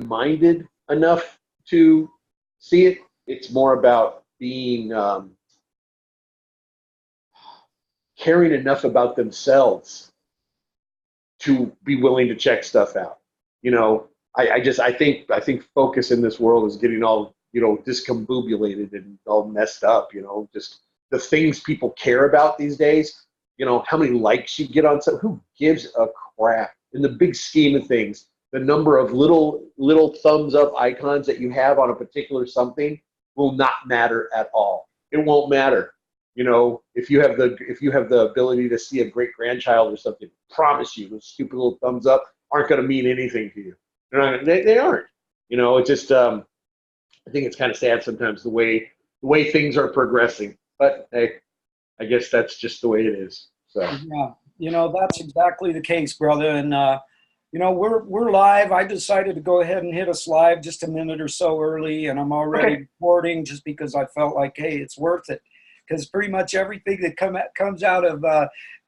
minded enough to see it. It's more about being caring enough about themselves to be willing to check stuff out. You know, I think focus in this world is getting all, you know, discombobulated and all messed up. You know, just the things people care about these days. You know, how many likes you get on something. Who gives a crap? In the big scheme of things, the number of little thumbs up icons that you have on a particular something will not matter at all. It won't matter. You know, if you have the ability to see a great grandchild or something, promise you, those stupid little thumbs up aren't going to mean anything to you. They aren't. You know, it just I think it's kind of sad sometimes the way things are progressing. But hey, I guess that's just the way it is. So Yeah, you know, that's exactly the case, brother. And you know, we're live. I decided to go ahead and hit us live just a minute or so early, and I'm already okay. recording just because I felt like, hey, it's worth it. Because pretty much everything that comes out of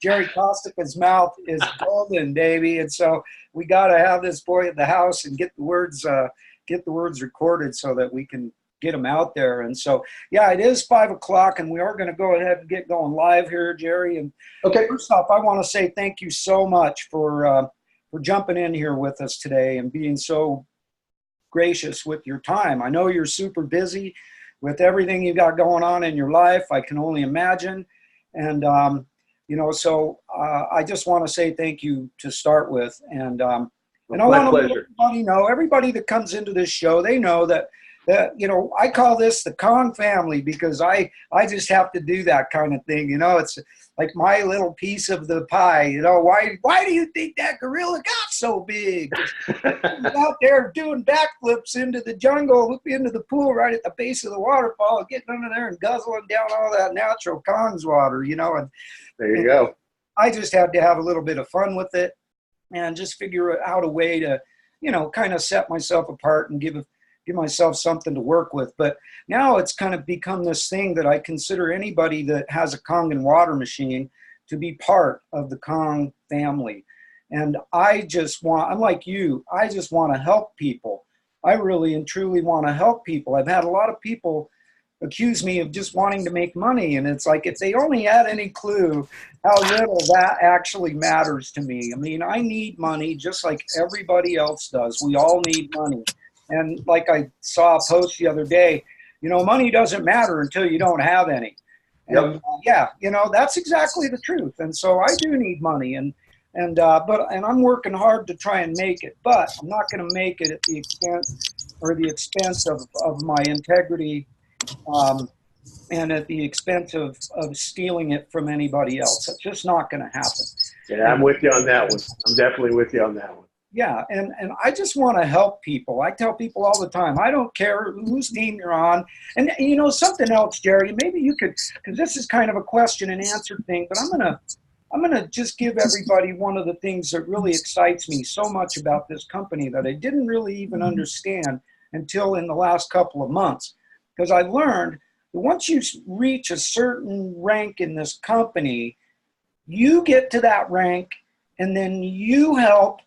Gerry Kostecka's mouth is golden, baby. And so we got to have this boy at the house and get the words recorded so that we can get them out there. And so, yeah, it is 5 o'clock, and we are going to go ahead and get going live here, Gerry. And Okay. first off, I want to say thank you so much for jumping in here with us today and being so gracious with your time. I know you're super busy with everything you got going on in your life. I can only imagine. And, you know, so I just want to say thank you to start with. And I want to let everybody know, everybody that comes into this show, they know that, you know, I call this the Kong family because I just have to do that kind of thing. You know, it's like my little piece of the pie. You know, why do you think that gorilla got so big? He's out there doing backflips into the jungle, into the pool right at the base of the waterfall, getting under there and guzzling down all that natural Kong's water, you know. And there you go. I just had to have a little bit of fun with it and just figure out a way to, you know, kind of set myself apart and give myself something to work with. But now it's kind of become this thing that I consider anybody that has a Kangen water machine to be part of the Kong family. And I'm like you, I just want to help people. I really and truly want to help people. I've had a lot of people accuse me of just wanting to make money. And it's like, if they only had any clue how little that actually matters to me. I mean, I need money just like everybody else does. We all need money. And like I saw a post the other day, you know, money doesn't matter until you don't have any. And Yep. yeah, you know, that's exactly the truth. And so I do need money, and I'm working hard to try and make it, but I'm not going to make it at the expense of my integrity, and at the expense of stealing it from anybody else. It's just not going to happen. Yeah, I'm with you on that one. I'm definitely with you on that one. Yeah, and I just want to help people. I tell people all the time, I don't care whose team you're on. And you know, something else, Gerry, maybe you could, because this is kind of a question and answer thing, but I'm gonna just give everybody one of the things that really excites me so much about this company that I didn't really even understand until in the last couple of months. Because I learned that once you reach a certain rank in this company, you get to that rank and then you help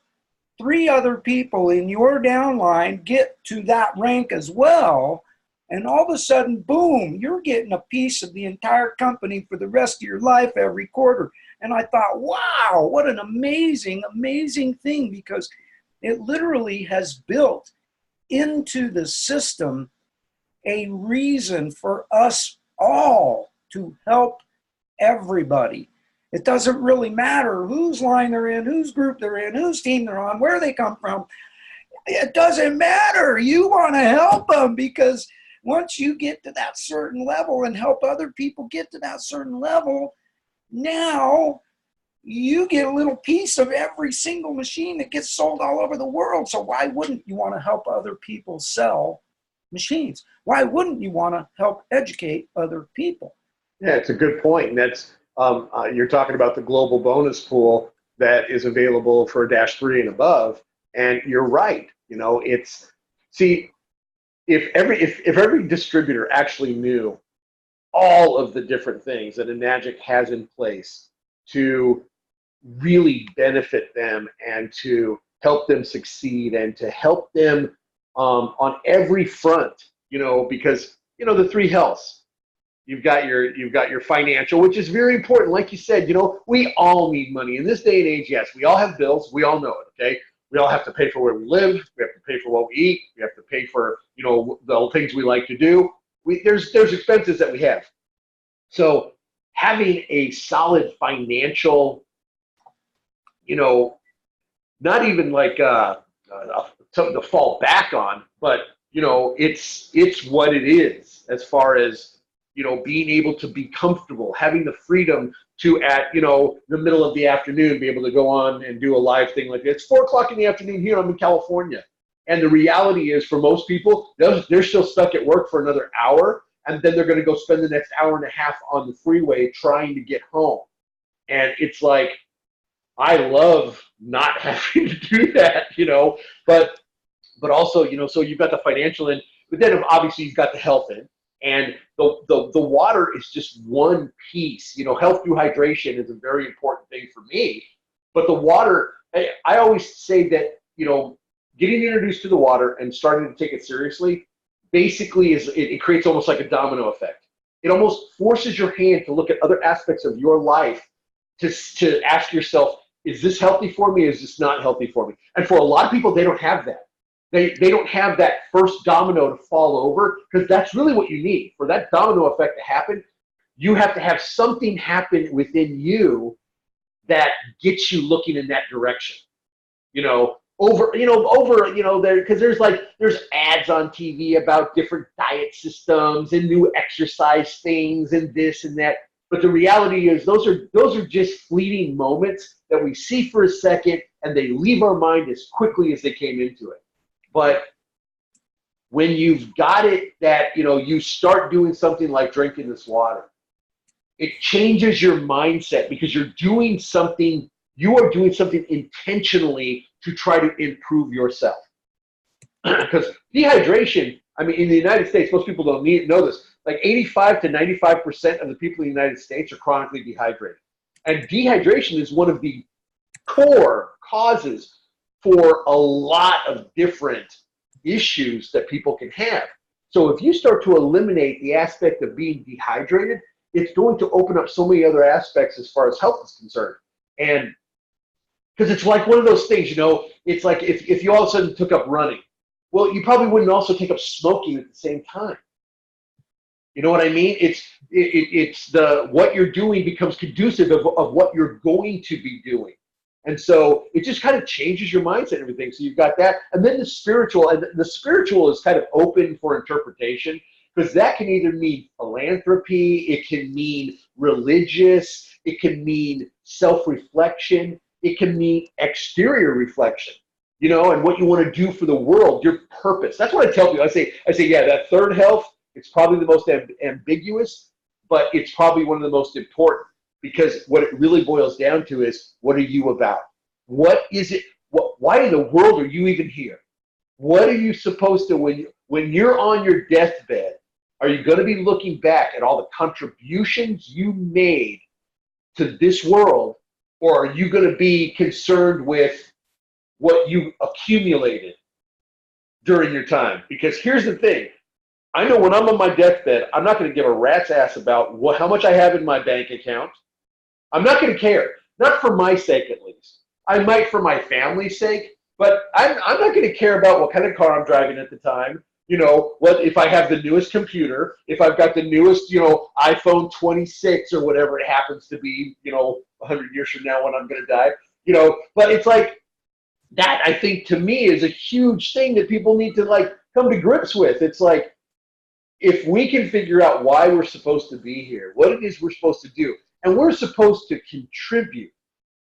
3 other people in your downline get to that rank as well. And all of a sudden, boom, you're getting a piece of the entire company for the rest of your life every quarter. And I thought, wow, what an amazing, amazing thing, because it literally has built into the system a reason for us all to help everybody. It doesn't really matter whose line they're in, whose group they're in, whose team they're on, where they come from. It doesn't matter. You want to help them, because once you get to that certain level and help other people get to that certain level, now you get a little piece of every single machine that gets sold all over the world. So why wouldn't you want to help other people sell machines? Why wouldn't you want to help educate other people? Yeah, it's a good point. And that's you're talking about the global bonus pool that is available for -3 and above. And you're right. You know, if every distributor actually knew all of the different things that Enagic has in place to really benefit them and to help them succeed and to help them on every front, you know, because, you know, the three healths. You've got your financial, which is very important. Like you said, you know, we all need money in this day and age. Yes, we all have bills. We all know it. Okay, we all have to pay for where we live. We have to pay for what we eat. We have to pay for, you know, the things we like to do. There's expenses that we have. So having a solid financial, you know, not even like something to fall back on, but you know, it's what it is as far as, you know, being able to be comfortable, having the freedom to at, you know, the middle of the afternoon be able to go on and do a live thing like this. It's 4 o'clock in the afternoon here. I'm in California, and the reality is for most people, they're still stuck at work for another hour, and then they're going to go spend the next hour and a half on the freeway trying to get home. And it's like, I love not having to do that, you know, but also, you know, so you've got the financial end, but then obviously you've got the health end, and the water is just one piece. You know, health through hydration is a very important thing for me, but the water, I always say that, you know, getting introduced to the water and starting to take it seriously basically it creates almost like a domino effect. It almost forces your hand to look at other aspects of your life to ask yourself, is this healthy for me? Is this not healthy for me? And for a lot of people, they don't have that. They don't have that first domino to fall over, because that's really what you need. For that domino effect to happen, you have to have something happen within you that gets you looking in that direction. You know, there, because there's ads on TV about different diet systems and new exercise things and this and that. But the reality is those are just fleeting moments that we see for a second, and they leave our mind as quickly as they came into it. But when you've got it that, you know, you start doing something like drinking this water, it changes your mindset, because you are doing something intentionally to try to improve yourself. Because dehydration, I mean, in the United States, most people don't know this, like 85 to 95% of the people in the United States are chronically dehydrated. And dehydration is one of the core causes for a lot of different issues that people can have. So if you start to eliminate the aspect of being dehydrated, it's going to open up so many other aspects as far as health is concerned. And because it's like one of those things, you know, it's like if you all of a sudden took up running, well, you probably wouldn't also take up smoking at the same time. You know what I mean? It's the what you're doing becomes conducive of what you're going to be doing. And so it just kind of changes your mindset and everything. So you've got that. And then the spiritual is kind of open for interpretation, because that can either mean philanthropy, it can mean religious, it can mean self-reflection, it can mean exterior reflection, you know, and what you want to do for the world, your purpose. That's what I tell people. I say, yeah, that third health, it's probably the most ambiguous, but it's probably one of the most important. Because what it really boils down to is, what are you about? What is it? Why in the world are you even here? What are you supposed to, when you're on your deathbed, are you going to be looking back at all the contributions you made to this world, or are you going to be concerned with what you accumulated during your time? Because here's the thing. I know when I'm on my deathbed, I'm not going to give a rat's ass about how much I have in my bank account. I'm not going to care. Not for my sake, at least. I might for my family's sake, but I'm not going to care about what kind of car I'm driving at the time. You know, what if I have the newest computer, if I've got the newest, you know, iPhone 26 or whatever it happens to be, you know, 100 years from now when I'm going to die, you know. But it's like that, I think, to me, is a huge thing that people need to, like, come to grips with. It's like, if we can figure out why we're supposed to be here, what it is we're supposed to do, and we're supposed to contribute.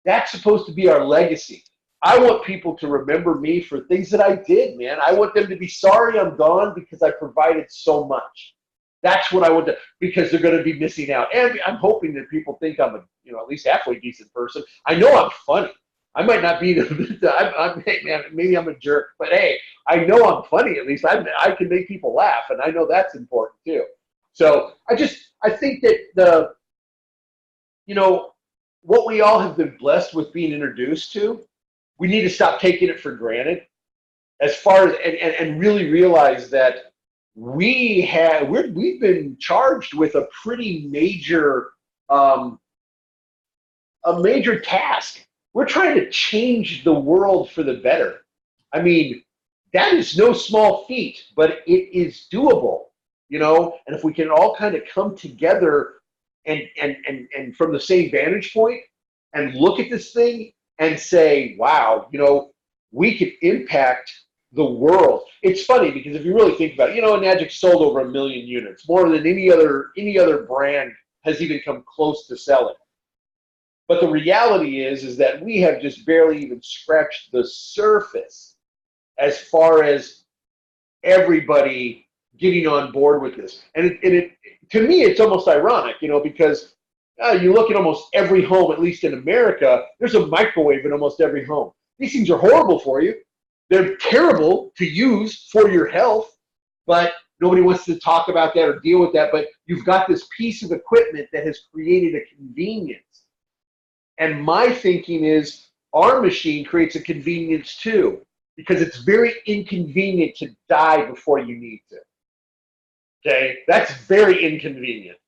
That's supposed to be our legacy. I want people to remember me for things that I did, man. I want them to be sorry I'm gone because I provided so much. That's what I want to, because they're going to be missing out. And I'm hoping that people think I'm a, you know, at least halfway decent person. I know I'm funny. I might not be hey, man, maybe I'm a jerk, but hey, I know I'm funny. At least I can make people laugh, and I know that's important too. So I think that you know, what we all have been blessed with being introduced to, we need to stop taking it for granted. as far as and really realize that we've been charged with a pretty um, major task. We're trying to change the world for the better. I mean, that is no small feat, but it is doable, you know. And if we can all kind of come together and from the same vantage point and look at this thing and say, wow, you know, we can impact the world. It's funny because if you really think about it, you know, Magic sold over 1 million units, more than any other brand has even come close to selling. But the reality is that we have just barely even scratched the surface as far as everybody getting on board with this. And to me, it's almost ironic, you know, because you look at almost every home, at least in America, there's a microwave in almost every home. These things are horrible for you. They're terrible to use for your health, but nobody wants to talk about that or deal with that. But you've got this piece of equipment that has created a convenience. And my thinking is our machine creates a convenience too, because it's very inconvenient to die before you need to. Okay, that's very inconvenient.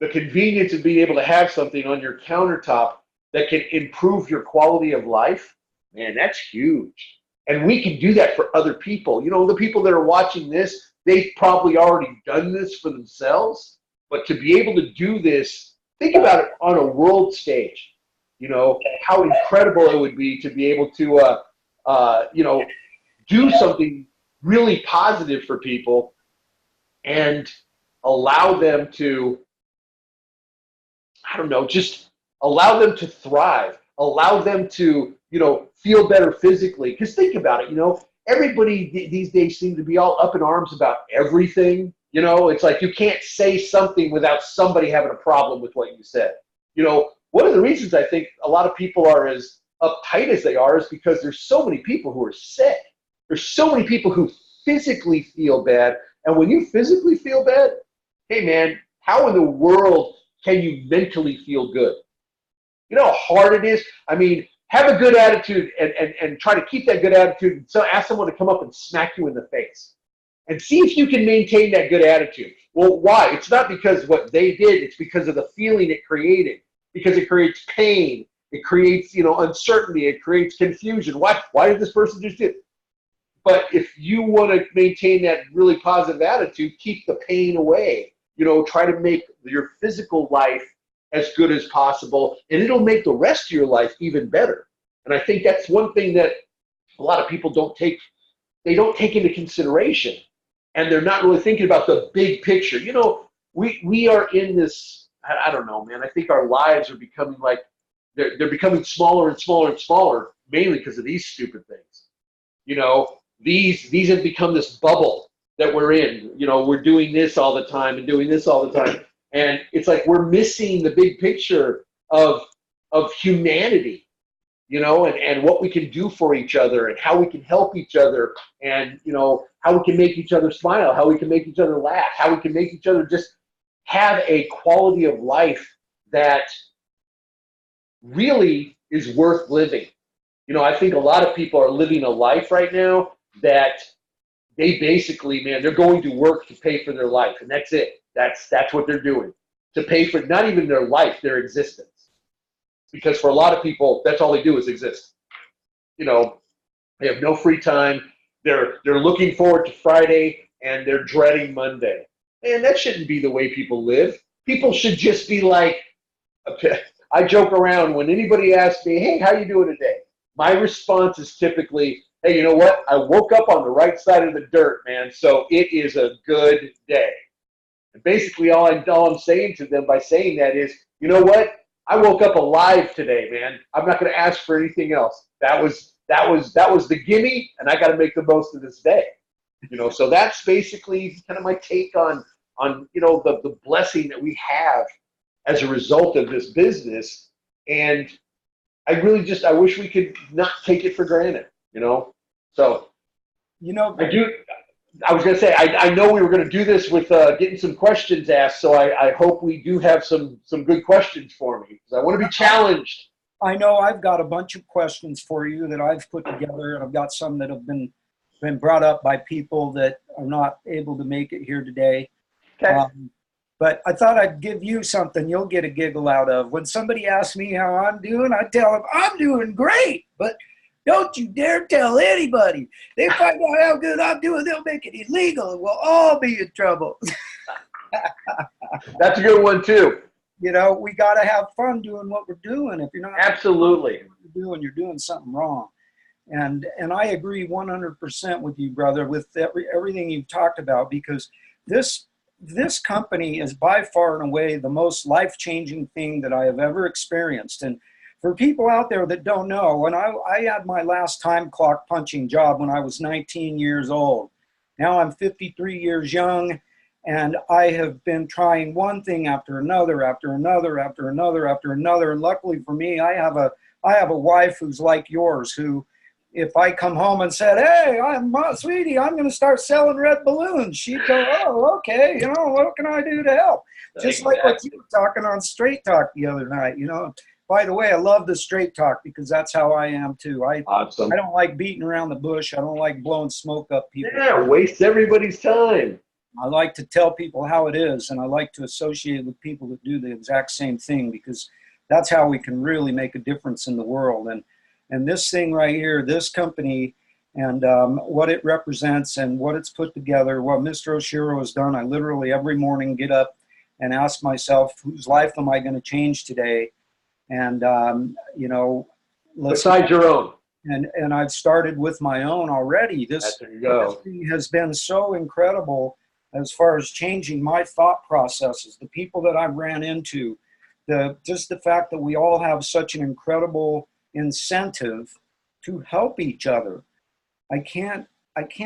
The convenience of being able to have something on your countertop that can improve your quality of life, man, that's huge. And we can do that for other people. You know, the people that are watching this, they've probably already done this for themselves. But to be able to do this, think about it on a world stage. You know, how incredible it would be to be able to, you know, do something really positive for people and allow them to, I don't know, just allow them to thrive, allow them to, you know, feel better physically. Because think about it, you know, everybody these days seem to be all up in arms about everything. You know, it's like you can't say something without somebody having a problem with what you said. You know, one of the reasons I think a lot of people are as uptight as they are is because there's so many people who are sick. There's so many people who physically feel bad. And when you physically feel bad, hey, man, how in the world can you mentally feel good? You know how hard it is? I mean, have a good attitude and try to keep that good attitude. And so ask someone to come up and smack you in the face. And see if you can maintain that good attitude. Well, why? It's not because what they did. It's because of the feeling it created. Because it creates pain. It creates, you know, uncertainty. It creates confusion. Why did this person just do it? But if you want to maintain that really positive attitude, keep the pain away. You know, try to make your physical life as good as possible, and it'll make the rest of your life even better. And I think that's one thing that a lot of people don't take into consideration, and they're not really thinking about the big picture. You know, we are in this, I don't know, man, I think our lives are becoming like, they're becoming smaller and smaller and smaller, mainly because of these stupid things. You know, these have become this bubble that we're in. You know, we're doing this all the time and doing this all the time. And it's like we're missing the big picture of humanity, you know, and what we can do for each other and how we can help each other and, you know, how we can make each other smile, how we can make each other laugh, how we can make each other just have a quality of life that really is worth living. You know, I think a lot of people are living a life right now that they basically, man, they're going to work to pay for their life, and that's it. That's what they're doing, to pay for not even their life, their existence. Because for a lot of people, that's all they do is exist. You know, they have no free time. They're looking forward to Friday and they're dreading Monday. And that shouldn't be the way people live. People should just be like, okay. I joke around when anybody asks me, hey, how you doing today? My response is typically, hey, you know what? I woke up on the right side of the dirt, man, so it is a good day. And basically all I'm saying to them by saying that is, you know what? I woke up alive today, man. I'm not going to ask for anything else. That was the gimme, and I got to make the most of this day. You know, so that's basically kind of my take on you know, the blessing that we have as a result of this business. And I wish we could not take it for granted, you know? So, You know, I was going to say, I know we were going to do this with getting some questions asked, so I hope we do have some good questions for me, because I want to be challenged. I know I've got a bunch of questions for you that I've put together, and I've got some that have been brought up by people that are not able to make it here today. Okay. But I thought I'd give you something you'll get a giggle out of. When somebody asks me how I'm doing, I tell them I'm doing great, but don't you dare tell anybody. They find out how good I'm doing, they'll make it illegal, and we'll all be in trouble. That's a good one too. You know, we got to have fun doing what we're doing. If you're not Absolutely. you're doing something wrong. And I agree 100% with you, brother, with everything you've talked about, because this company is by far and away the most life-changing thing that I have ever experienced. And for people out there that don't know, when I had my last time clock punching job when I was 19 years old. Now I'm 53 years young, and I have been trying one thing after another, after another, after another, after another. And luckily for me, I have a wife who's like yours, who, if I come home and said, "Hey, sweetie, I'm going to start selling red balloons," she'd go, "Oh, okay. You know, what can I do to help?" Just like what you were talking on Straight Talk the other night. You know, by the way, I love the Straight Talk because that's how I am too. Awesome. I don't like beating around the bush. I don't like blowing smoke up people. Yeah, waste everybody's time. I like to tell people how it is, and I like to associate with people that do the exact same thing, because that's how we can really make a difference in the world. And this thing right here, this company, and what it represents and what it's put together, what Mr. Oshiro has done, I literally every morning get up and ask myself, whose life am I going to change today? And, you know, besides your own. And I've started with my own already. This thing has been so incredible as far as changing my thought processes, the people that I've ran into, just the fact that we all have such an incredible incentive to help each other. I can't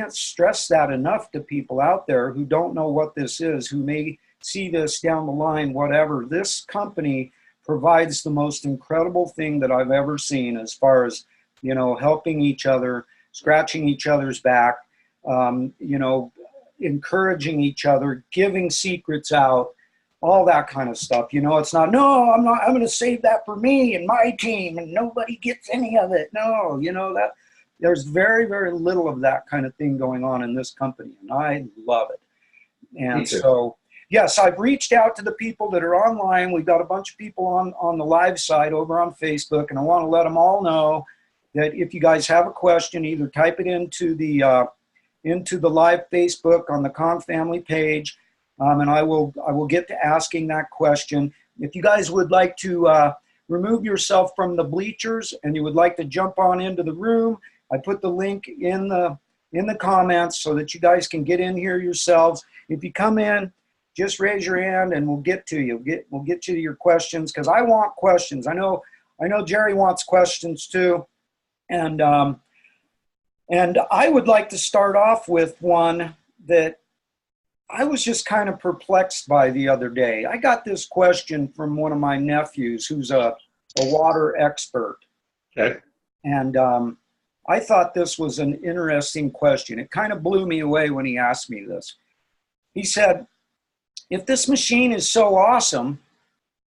stress that enough to people out there who don't know what this is, who may see this down the line, whatever. This company provides the most incredible thing that I've ever seen as far as, you know, helping each other, scratching each other's back, you know, encouraging each other, giving secrets out, all that kind of stuff. You know, it's not, no, I'm going to save that for me and my team and nobody gets any of it. No, you know, that there's very, very little of that kind of thing going on in this company, and I love it. And so, yes, I've reached out to the people that are online. We've got a bunch of people on the live side over on Facebook, and I want to let them all know that if you guys have a question, either type it into the live Facebook on the Con Family page, and I will get to asking that question. If you guys would like to remove yourself from the bleachers and you would like to jump on into the room, I put the link in the comments so that you guys can get in here yourselves. If you come in, just raise your hand and we'll get to you. We'll get you to your questions, because I want questions. I know Gerry wants questions too, and I would like to start off with one that I was just kind of perplexed by the other day. I got this question from one of my nephews who's a water expert. Okay. And I thought this was an interesting question. It kind of blew me away when he asked me this. He said, "If this machine is so awesome,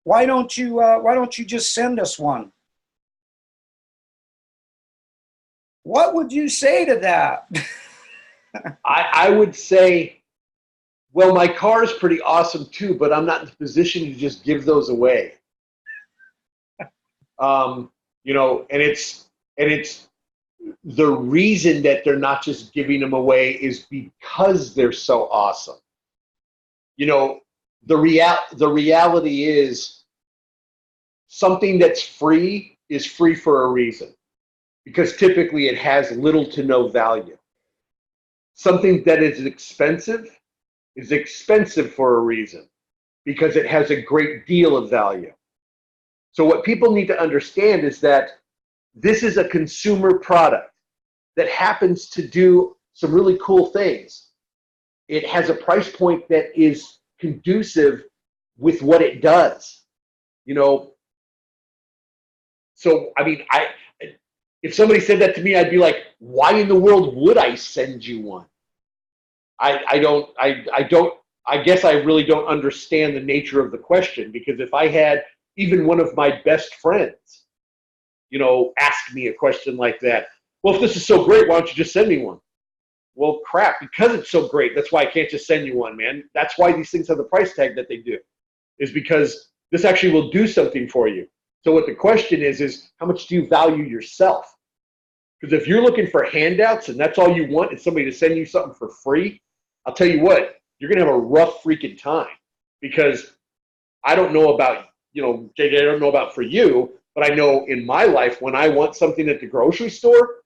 why don't you just send us one?" What would you say to that? I would say, well, my car is pretty awesome too, but I'm not in the position to just give those away. You know, and it's the reason that they're not just giving them away is because they're so awesome. You know, the reality is something that's free is free for a reason, because typically it has little to no value. Something that is expensive for a reason, because it has a great deal of value. So what people need to understand is that this is a consumer product that happens to do some really cool things. It has a price point that is conducive with what it does, you know. So, I mean, if somebody said that to me, I'd be like, why in the world would I send you one? I guess I really don't understand the nature of the question, because if I had even one of my best friends ask me a question like that. Well, if this is so great, why don't you just send me one? Well, crap, because it's so great, that's why I can't just send you one, man. That's why these things have the price tag that they do, is because this actually will do something for you. So what the question is how much do you value yourself? Because if you're looking for handouts and that's all you want is somebody to send you something for free, I'll tell you what, you're going to have a rough freaking time. Because I don't know about, JJ, I don't know about for you, but I know in my life when I want something at the grocery store,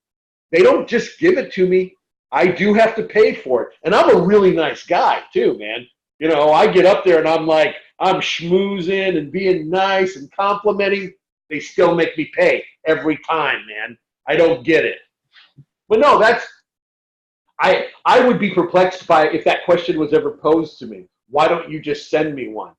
they don't just give it to me. I do have to pay for it. And I'm a really nice guy too, man. I get up there and I'm like, I'm schmoozing and being nice and complimenting. They still make me pay every time, man. I don't get it. But no, I would be perplexed by if that question was ever posed to me. Why don't you just send me one?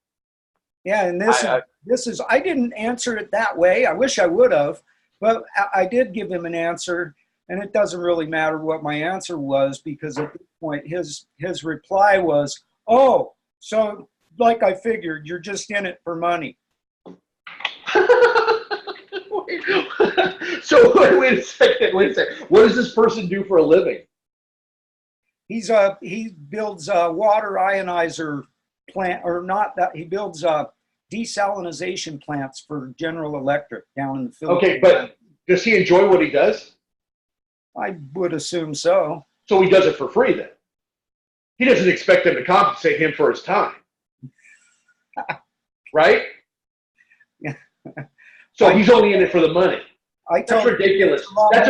Yeah, and this is I didn't answer it that way. I wish I would have, but I did give him an answer, and it doesn't really matter what my answer was because at this point his reply was, "Oh, so like I figured, you're just in it for money." So wait a second. What does this person do for a living? He builds water ionizer plant, or not that, he builds desalinization plants for General Electric down in the Philippines. Okay, but does he enjoy what he does? I would assume so. So he does it for free then. He doesn't expect them to compensate him for his time. Right? So he's only in it for the money. That's ridiculous. That's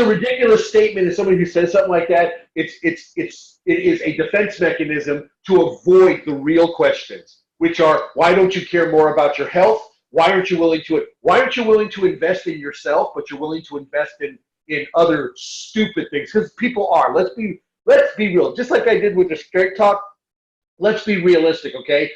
a ridiculous statement. As somebody who says something like that, it is a defense mechanism to avoid the real questions, which are, why don't you care more about your health? Why aren't you willing to invest in yourself, but you're willing to invest in other stupid things? Because people are. Let's be real. Just like I did with the straight talk. Let's be realistic, okay?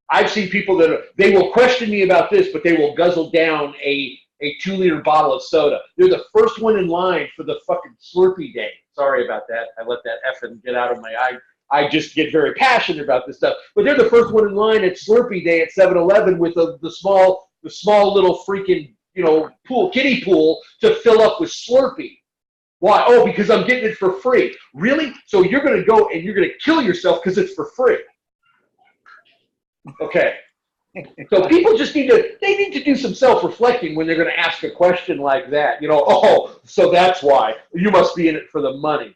I've seen people they will question me about this, but they will guzzle down a 2-liter bottle of soda. They're the first one in line for the fucking Slurpee day. Sorry about that. I let that effing get out of my eye. I just get very passionate about this stuff. But they're the first one in line at Slurpee day at 7-Eleven with the small little freaking kiddie pool to fill up with Slurpee. Why? Oh, because I'm getting it for free. Really? So you're going to go and you're going to kill yourself because it's for free. Okay. So people just need to do some self-reflecting when they're going to ask a question like that. Oh, so that's why. You must be in it for the money.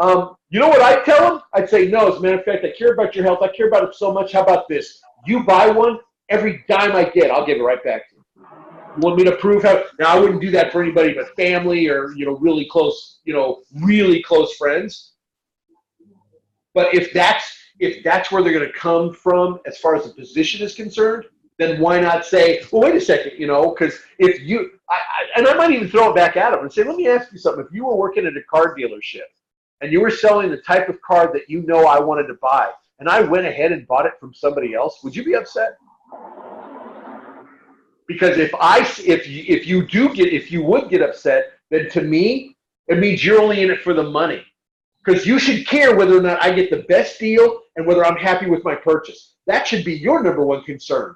You know what I'd tell them? I'd say, no, as a matter of fact, I care about your health. I care about it so much. How about this? You buy one, every dime I get, I'll give it right back to you. You want me to prove how? Now, I wouldn't do that for anybody but family or, really close friends. But if that's where they're going to come from as far as the position is concerned, then why not say, well, wait a second, because if you, and I might even throw it back at them and say, let me ask you something. If you were working at a car dealership and you were selling the type of car that I wanted to buy, and I went ahead and bought it from somebody else, would you be upset? Because if you would get upset, then to me, it means you're only in it for the money. Because you should care whether or not I get the best deal and whether I'm happy with my purchase. That should be your number one concern.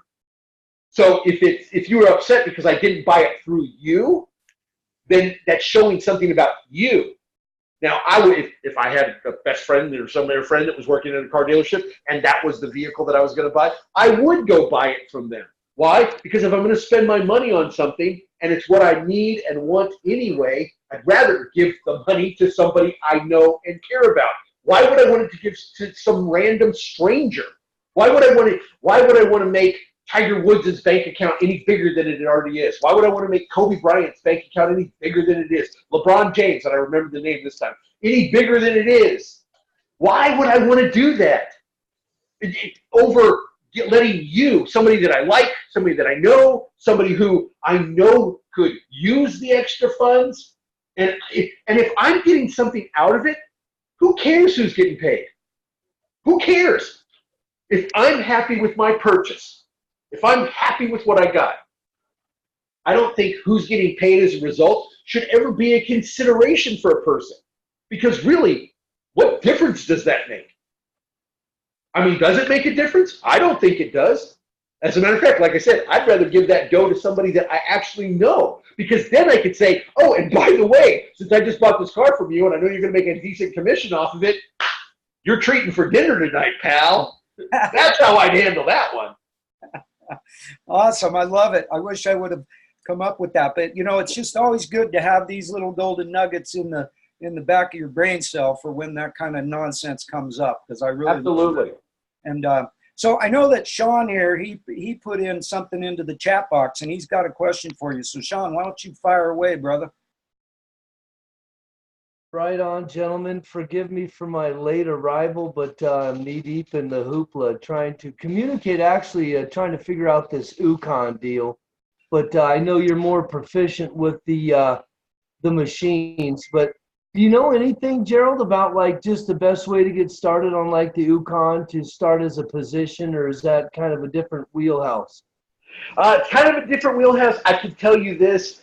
So if you were upset because I didn't buy it through you, then that's showing something about you. Now, I would, if I had a best friend or some other friend that was working at a car dealership and that was the vehicle that I was going to buy, I would go buy it from them. Why? Because if I'm going to spend my money on something and it's what I need and want anyway, I'd rather give the money to somebody I know and care about. Why would I want it to give to some random stranger? Why would I want to make Tiger Woods' bank account any bigger than it already is? Why would I want to make Kobe Bryant's bank account any bigger than it is? LeBron James, and I remember the name this time, any bigger than it is? Why would I want to do that? Over letting you, somebody that I like, somebody that I know, somebody who I know could use the extra funds, and if I'm getting something out of it, who cares who's getting paid? Who cares? If I'm happy with my purchase, if I'm happy with what I got, I don't think who's getting paid as a result should ever be a consideration for a person. Because really, what difference does that make? I mean, does it make a difference? I don't think it does. As a matter of fact, like I said, I'd rather give that dough to somebody that I actually know, because then I could say, oh, and by the way, since I just bought this car from you and I know you're going to make a decent commission off of it, you're treating for dinner tonight, pal. That's how I'd handle that one. Awesome. I love it. I wish I would have come up with that. But, you know, it's just always good to have these little golden nuggets in the back of your brain cell for when that kind of nonsense comes up, because I really Absolutely. And so I know that Sean here, he put in something into the chat box, and he's got a question for you. So, Sean, why don't you fire away, brother? Right on, gentlemen. Forgive me for my late arrival, but I'm knee-deep in the hoopla, trying to communicate, actually trying to figure out this UConn deal. But I know you're more proficient with the machines. But do you know anything, Gerald, about like just the best way to get started on like the UConn to start as a position, or is that kind of a different wheelhouse? It's kind of a different wheelhouse. I can tell you this,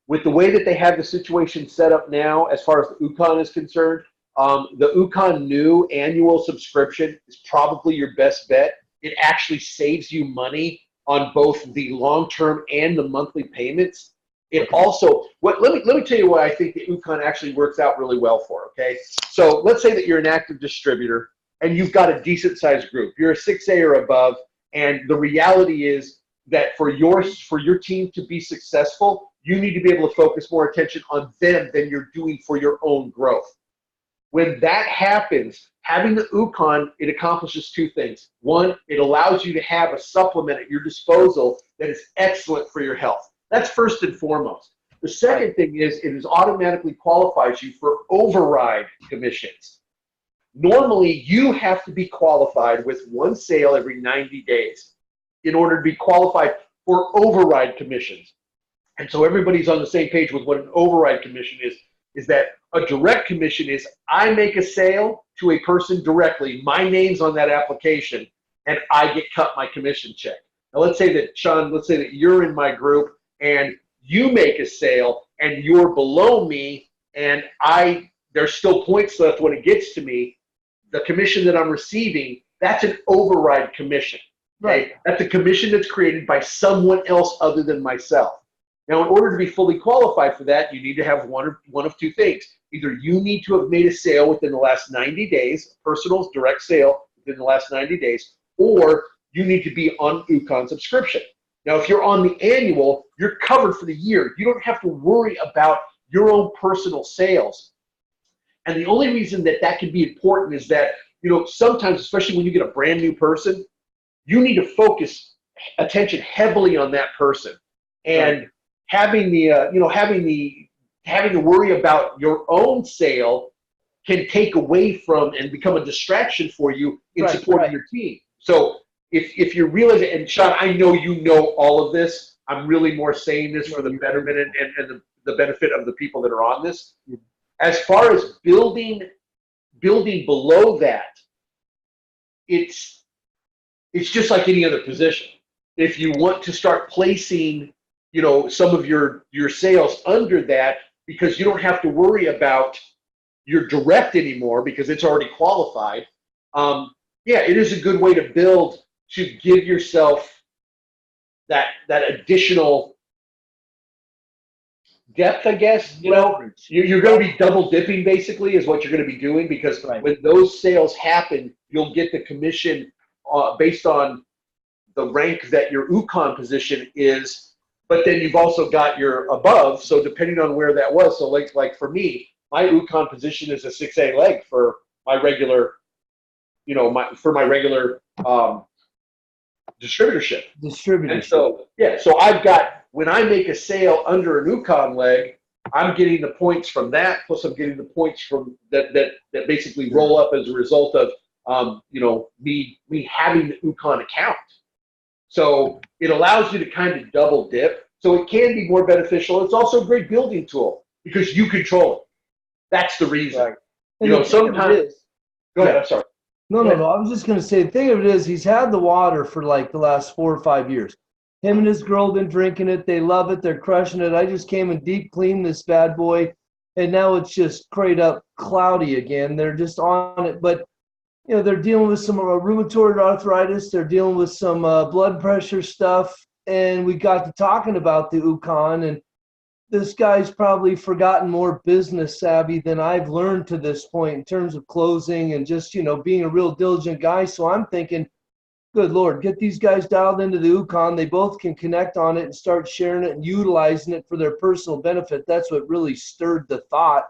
with the way that they have the situation set up now, as far as the UConn is concerned, the UConn new annual subscription is probably your best bet. It actually saves you money on both the long-term and the monthly payments. It also, let me tell you why I think the UConn actually works out really well for, okay? So let's say that you're an active distributor and you've got a decent-sized group. You're a 6A or above, and the reality is that for your team to be successful, you need to be able to focus more attention on them than you're doing for your own growth. When that happens, having the UConn, it accomplishes two things. One, it allows you to have a supplement at your disposal that is excellent for your health. That's first and foremost. The second thing is it is automatically qualifies you for override commissions. Normally, you have to be qualified with one sale every 90 days in order to be qualified for override commissions. And so everybody's on the same page with what an override commission is that a direct commission is I make a sale to a person directly, my name's on that application, and I get cut my commission check. Now let's say that, Sean, let's say that you're in my group and you make a sale and you're below me and there's still points left when it gets to me. The commission that I'm receiving, that's an override commission. Right. That's a commission that's created by someone else other than myself. Now, in order to be fully qualified for that, you need to have one of two things. Either you need to have made a sale within the last 90 days, personal direct sale within the last 90 days, or you need to be on UConn subscription. Now, if you're on the annual, you're covered for the year. You don't have to worry about your own personal sales. And the only reason that that can be important is that, you know, sometimes, especially when you get a brand new person, you need to focus attention heavily on that person. And having to worry about your own sale can take away from and become a distraction for you in supporting your team. So if you realize it, and Sean, I know you know all of this. I'm really more saying this for the betterment and the benefit of the people that are on this. As far as building below that, it's just like any other position. If you want to start placing, you know, some of your sales under that, because you don't have to worry about your direct anymore because it's already qualified. Yeah, it is a good way to build, to give yourself that additional depth, I guess. You know, you're going to be double dipping basically is what you're going to be doing, because when those sales happen, you'll get the commission based on the rank that your UConn position is. But then you've also got your above, so depending on where that was. So like for me, my UConn position is a 6A leg for my regular, you know, my regular distributorship. And so so I've got, when I make a sale under an UConn leg, I'm getting the points from that, plus I'm getting the points from that basically roll up as a result of you know, me having the UConn account. So it allows you to kind of double dip. So it can be more beneficial. It's also a great building tool because you control it. That's the reason. You know, sometimes. Go ahead. I'm sorry. No. I was just going to say, the thing of it is, he's had the water for like the last 4 or 5 years. Him and his girl been drinking it. They love it. They're crushing it. I just came and deep cleaned this bad boy, and now it's just straight up cloudy again. They're just on it. But you know, they're dealing with some rheumatoid arthritis. They're dealing with some blood pressure stuff. And we got to talking about the UConn, and this guy's probably forgotten more business savvy than I've learned to this point in terms of closing and just, you know, being a real diligent guy. So I'm thinking, good Lord, get these guys dialed into the UConn. They both can connect on it and start sharing it and utilizing it for their personal benefit. That's what really stirred the thought.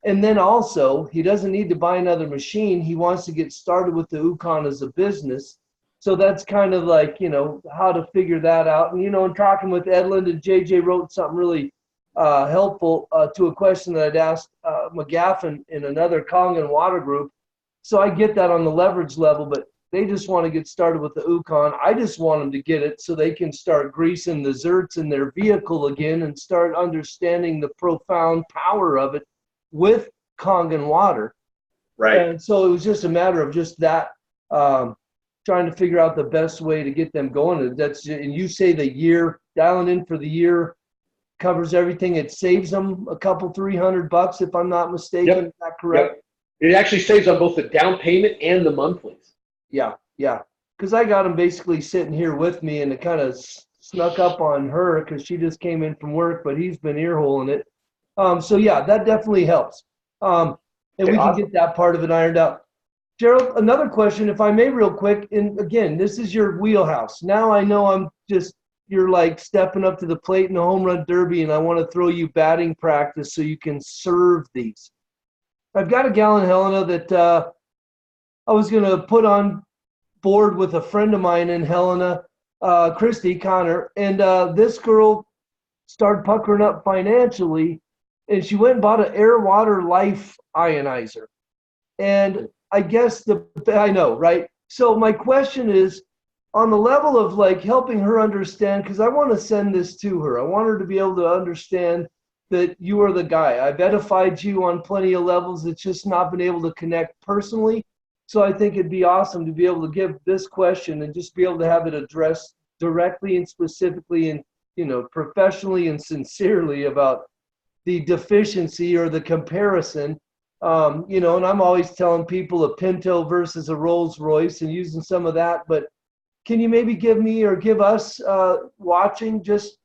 And then also, he doesn't need to buy another machine. He wants to get started with the UConn as a business. So that's kind of like, you know, how to figure that out. And, you know, in talking with Edlund, and JJ wrote something really helpful to a question that I'd asked McGaffin in another Kangen water group. So I get that on the leverage level, but they just want to get started with the UConn. I just want them to get it so they can start greasing the zerts in their vehicle again and start understanding the profound power of it with Kangen water. Right. And so it was just a matter of just that, trying to figure out the best way to get them going. That's, and you say the year, dialing in for the year covers everything. It saves them a couple, $300 if I'm not mistaken. Yep. Is that correct? Yep. It actually saves on both the down payment and the monthlies. Yeah, yeah. Because I got him basically sitting here with me, and it kind of snuck up on her because she just came in from work, but he's been earholing it. So yeah, that definitely helps. And we can get that part of it ironed out. Gerald, another question, if I may, real quick. And again, this is your wheelhouse. Now I know you're like stepping up to the plate in the home run derby, and I want to throw you batting practice so you can serve these. I've got a gal in Helena that I was going to put on board with a friend of mine in Helena, Christy Connor, and this girl started puckering up financially, and she went and bought an Air Water Life ionizer. And I guess I know, right? So my question is, on the level of like helping her understand, because I want to send this to her. I want her to be able to understand that you are the guy. I've edified you on plenty of levels. It's just not been able to connect personally. So I think it'd be awesome to be able to give this question and just be able to have it addressed directly and specifically and, you know, professionally and sincerely about the deficiency or the comparison. You know, and I'm always telling people a Pinto versus a Rolls Royce and using some of that. But can you maybe give me or give us watching just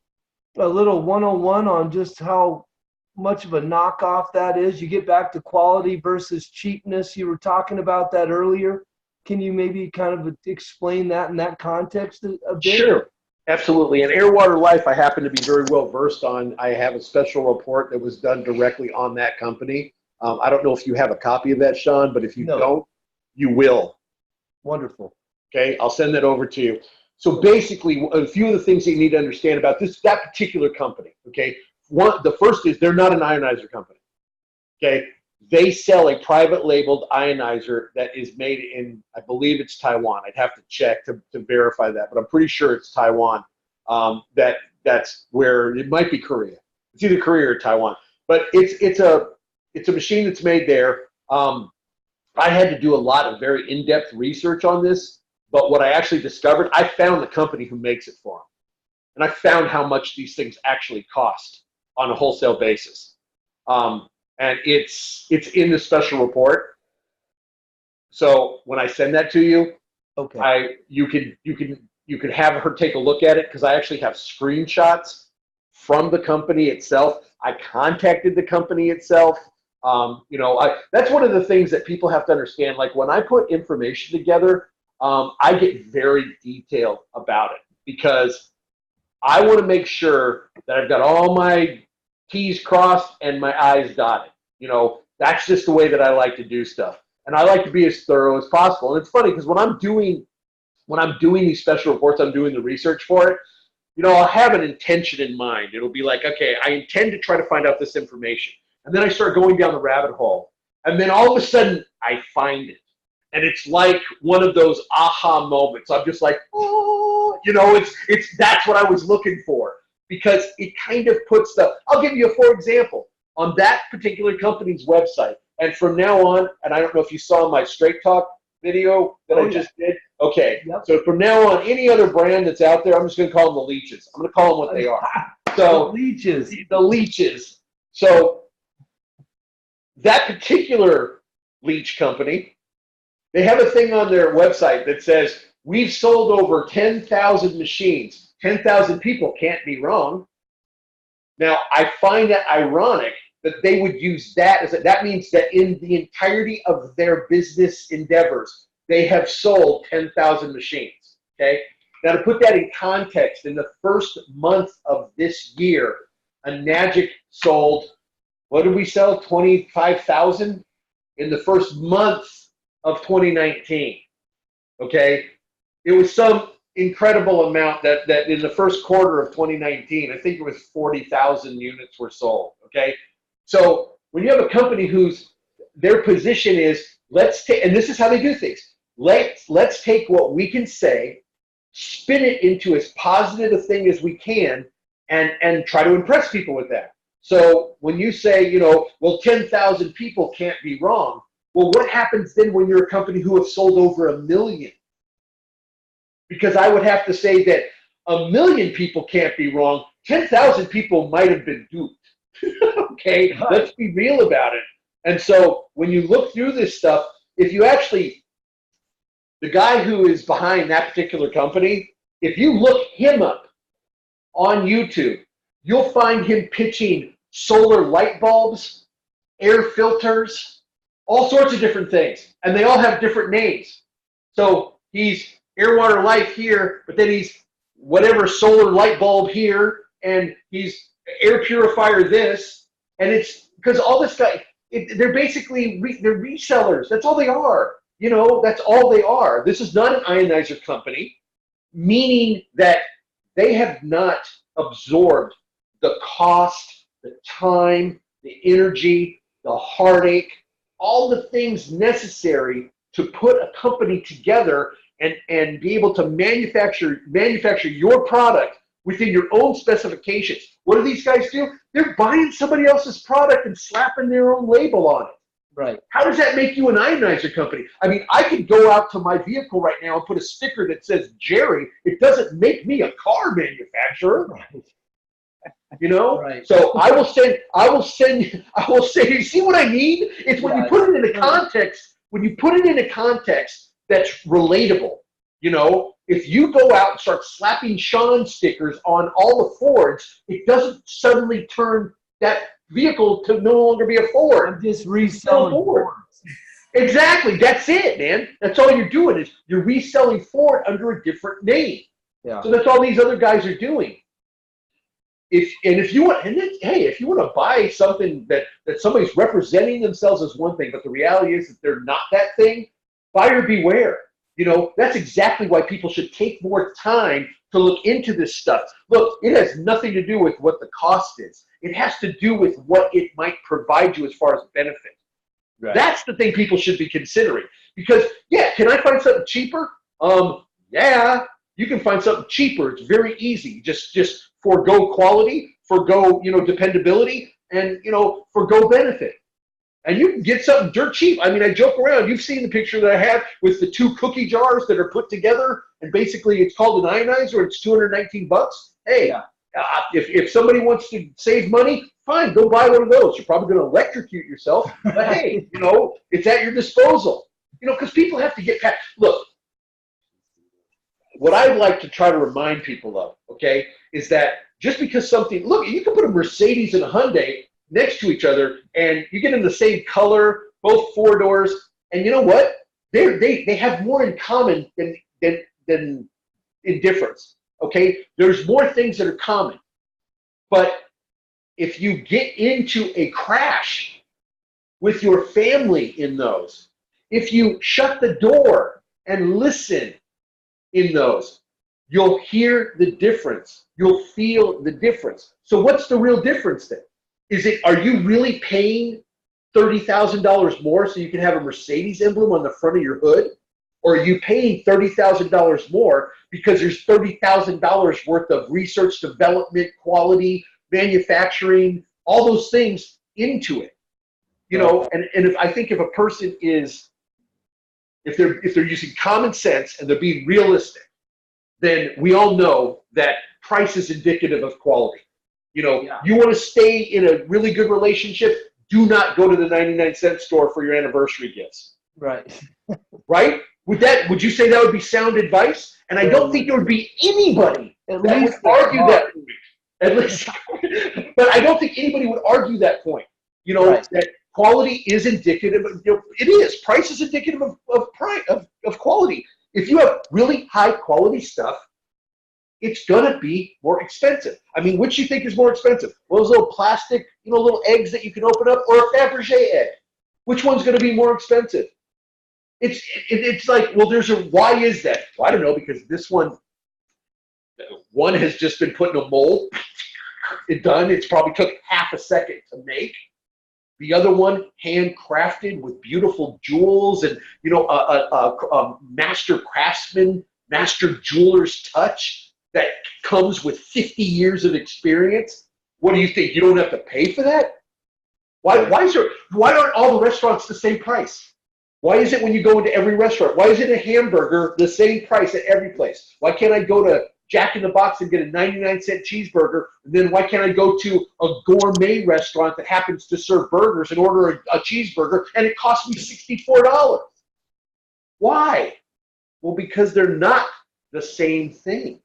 a little 101 on just how much of a knockoff that is? You get back to quality versus cheapness. You were talking about that earlier. Can you maybe kind of explain that in that context a bit? Sure, absolutely. And Air Water Life, I happen to be very well versed on. I have a special report that was done directly on that company. I don't know if you have a copy of that, Sean, but if you don't, you will. Wonderful. Okay, I'll send that over to you. So basically, a few of the things that you need to understand about that particular company, okay? The first is they're not an ionizer company, okay? They sell a private labeled ionizer that is made in, I believe it's Taiwan. I'd have to check to verify that, but I'm pretty sure it's Taiwan. That's where it might be Korea. It's either Korea or Taiwan, but it's a machine that's made there. I had to do a lot of very in-depth research on this, but what I actually discovered, I found the company who makes it for them, and I found how much these things actually cost on a wholesale basis. And it's in the special report. So when I send that to you, okay, you can have her take a look at it, because I actually have screenshots from the company itself. I contacted the company itself. You know, that's one of the things that people have to understand. Like when I put information together, I get very detailed about it, because I want to make sure that I've got all my T's crossed and my I's dotted. You know, that's just the way that I like to do stuff. And I like to be as thorough as possible. And it's funny, because when I'm doing these special reports, I'm doing the research for it, you know, I'll have an intention in mind. It'll be like, okay, I intend to try to find out this information. And then I start going down the rabbit hole. And then all of a sudden, I find it. And it's like one of those aha moments. I'm just like, oh, you know, that's what I was looking for. Because it kind of puts I'll give you for example, on that particular company's website. And from now on, and I don't know if you saw my Straight Talk video that I just did. Okay, so from now on, any other brand that's out there, I'm just going to call them the leeches. I'm going to call them what they are. So the leeches. So that particular leech company They have a thing on their website that says, we've sold over 10,000 machines. 10,000 people can't be wrong. Now, I find that ironic that they would use that as that means that in the entirety of their business endeavors, they have sold 10,000 machines. Okay. Now, to put that in context, in the first month of this year, a Nagic sold, what did we sell? 25,000 in the first month of 2019. Okay. It was some incredible amount that in the first quarter of 2019, I think it was 40,000 units were sold. Okay. So when you have a company whose their position is, let's take, and this is how they do things. Let's take what we can say, spin it into as positive a thing as we can, and try to impress people with that. So when you say, you know, well, 10,000 people can't be wrong. Well, what happens then when you're a company who have sold over 1 million? Because I would have to say that 1 million people can't be wrong. 10,000 people might have been duped. Okay, Right. Let's be real about it. And so when you look through this stuff, if you actually, the guy who is behind that particular company, if you look him up on YouTube, you'll find him pitching solar light bulbs, air filters, all sorts of different things. And they all have different names. So he's Air Water Life here, but then he's whatever solar light bulb here, and he's air purifier this, and it's because all this guy, they're basically they're resellers. That's all they are. You know, that's all they are. This is not an ionizer company, meaning that they have not absorbed the cost, the time, the energy, the heartache, all the things necessary to put a company together and be able to manufacture your product within your own specifications. What do these guys do? They're buying somebody else's product and slapping their own label on it. Right. How does that make you an ionizer company? I mean, I could go out to my vehicle right now and put a sticker that says Gerry. It doesn't make me a car manufacturer. Right. You know? Right. So I will say, you see what I mean? It's when you put it in a context, that's relatable. You know, if you go out and start slapping Sean stickers on all the Fords, it doesn't suddenly turn that vehicle to no longer be a Ford. I'm just reselling Fords. Exactly. That's it, man. That's all you're doing is you're reselling Ford under a different name. Yeah. So that's all these other guys are doing. If you want to buy something that somebody's representing themselves as one thing, but the reality is that they're not that thing, buyer beware. You know, that's exactly why people should take more time to look into this stuff. Look, it has nothing to do with what the cost is. It has to do with what it might provide you as far as benefit. Right. That's the thing people should be considering. Because, yeah, can I find something cheaper? Yeah, you can find something cheaper. It's very easy. Just forego quality, forego, dependability, and, forego benefit. And you can get something dirt cheap. I mean, I joke around. You've seen the picture that I have with the 2 cookie jars that are put together, and basically it's called an ionizer. It's $219. Hey, yeah. If somebody wants to save money, fine, go buy one of those. You're probably going to electrocute yourself, but hey, it's at your disposal. Because people have to get past. Look, what I'd like to try to remind people of, okay, is that just because something, look, you can put a Mercedes and a Hyundai next to each other, and you get in the same color, both 4 doors, and you know what? They have more in common than in difference. Okay, there's more things that are common, but if you get into a crash with your family in those, if you shut the door and listen in those, you'll hear the difference. You'll feel the difference. So what's the real difference then? Are you really paying $30,000 more so you can have a Mercedes emblem on the front of your hood? Or are you paying $30,000 more because there's $30,000 worth of research, development, quality, manufacturing, all those things into it? And I think if a person is, if they're using common sense and they're being realistic, then we all know that price is indicative of quality. You want to stay in a really good relationship, do not go to the 99-cent store for your anniversary gifts. Right. right? Would you say that would be sound advice? And I don't think there would be anybody that would argue that point. At least, but I don't think anybody would argue that point. You know, that quality is indicative of, it is. Price is indicative of quality. If you have really high quality stuff, it's gonna be more expensive. I mean, which you think is more expensive? Those little plastic, little eggs that you can open up, or a Fabergé egg? Which one's gonna be more expensive? It's like, well, why is that? Well, I don't know, because this one has just been put in a mold. It's probably took half a second to make. The other one, handcrafted with beautiful jewels and, a master craftsman, master jeweler's touch that comes with 50 years of experience. What do you think? You don't have to pay for that? Why aren't all the restaurants the same price? Why is it when you go into every restaurant? Why is it a hamburger the same price at every place? Why can't I go to Jack in the Box and get a 99-cent cheeseburger, and then why can't I go to a gourmet restaurant that happens to serve burgers and order a cheeseburger, and it costs me $64? Why? Well, because they're not the same thing.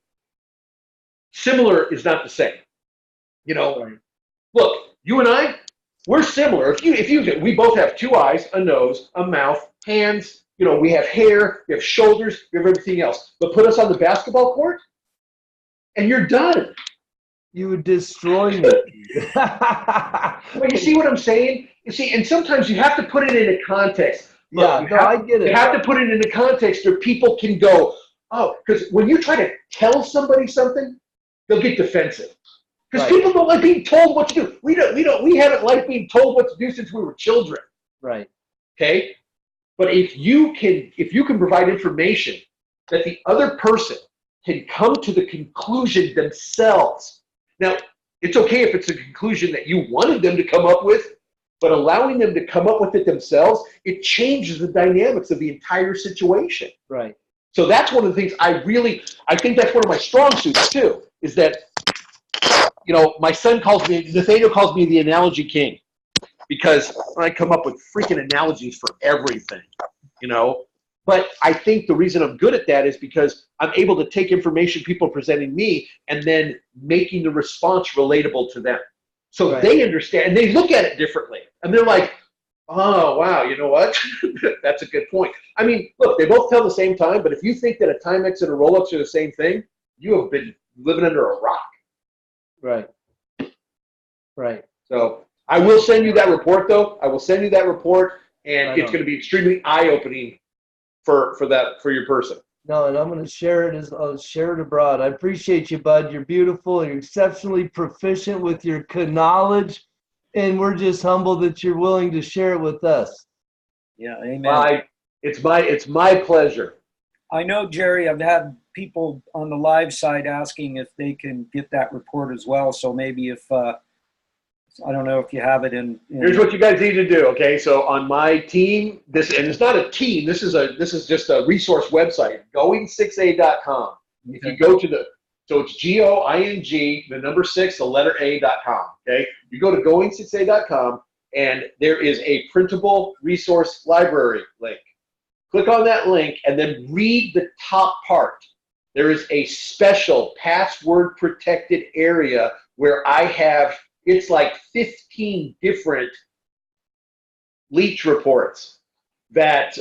Similar is not the same. Look, you and I, we're similar. We both have 2 eyes, a nose, a mouth, hands. We have hair, we have shoulders, we have everything else. But put us on the basketball court, and you're done. You would destroy me. Well, you see what I'm saying? You see, and sometimes you have to put it into context. Look, I get it. You have to put it into context where people can go, oh, because when you try to tell somebody something, they'll get defensive. Because people don't like being told what to do. We haven't liked being told what to do since we were children. Right. Okay? But if you can provide information that the other person can come to the conclusion themselves. Now, it's okay if it's a conclusion that you wanted them to come up with, but allowing them to come up with it themselves, it changes the dynamics of the entire situation. Right. So that's one of the things I think that's one of my strong suits too, is that, my son Nathaniel calls me the analogy king, because I come up with freaking analogies for everything, But I think the reason I'm good at that is because I'm able to take information people are presenting me and then making the response relatable to them. So they understand, and they look at it differently. And they're like, oh, wow, you know what? That's a good point. I mean, look, they both tell the same time, but if you think that a Timex and a Rolex are the same thing, you have been living under a rock. Right. Right. So I will send you that report, though. I will send you that report, and it's going to be extremely eye-opening for your person. No, and I'm going to share it abroad. I appreciate you, bud. You're beautiful. You're exceptionally proficient with your knowledge, and we're just humbled that you're willing to share it with us. Yeah, amen. It's my pleasure. I know, Gerry, I've had people on the live side asking if they can get that report as well. So maybe if I don't know if you have it in. Here's what you guys need to do. Okay, so on my team, and it's not a team. This is just a resource website. Going6a.com. Okay. If you go to so it's GOING, the number 6, the letter A.com. Okay, you go to going6a.com, and there is a printable resource library link. Click on that link and then read the top part. There is a special password protected area where I have, it's like 15 different leech reports that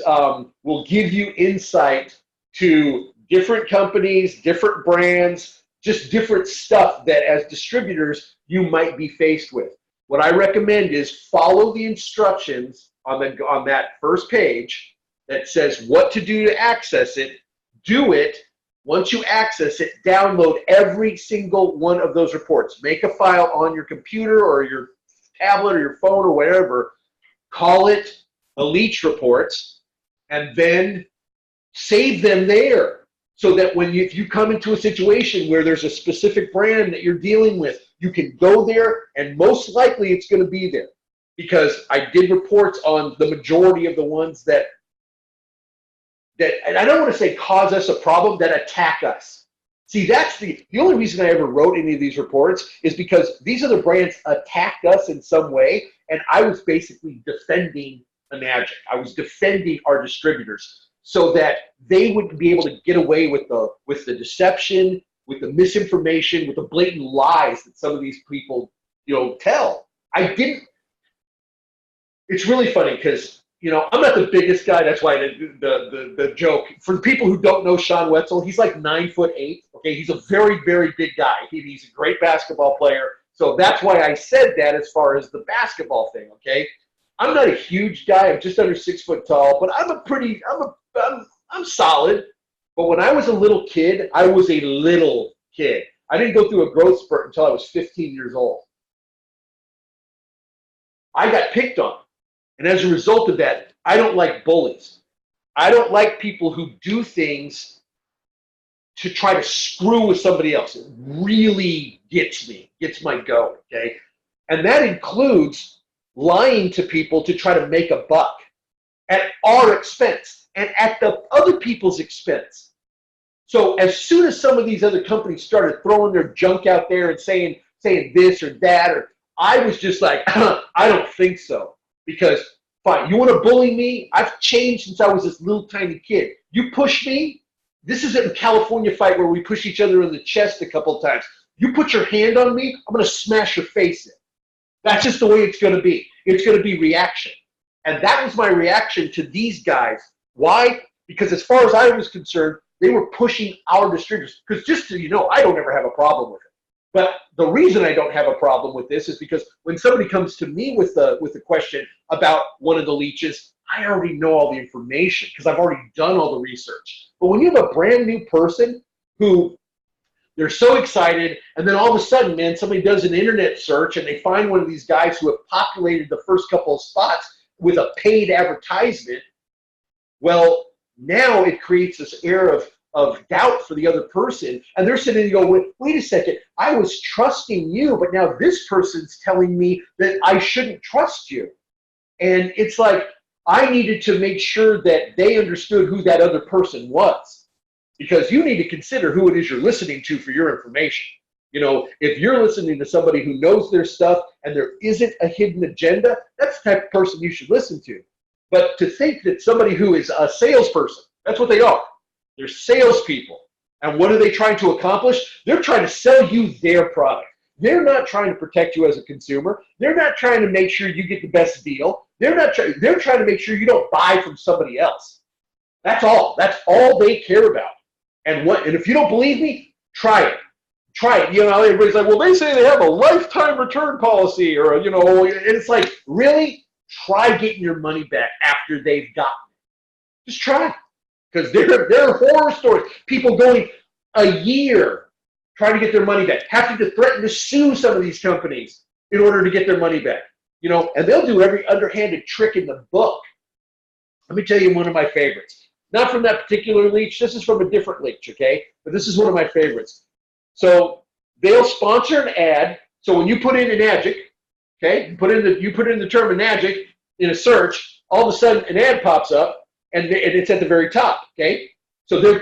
will give you insight to different companies, different brands, just different stuff that as distributors you might be faced with. What I recommend is follow the instructions on that first page that says what to do to access it. Do it. Once you access it, download every single one of those reports. Make a file on your computer or your tablet or your phone or whatever. Call it the leech reports, and then save them there so that if you come into a situation where there's a specific brand that you're dealing with, you can go there, and most likely it's going to be there, because I did reports on the majority of the ones that and I don't want to say cause us a problem, that attack us. See, that's the only reason I ever wrote any of these reports is because these other brands attacked us in some way, and I was basically defending the magic. I was defending our distributors. so that they would be able to get away with the deception, with the misinformation, with the blatant lies that some of these people, tell. It's really funny because, I'm not the biggest guy. That's why the joke, for the people who don't know Sean Wetzel, he's like 9'8". Okay. He's a very, very big guy. He's a great basketball player. So that's why I said that as far as the basketball thing. Okay. I'm not a huge guy. I'm just under 6 foot tall, but I'm solid. But when I was a little kid, I was a little kid. I didn't go through a growth spurt until I was 15 years old. I got picked on. And as a result of that, I don't like bullies. I don't like people who do things to try to screw with somebody else. It really gets my goat, okay? And that includes lying to people to try to make a buck at our expense and at the other people's expense. So as soon as some of these other companies started throwing their junk out there and saying this or that, or I was just like, I don't think so. Because, fine, you want to bully me? I've changed since I was this little tiny kid. You push me? This isn't a California fight where we push each other in the chest a couple of times. You put your hand on me, I'm going to smash your face in. That's just the way it's going to be. It's going to be reaction. And that was my reaction to these guys. Why? Because as far as I was concerned, they were pushing our distributors. Because just so you know, I don't ever have a problem with it. But the reason I don't have a problem with this is because when somebody comes to me with a question about one of the leeches, I already know all the information because I've already done all the research. But when you have a brand new person who they're so excited, and then all of a sudden, man, somebody does an internet search and they find one of these guys who have populated the first couple of spots with a paid advertisement, well, now it creates this air of doubt for the other person, and they're sitting there going, wait a second, I was trusting you, but now this person's telling me that I shouldn't trust you. And it's like, I needed to make sure that they understood who that other person was, because you need to consider who it is you're listening to for your information. If you're listening to somebody who knows their stuff and there isn't a hidden agenda, that's the type of person you should listen to. But to think that somebody who is a salesperson, that's what they are. They're salespeople. And what are they trying to accomplish? They're trying to sell you their product. They're not trying to protect you as a consumer. They're not trying to make sure you get the best deal. They're trying to make sure you don't buy from somebody else. That's all. That's all they care about. And if you don't believe me, try it. Try it. Everybody's like, well, they say they have a lifetime return policy, or and it's like, really? Try getting your money back after they've gotten it. Just try it. Because there are horror stories. People going a year trying to get their money back, having to threaten to sue some of these companies in order to get their money back. And they'll do every underhanded trick in the book. Let me tell you one of my favorites. Not from that particular leech. This is from a different leech, okay? But this is one of my favorites. So they'll sponsor an ad. So when you put in an Enagic, okay, you put in the term Enagic in a search, all of a sudden an ad pops up. And it's at the very top, okay? So they're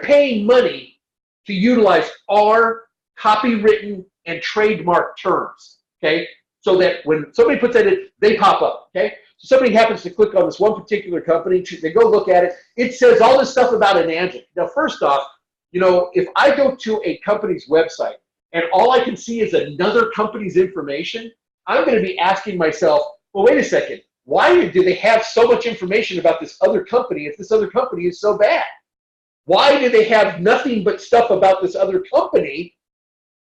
paying money to utilize our copywritten and trademark terms, okay? So that when somebody puts that in, they pop up, okay? So somebody happens to click on this one particular company, they go look at it, it says all this stuff about Enagic. Now, first off, if I go to a company's website and all I can see is another company's information, I'm going to be asking myself, well, wait a second. Why do they have so much information about this other company if this other company is so bad? Why do they have nothing but stuff about this other company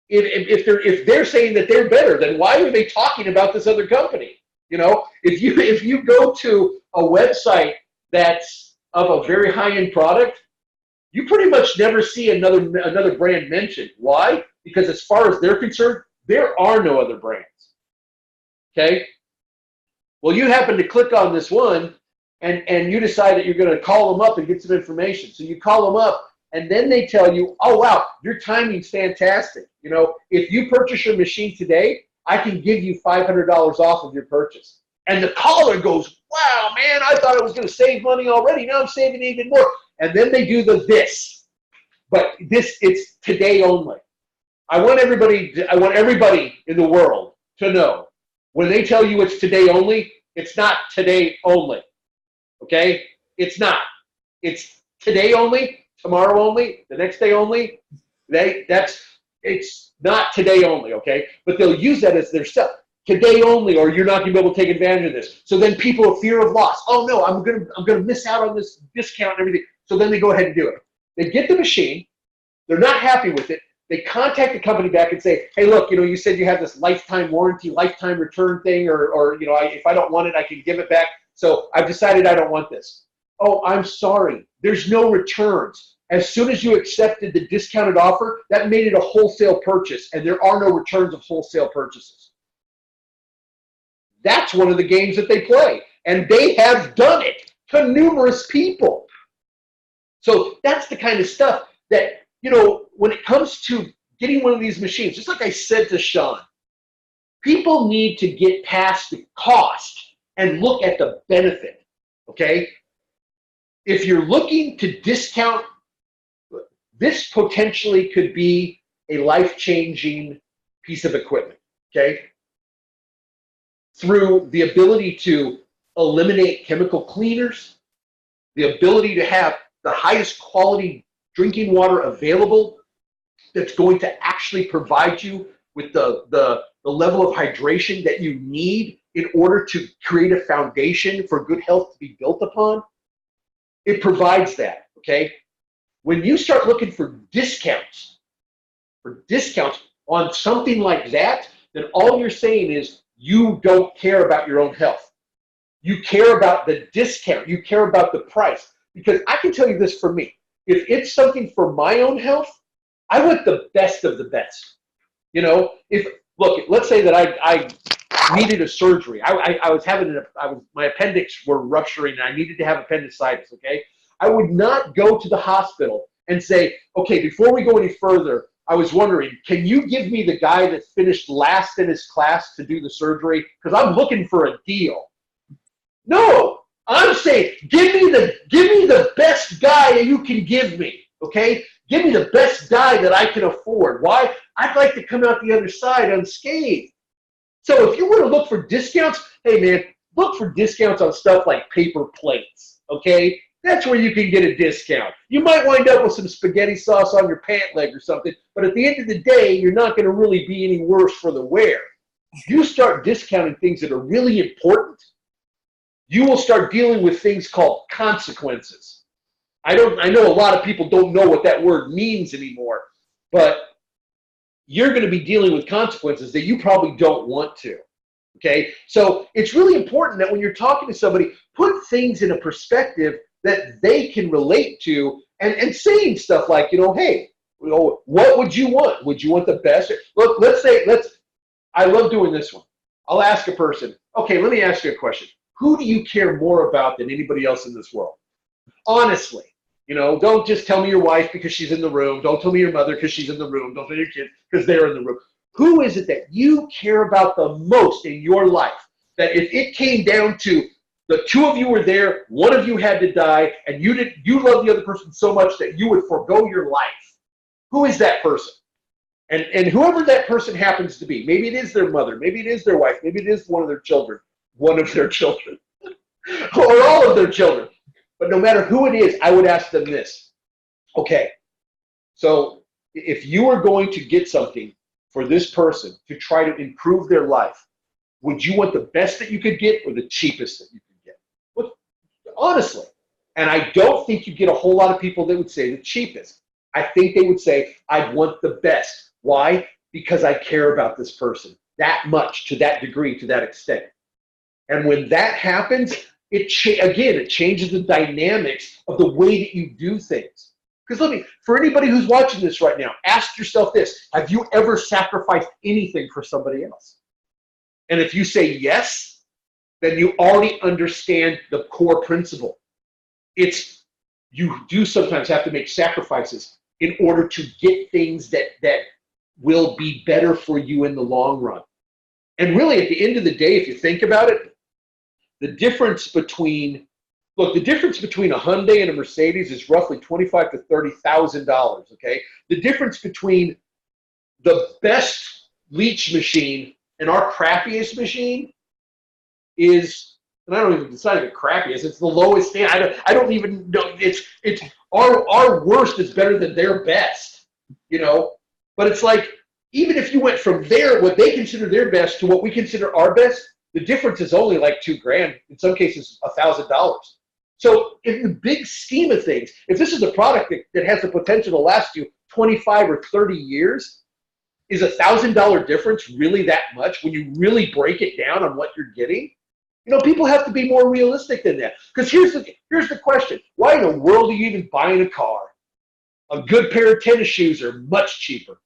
if they're saying that they're better? Then why are they talking about this other company? If you go to a website that's of a very high-end product, you pretty much never see another brand mentioned. Why? Because as far as they're concerned, there are no other brands. Okay? Well, you happen to click on this one, and you decide that you're going to call them up and get some information. So you call them up, and then they tell you, oh, wow, your timing's fantastic. If you purchase your machine today, I can give you $500 off of your purchase. And the caller goes, wow, man, I thought I was going to save money already. Now I'm saving even more. And then they do this. But it's today only. I want everybody in the world to know, when they tell you it's today only, it's not today only, okay? It's not. It's today only, tomorrow only, the next day only. It's not today only, okay? But they'll use that as their stuff. Today only, or you're not going to be able to take advantage of this. So then people have fear of loss. Oh no, I'm gonna miss out on this discount and everything. So then they go ahead and do it. They get the machine. They're not happy with it. They contact the company back and say, hey, look, you said you have this lifetime warranty, lifetime return thing, or if I don't want it, I can give it back. So I've decided I don't want this. Oh, I'm sorry. There's no returns. As soon as you accepted the discounted offer, that made it a wholesale purchase, and there are no returns of wholesale purchases. That's one of the games that they play, and they have done it to numerous people. So that's the kind of stuff that, when it comes to getting one of these machines, just like I said to Sean, people need to get past the cost and look at the benefit, okay? If you're looking to discount, this potentially could be a life-changing piece of equipment, okay? Through the ability to eliminate chemical cleaners, the ability to have the highest quality drinking water available that's going to actually provide you with the level of hydration that you need in order to create a foundation for good health to be built upon. It provides that, okay? When you start looking for discounts on something like that, then all you're saying is you don't care about your own health. You care about the discount. You care about the price. Because I can tell you this for me. If it's something for my own health, I want the best of the best. Let's say that I needed a surgery. My appendix were rupturing and I needed to have appendicitis, okay? I would not go to the hospital and say, okay, before we go any further, I was wondering, can you give me the guy that finished last in his class to do the surgery? Because I'm looking for a deal. No, I'm saying, give me the best guy you can give me, okay? Give me the best guy that I can afford. Why? I'd like to come out the other side unscathed. So if you want to look for discounts, hey man, look for discounts on stuff like paper plates, okay? That's where you can get a discount. You might wind up with some spaghetti sauce on your pant leg or something, but at the end of the day, you're not going to really be any worse for the wear. You start discounting things that are really important, you will start dealing with things called consequences. I know a lot of people don't know what that word means anymore, but you're going to be dealing with consequences that you probably don't want to. Okay? So it's really important that when you're talking to somebody, put things in a perspective that they can relate to, and saying stuff like, hey, what would you want? Would you want the best? Look, I love doing this one. I'll ask a person, okay, let me ask you a question. Who do you care more about than anybody else in this world? Honestly, don't just tell me your wife because she's in the room. Don't tell me your mother because she's in the room. Don't tell your kids because they're in the room. Who is it that you care about the most in your life? That if it came down to the two of you were there, one of you had to die, and you love the other person so much that you would forego your life. Who is that person? And whoever that person happens to be, maybe it is their mother, maybe it is their wife, maybe it is one of their children, or all of their children. But no matter who it is, I would ask them this. Okay, so if you are going to get something for this person to try to improve their life, would you want the best that you could get or the cheapest that you could get? Honestly. And I don't think you get a whole lot of people that would say the cheapest. I think they would say, I'd want the best. Why? Because I care about this person that much, to that degree, to that extent. And when that happens, it changes the dynamics of the way that you do things. Because for anybody who's watching this right now, ask yourself this. Have you ever sacrificed anything for somebody else? And if you say yes, then you already understand the core principle. You do sometimes have to make sacrifices in order to get things that will be better for you in the long run. And really, at the end of the day, if you think about it, the difference between a Hyundai and a Mercedes is roughly $25,000 to $30,000. Okay, the difference between the best leach machine and our crappiest machine is and I don't even decide if crappy is. It's the lowest standard. I don't even know. It's our worst is better than their best, you know. But it's like even if you went from what they consider their best to what we consider our best, the difference is only like $2,000. In some cases, $1,000. So in the big scheme of things, if this is a product that has the potential to last you 25 or 30 years, is $1,000 difference really that much when you really break it down on what you're getting? You know, people have to be more realistic than that. Because here's the question. Why in the world are you even buying a car? A good pair of tennis shoes are much cheaper.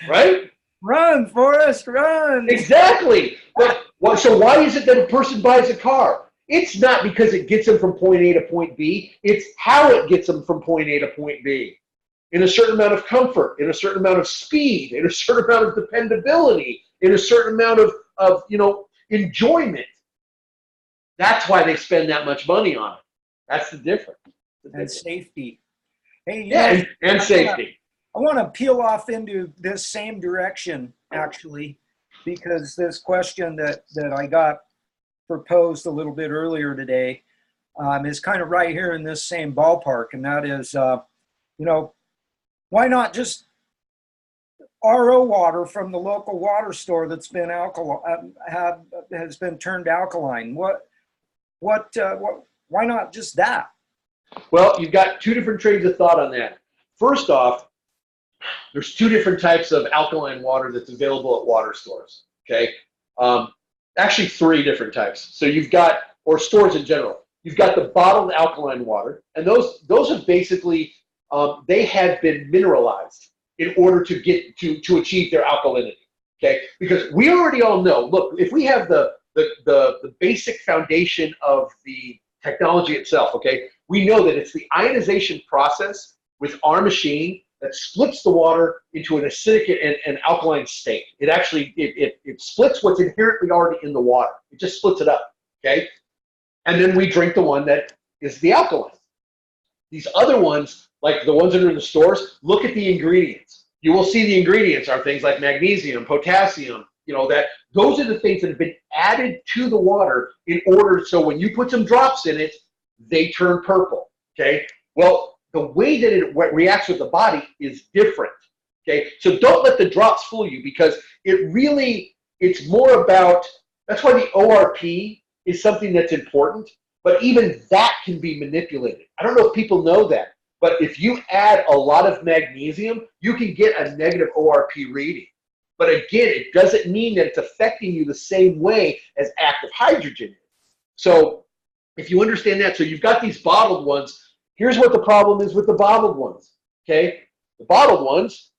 Right? Run, Forrest, run. Exactly. But so why is it that a person buys a car? It's not because it gets them from point A to point B. It's how it gets them from point A to point B. In a certain amount of comfort, in a certain amount of speed, in a certain amount of dependability, in a certain amount of enjoyment. That's why they spend that much money on it. That's the difference. And safety. Hey, yeah, and safety. I want to peel off into this same direction, actually, because this question that I got proposed a little bit earlier today is kind of right here in this same ballpark, and that is, why not just RO water from the local water store that's been has been turned alkaline? Why not just that? Well, you've got two different trains of thought on that. First off, there's two different types of alkaline water that's available at water stores. Okay, actually three different types. So you've got, or stores in general. You've got the bottled alkaline water, and those have basically they have been mineralized in order to get to achieve their alkalinity. Okay, because we already all know. Look, if we have the basic foundation of the technology itself, okay, we know that it's the ionization process with our machine that splits the water into an acidic and alkaline state. It actually it splits what's inherently already in the water. It just splits it up. Okay, and then we drink the one that is the alkaline. These other ones, like the ones that are in the stores, look at the ingredients. You will see the ingredients are things like magnesium, potassium, that those are the things that have been added to the water in order so when you put some drops in it, they turn purple. Okay? Well, the way that it reacts with the body is different. Okay? So don't let the drops fool you because it's more about, that's why the ORP is something that's important, but even that can be manipulated. I don't know if people know that, but if you add a lot of magnesium, you can get a negative ORP reading. But again, it doesn't mean that it's affecting you the same way as active hydrogen is. So if you understand that, so you've got these bottled ones. Here's what the problem is with the bottled ones, okay? The bottled ones,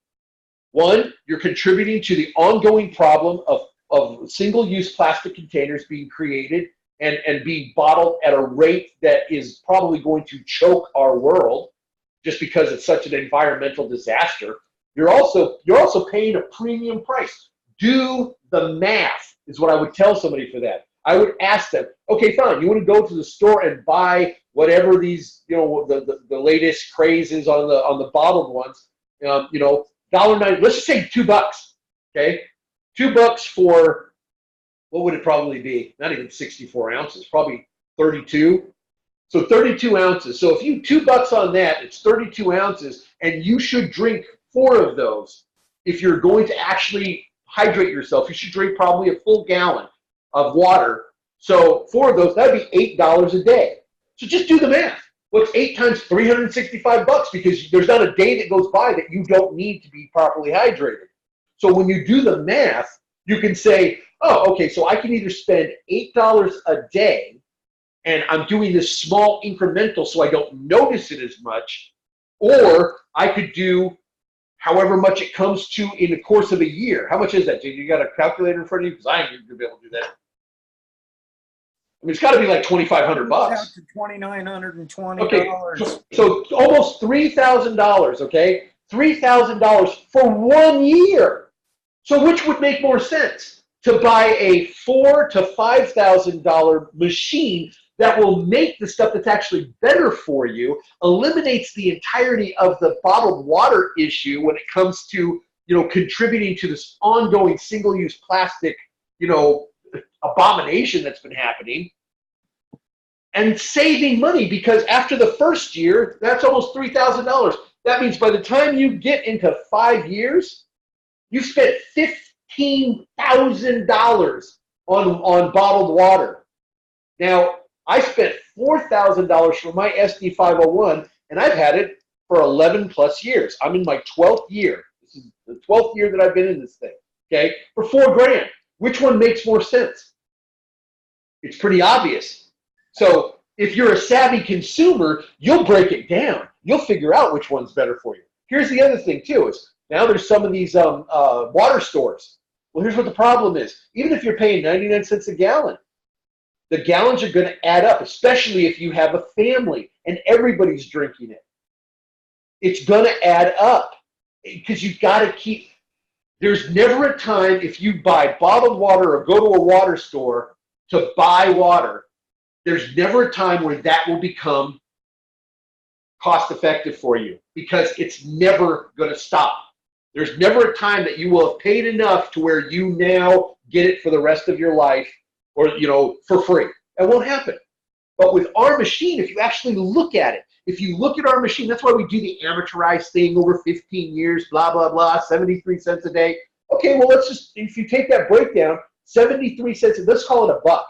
one, you're contributing to the ongoing problem of single-use plastic containers being created and being bottled at a rate that is probably going to choke our world just because it's such an environmental disaster. You're also paying a premium price. Do the math is what I would tell somebody for that. I would ask them, okay, fine, you want to go to the store and buy whatever these, the latest craze is on the bottled ones, $1.90, let's just say $2, okay? $2 for, what would it probably be? Not even 64 ounces, probably 32. So 32 ounces. So if you $2 on that, it's 32 ounces, and you should drink 4 of those. If you're going to actually hydrate yourself, you should drink probably a full gallon of water. So 4 of those, that'd be $8 a day. So just do the math. What's 8 times $365? Because there's not a day that goes by that you don't need to be properly hydrated. So when you do the math, you can say, oh, okay, so I can either spend $8 a day and I'm doing this small incremental so I don't notice it as much, or I could do however much it comes to in the course of a year. How much is that? You got a calculator in front of you? Because I ain't going to be able to do that. I mean, it's got to be like $2,500. Out to $2,920. Okay, so almost $3,000. Okay, $3,000 for 1 year. So which would make more sense? To buy a $4,000 to $5,000 machine that will make the stuff that's actually better for you, eliminates the entirety of the bottled water issue when it comes to contributing to this ongoing single-use plastic abomination that's been happening, and saving money, because after the first year, that's almost $3,000. That means by the time you get into 5 years, you spent $15,000 on bottled water. Now, I spent $4,000 for my SD501, and I've had it for 11 plus years. I'm in my 12th year. This is the 12th year that I've been in this thing, okay, for $4,000. Which one makes more sense? It's pretty obvious. So if you're a savvy consumer, you'll break it down. You'll figure out which one's better for you. Here's the other thing, too, is now there's some of these water stores. Well, here's what the problem is. Even if you're paying 99 cents a gallon, the gallons are going to add up, especially if you have a family and everybody's drinking it. It's going to add up because you've got to keep. There's never a time if you buy bottled water or go to a water store to buy water, there's never a time where that will become cost effective for you, because it's never going to stop. There's never a time that you will have paid enough to where you now get it for the rest of your life, or, you know, for free. That won't happen. But with our machine, if you actually look at it, if you look at our machine, that's why we do the amortized thing over 15 years, blah, blah, blah, 73 cents a day. Okay, well, let's just, if you take that breakdown, 73 cents, let's call it a buck,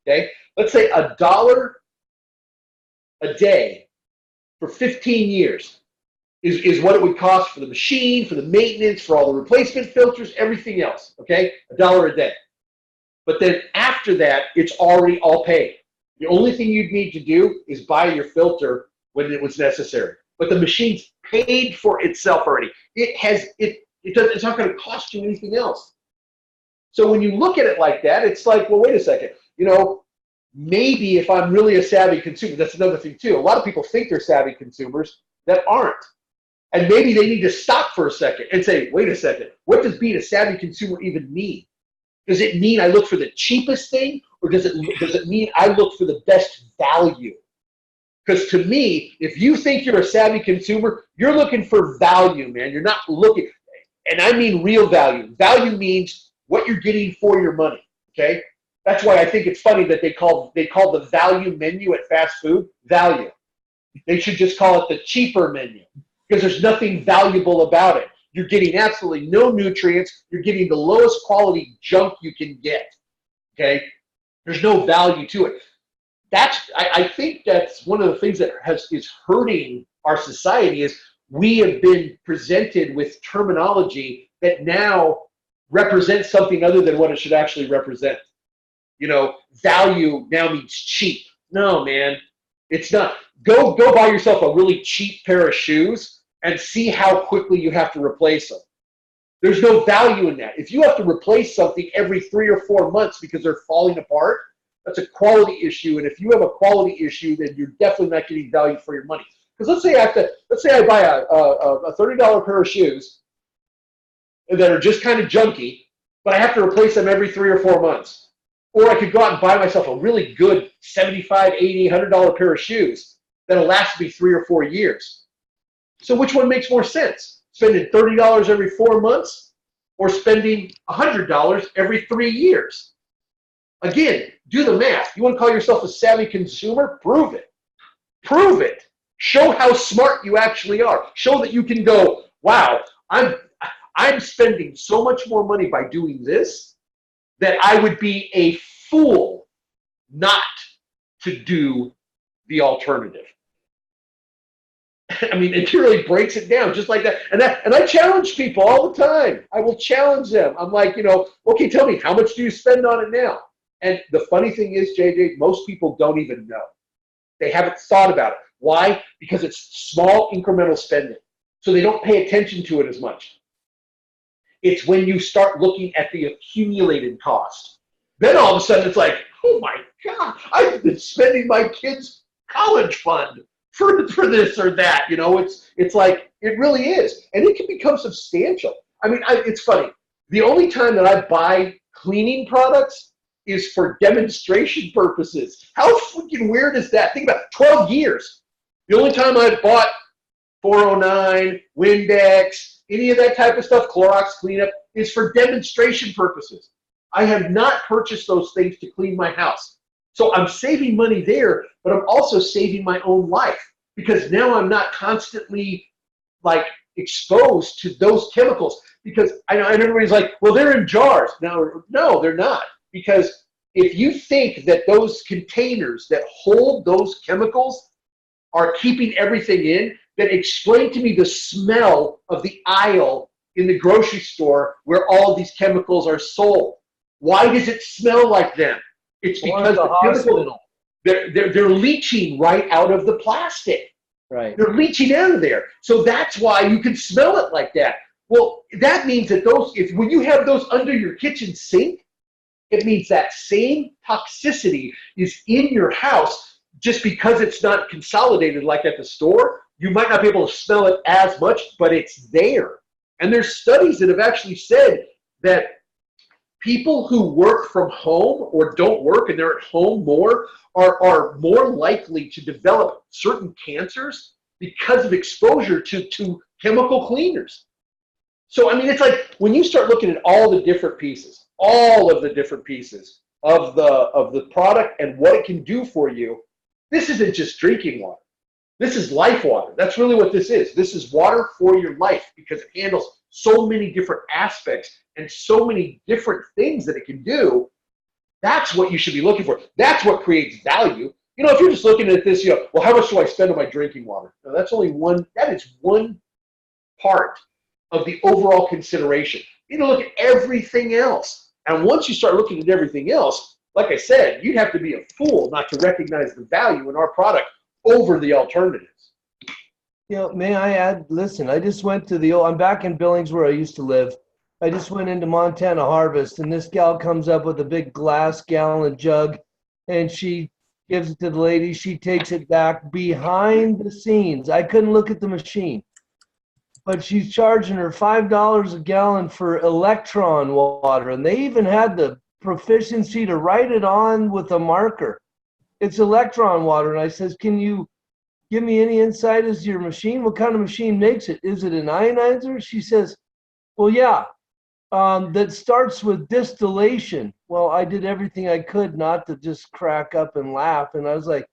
okay? Let's say $1 a day for 15 years is what it would cost for the machine, for the maintenance, for all the replacement filters, everything else, okay? $1 a day. But then after that, it's already all paid. The only thing you'd need to do is buy your filter when it was necessary. But the machine's paid for itself already. It's not going to cost you anything else. So when you look at it like that, it's like, well, wait a second. You know, maybe if I'm really a savvy consumer, that's another thing too. A lot of people think they're savvy consumers that aren't. And maybe they need to stop for a second and say, wait a second, what does being a savvy consumer even mean? Does it mean I look for the cheapest thing, or does it mean I look for the best value? Because to me, if you think you're a savvy consumer, you're looking for value, man. You're not looking, and I mean real value. Value means what you're getting for your money, okay? That's why I think it's funny that they call the value menu at fast food value. They should just call it the cheaper menu, because there's nothing valuable about it. You're getting absolutely no nutrients. You're getting the lowest quality junk you can get, okay? There's no value to it. I think that's one of the things that is hurting our society is we have been presented with terminology that now represents something other than what it should actually represent. You know, value now means cheap. No, man, it's not. Go buy yourself a really cheap pair of shoes and see how quickly you have to replace them. There's no value in that. If you have to replace something every 3 or 4 months because they're falling apart, that's a quality issue. And if you have a quality issue, then you're definitely not getting value for your money. Because let's say I buy a $30 pair of shoes that are just kind of junky, but I have to replace them every 3 or 4 months. Or I could go out and buy myself a really good $75, $80, $100 pair of shoes that'll last me 3 or 4 years. So which one makes more sense? Spending $30 every 4 months or spending $100 every 3 years? Again, do the math. You want to call yourself a savvy consumer? Prove it. Prove it. Show how smart you actually are. Show that you can go, wow, I'm spending so much more money by doing this that I would be a fool not to do the alternative. I mean, it really breaks it down just like that. And I challenge people all the time. I will challenge them. I'm like, you know, okay, tell me, how much do you spend on it now? And the funny thing is, JJ, most people don't even know. They haven't thought about it. Why? Because it's small incremental spending. So they don't pay attention to it as much. It's when you start looking at the accumulated cost. Then all of a sudden it's like, oh my God, I've been spending my kids' college fund for this or that. You know, it's like, it really is. And it can become substantial. I mean, it's funny. The only time that I buy cleaning products is for demonstration purposes. How freaking weird is that? Think about it, 12 years. The only time I've bought 409, Windex, any of that type of stuff, Clorox cleanup, is for demonstration purposes. I have not purchased those things to clean my house. So I'm saving money there, but I'm also saving my own life because now I'm not constantly like exposed to those chemicals. Because I know, and everybody's like, well, they're in jars. No, they're not. Because if you think that those containers that hold those chemicals are keeping everything in, then explain to me the smell of the aisle in the grocery store where all of these chemicals are sold. Why does it smell like them? It's because the chemicals, they're leaching right out of the plastic. Right. They're leaching out of there. So that's why you can smell it like that. Well, that means that when you have those under your kitchen sink, it means that same toxicity is in your house. Just because it's not consolidated like at the store, you might not be able to smell it as much, but it's there. And there's studies that have actually said that people who work from home or don't work and they're at home more are more likely to develop certain cancers because of exposure to chemical cleaners. So, I mean, it's like when you start looking at all the different pieces, all of the different pieces of the product and what it can do for you, this isn't just drinking water. This is life water. That's really what this is. This is water for your life because it handles so many different aspects and so many different things that it can do. That's what you should be looking for. That's what creates value. You know, if you're just looking at this, well, how much do I spend on my drinking water? No, that's only one. That is one part of the overall consideration. You need to look at everything else. And once you start looking at everything else, like I said, you'd have to be a fool not to recognize the value in our product over the alternatives. You know, may I add, listen, I just went to I'm back in Billings where I used to live. I just went into Montana Harvest, and this gal comes up with a big glass gallon jug, and she gives it to the lady. She takes it back behind the scenes. I couldn't look at the machine, but she's charging her $5 a gallon for electron water, and they even had the proficiency to write it on with a marker. It's electron water, and I says, can you give me any insight as to your machine? What kind of machine makes it? Is it an ionizer? She says, well, yeah. That starts with distillation. Well, I did everything I could not to just crack up and laugh. And I was like,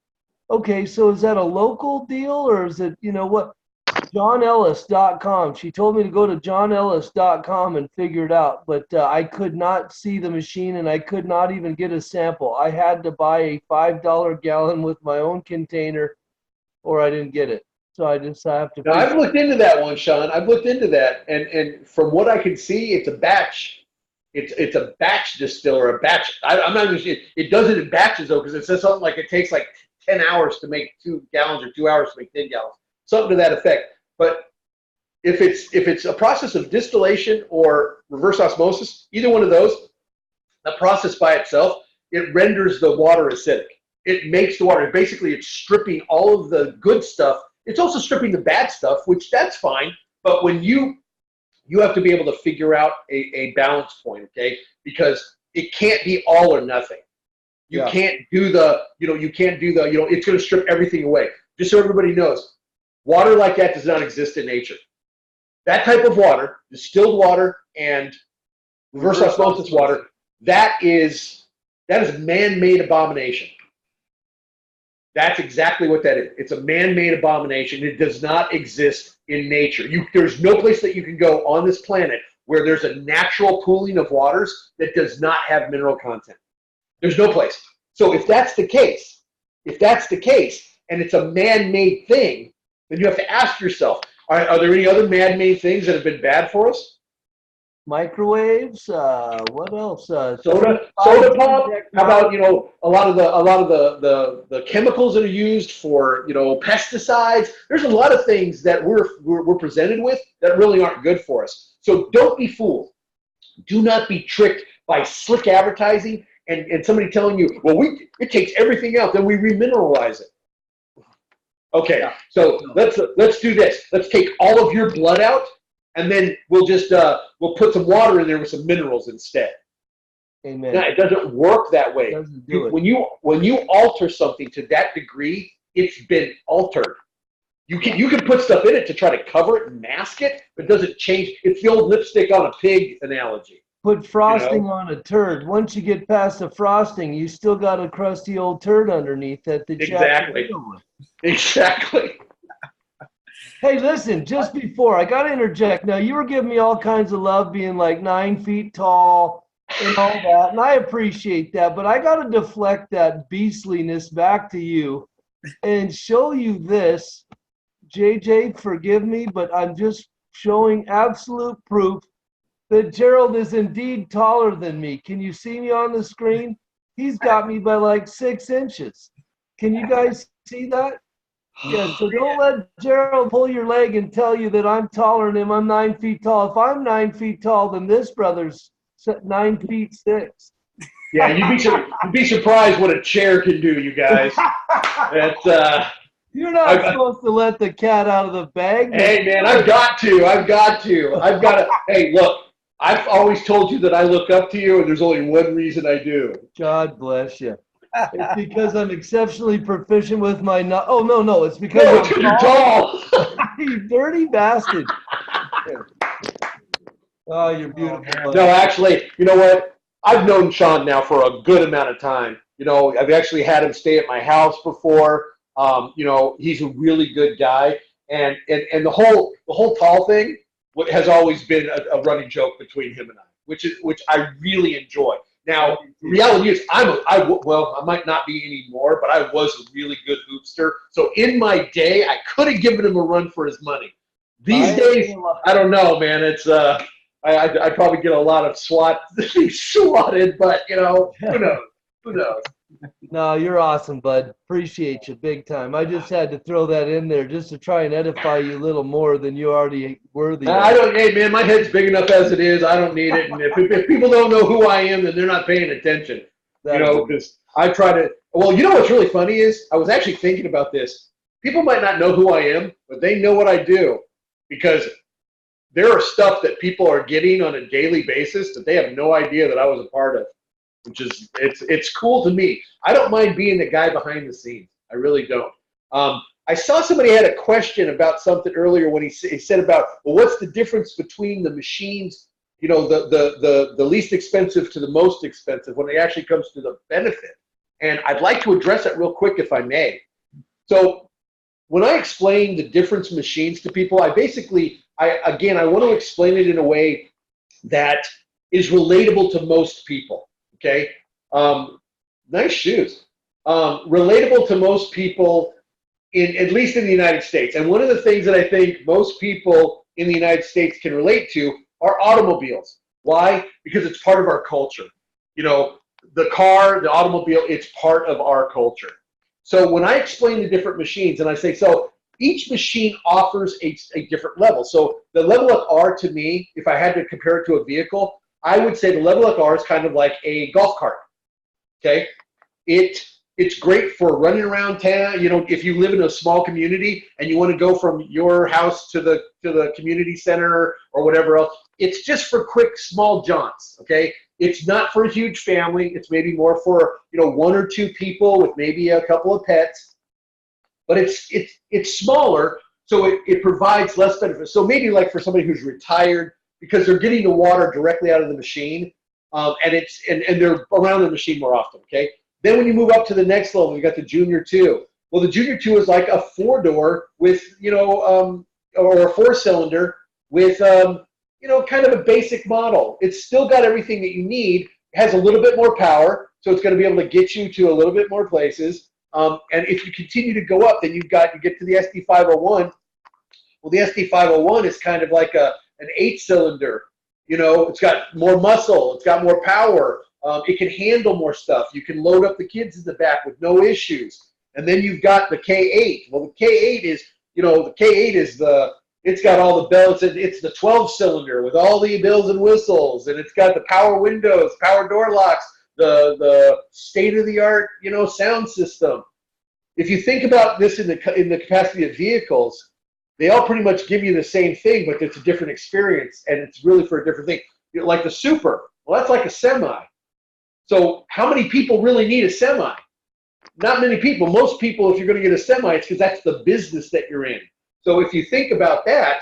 okay, so is that a local deal or is it, you know what? JohnEllis.com. She told me to go to JohnEllis.com and figure it out. But I could not see the machine and I could not even get a sample. I had to buy a $5 gallon with my own container or I didn't get it. So I just have to. Now, I've looked into that one, Sean. I've looked into that, and from what I can see, it's a batch. It's a batch distiller, a batch. I'm not even. It does it in batches though, because it says something like it takes like 10 hours to make 2 gallons or 2 hours to make 10 gallons, something to that effect. But if it's a process of distillation or reverse osmosis, either one of those, the process by itself, it renders the water acidic. It makes the water. Basically, it's stripping all of the good stuff. It's also stripping the bad stuff, which that's fine. But when you have to be able to figure out a balance point, okay? Because it can't be all or nothing. You can't do it's going to strip everything away. Just so everybody knows, water like that does not exist in nature. That type of water, distilled water and reverse osmosis water, that is man-made abomination. That's exactly what that is. It's a man-made abomination. It does not exist in nature. There's no place that you can go on this planet where there's a natural pooling of waters that does not have mineral content. There's no place. So if that's the case, and it's a man-made thing, then you have to ask yourself, are there any other man-made things that have been bad for us? Microwaves. What else? Soda pop. How about a lot of the chemicals that are used for pesticides? There's a lot of things that we're presented with that really aren't good for us. So don't be fooled. Do not be tricked by slick advertising and somebody telling you, well, it takes everything out, then we remineralize it. Okay, so let's do this. Let's take all of your blood out. And then we'll just we'll put some water in there with some minerals instead. Amen. Now, it doesn't work that way. When you alter something to that degree, it's been altered. You can put stuff in it to try to cover it and mask it, but it doesn't change. It's the old lipstick on a pig analogy. put You frosting know, on a turd. Once you get past the frosting, you still got a crusty old turd underneath that you have to exactly, deal with. exactly. Hey, listen, just before, I got to interject. Now, you were giving me all kinds of love being like 9 feet tall and all that, and I appreciate that, but I got to deflect that beastliness back to you and show you this. JJ, forgive me, but I'm just showing absolute proof that Gerald is indeed taller than me. Can you see me on the screen? He's got me by like 6 inches. Can you guys see that? Yeah, so don't let Gerald pull your leg and tell you that I'm taller than him. I'm 9 feet tall. If I'm 9 feet tall, then this brother's 9 feet 6. Yeah, you'd be surprised what a chair can do, you guys. That's You're not supposed to let the cat out of the bag. hey man, I've got to. Hey, look, I've always told you that I look up to you, and there's only one reason I do. God bless you. It's because I'm exceptionally proficient with my. Oh no! It's because No, I'm you're tall. You dirty bastard! Oh, you're beautiful. No, actually, you know what? I've known Sean now for a good amount of time. You know, I've actually had him stay at my house before. You know, he's a really good guy, and the whole tall thing has always been a running joke between him and I, which I really enjoy. Now, the reality is, well, I might not be anymore, but I was a really good hoopster. So in my day, I could have given him a run for his money. These days, I don't know, man. It's I probably get a lot of swatted, but you know, who knows? Who knows? No, you're awesome, bud. Appreciate you big time. I just had to throw that in there just to try and edify you a little more than you already worthy of. I don't. Hey, man, my head's big enough as it is. I don't need it. And if people don't know who I am, then they're not paying attention. You know, because I try to. Well, you know what's really funny is I was actually thinking about this. People might not know who I am, but they know what I do because there are stuff that people are getting on a daily basis that they have no idea that I was a part of. Which is it's cool to me. I don't mind being the guy behind the scenes. I really don't. I saw somebody had a question about something earlier when he said about, well, what's the difference between the machines, you know, the least expensive to the most expensive when it actually comes to the benefit. And I'd like to address that real quick if I may. So when I explain the difference machines to people, I want to explain it in a way that is relatable to most people. Okay, nice shoes. Relatable to most people, at least in the United States. And one of the things that I think most people in the United States can relate to are automobiles. Why? Because it's part of our culture. You know, the car, the automobile, it's part of our culture. So when I explain the different machines, and I say, so each machine offers a different level. So the level of R to me, if I had to compare it to a vehicle, I would say the level of R is kind of like a golf cart. Okay, it's great for running around town. You know, if you live in a small community and you want to go from your house to the community center or whatever else, it's just for quick small jaunts. Okay, it's not for a huge family. It's maybe more for, you know, one or two people with maybe a couple of pets. But it's smaller, so it provides less benefit. So maybe like for somebody who's retired, because they're getting the water directly out of the machine, and they're around the machine more often. Okay. Then when you move up to the next level, you got the Junior 2. Well, the Junior 2 is like a 4-door with, you know, or a 4-cylinder with, you know, kind of a basic model. It's still got everything that you need. It has a little bit more power, so it's going to be able to get you to a little bit more places. And if you continue to go up, then you get to the SD501. Well, the SD501 is kind of like an 8-cylinder. You know, it's got more muscle, it's got more power, it can handle more stuff. You can load up the kids in the back with no issues. And then you've got the K8. Well, the K8 is, you know, it's got all the bells. It's the 12-cylinder with all the bells and whistles, and it's got the power windows, power door locks, the state-of-the-art, you know, sound system. If you think about this in the capacity of vehicles, they all pretty much give you the same thing, but it's a different experience, and it's really for a different thing. You know, like the Super, well, that's like a semi. So how many people really need a semi? Not many people. Most people, if you're going to get a semi, it's because that's the business that you're in. So if you think about that,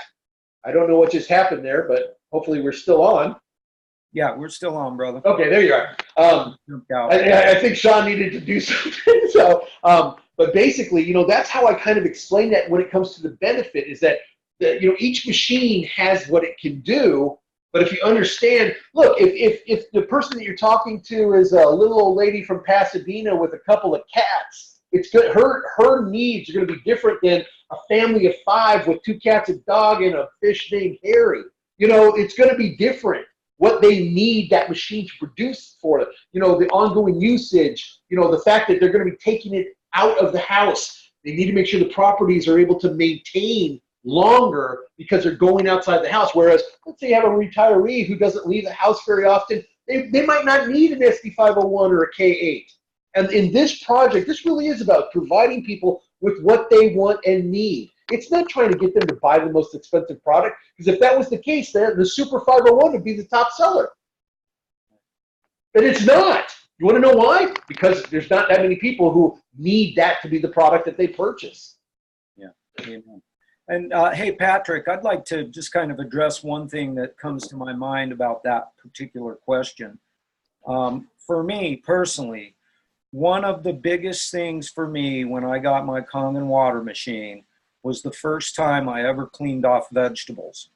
I don't know what just happened there, but hopefully we're still on. Yeah, we're still on, brother. Okay, there you are. Jumped out. I think Sean needed to do something. So, but basically, you know, that's how I kind of explain that when it comes to the benefit is that, you know, each machine has what it can do. But if you understand, look, if the person that you're talking to is a little old lady from Pasadena with a couple of cats, it's good. Her needs are going to be different than a family of 5 with 2 cats, a dog, and a fish named Harry. You know, it's going to be different. What they need that machine to produce for them, you know, the ongoing usage, you know, the fact that they're going to be taking it out of the house. They need to make sure the properties are able to maintain longer because they're going outside the house. Whereas, let's say you have a retiree who doesn't leave the house very often, they might not need an SD501 or a K8. And in this project, this really is about providing people with what they want and need. It's not trying to get them to buy the most expensive product, because if that was the case, then the Super 501 would be the top seller. But it's not. You want to know why? Because there's not that many people who need that to be the product that they purchase. Yeah. Amen. And hey, Patrick, I'd like to just kind of address one thing that comes to my mind about that particular question. For me personally, one of the biggest things for me when I got my Kangen water machine was the first time I ever cleaned off vegetables.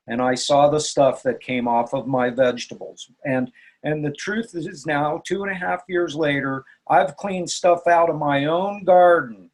And I saw the stuff that came off of my vegetables. And the truth is now, 2.5 years later, I've cleaned stuff out of my own garden.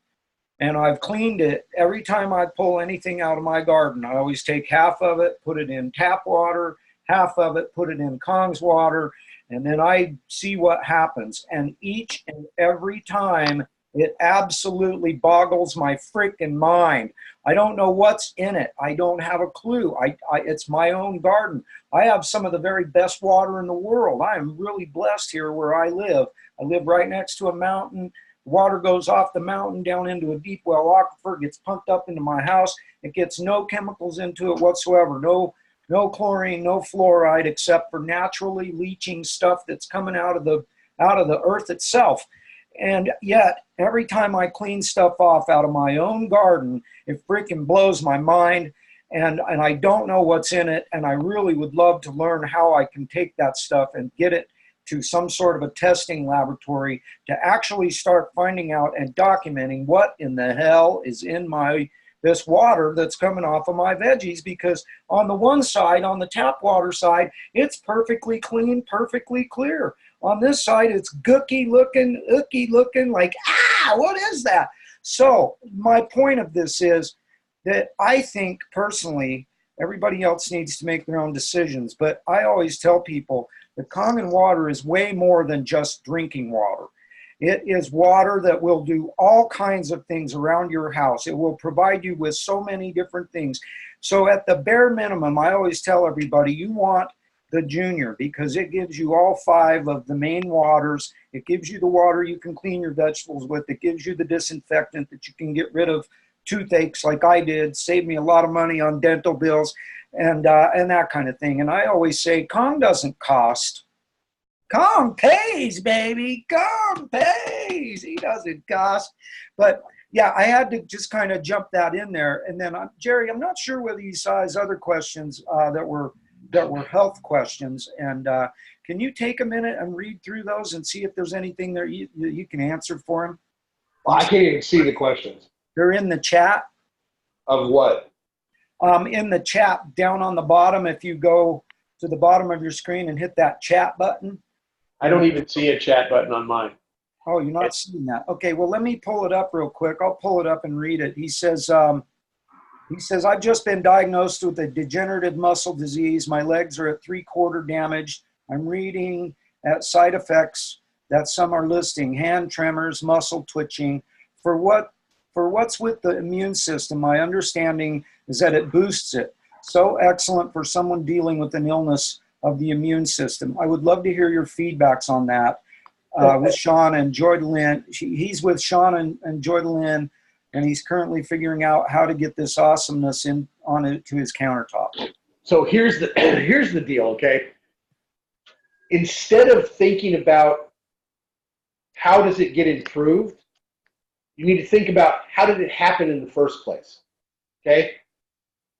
And I've cleaned it every time I pull anything out of my garden. I always take half of it, put it in tap water, half of it, put it in Kong's water, and then I see what happens. And each and every time, it absolutely boggles my freaking mind. I don't know what's in it. I don't have a clue. It's my own garden. I have some of the very best water in the world. I am really blessed here where I live. I live right next to a mountain. Water goes off the mountain down into a deep well aquifer, gets pumped up into my house. It gets no chemicals into it whatsoever. No chlorine, no fluoride, except for naturally leaching stuff that's coming out of the earth itself. And yet, every time I clean stuff off out of my own garden, it freaking blows my mind. And I don't know what's in it. And I really would love to learn how I can take that stuff and get it to some sort of a testing laboratory to actually start finding out and documenting what in the hell is in this water that's coming off of my veggies. Because on the one side, on the tap water side, it's perfectly clean, perfectly clear. On this side, it's gooky looking, ooky looking, like, what is that? So my point of this is that I think personally, everybody else needs to make their own decisions. But I always tell people that Kangen water is way more than just drinking water. It is water that will do all kinds of things around your house. It will provide you with so many different things. So at the bare minimum, I always tell everybody, you want the junior, because it gives you all 5 of the main waters. It gives you the water you can clean your vegetables with. It gives you the disinfectant that you can get rid of toothaches like I did, saved me a lot of money on dental bills and that kind of thing. And I always say, Kong doesn't cost. Kong pays, baby. Kong pays. He doesn't cost. But yeah, I had to just kind of jump that in there. And then, Gerry, I'm not sure whether you saw his other questions that were health questions. And can you take a minute and read through those and see if there's anything there you can answer for him? Well, I can't even see the questions. They're in the chat. Of what? In the chat down on the bottom, if you go to the bottom of your screen and hit that chat button. I don't even see a chat button on mine. Oh, you're not seeing that. Okay, well, let me pull it up real quick. I'll pull it up and read it. He says, I've just been diagnosed with a degenerative muscle disease. My legs are at 3/4 damaged. I'm reading at side effects that some are listing: hand tremors, muscle twitching. For what's with the immune system, my understanding is that it boosts it. So excellent for someone dealing with an illness of the immune system. I would love to hear your feedbacks on that with Sean and Joydalyn. He's with Sean and Joydalyn, and he's currently figuring out how to get this awesomeness onto his countertop. So here's the deal, okay? Instead of thinking about how does it get improved, you need to think about how did it happen in the first place, okay?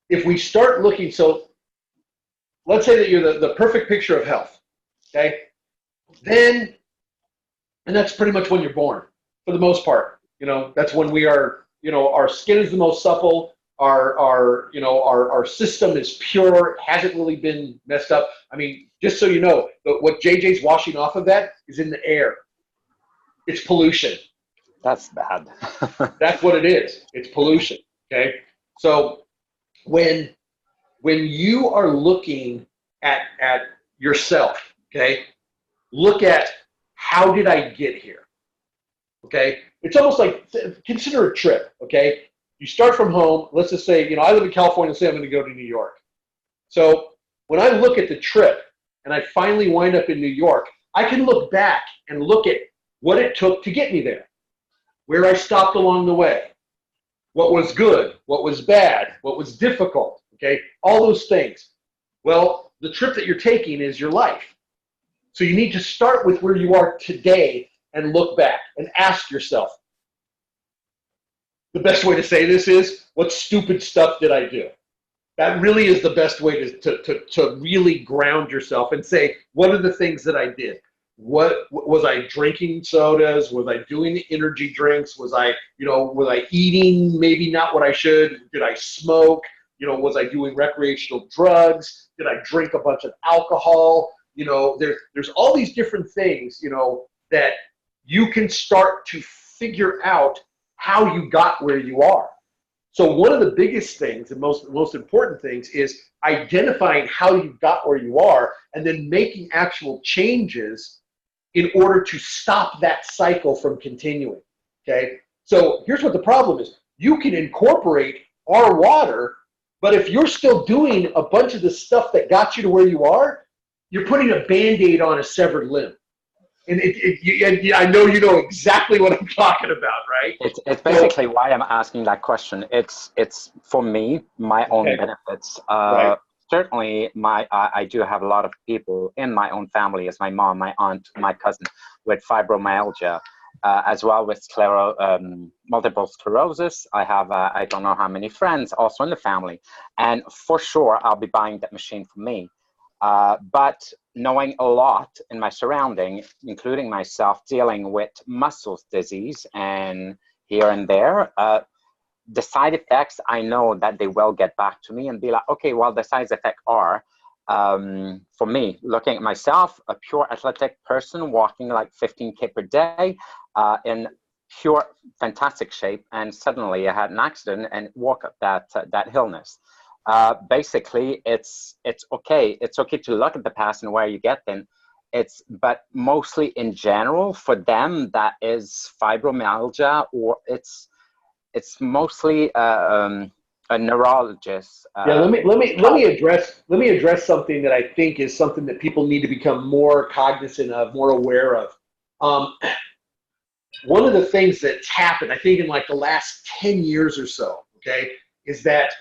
If we start looking, so let's say that you're the perfect picture of health, okay? Then, and that's pretty much when you're born, for the most part. You know, that's when we are, you know, our skin is the most supple, our system is pure, hasn't really been messed up. I mean, just so you know, what JJ's washing off of that is in the air. It's pollution. That's bad. That's what it is. It's pollution. Okay. So when you are looking at yourself, okay, look at how did I get here? Okay. It's almost like, consider a trip. Okay. You start from home. Let's just say, you know, I live in California. Let's say I'm going to go to New York. So when I look at the trip and I finally wind up in New York, I can look back and look at what it took to get me there, where I stopped along the way, what was good, what was bad, what was difficult, okay? All those things. Well, the trip that you're taking is your life. So you need to start with where you are today and look back and ask yourself, the best way to say this is, what stupid stuff did I do? That really is the best way to really ground yourself and say, what are the things that I did? What was I drinking sodas? Was I doing the energy drinks? Was I eating maybe not what I should? Did I smoke? You know, was I doing recreational drugs? Did I drink a bunch of alcohol? You know, there's all these different things, you know, that you can start to figure out how you got where you are. So one of the biggest things and most important things is identifying how you got where you are and then making actual changes in order to stop that cycle from continuing, okay? So here's what the problem is. You can incorporate our water, but if you're still doing a bunch of the stuff that got you to where you are, you're putting a Band-Aid on a severed limb. And I know you know exactly what I'm talking about, right? It's basically why I'm asking that question. It's for me, my own benefits. Right. Certainly, I do have a lot of people in my own family, as my mom, my aunt, my cousin, with fibromyalgia, as well with multiple sclerosis. I have I don't know how many friends also in the family, and for sure I'll be buying that machine for me. But knowing a lot in my surrounding, including myself dealing with muscles disease and here and there, the side effects, I know that they will get back to me and be like, okay, well, the side effects are, for me, looking at myself, a pure athletic person walking like 15K per day in pure fantastic shape, and suddenly I had an accident and walk up that illness. Basically, it's okay. It's okay to look at the past and where you get them. But mostly in general, for them, that is fibromyalgia, or it's mostly a neurologist. Yeah, let me address something that I think is something that people need to become more cognizant of, more aware of. One of the things that's happened, I think, in like the last 10 years or so, okay, is that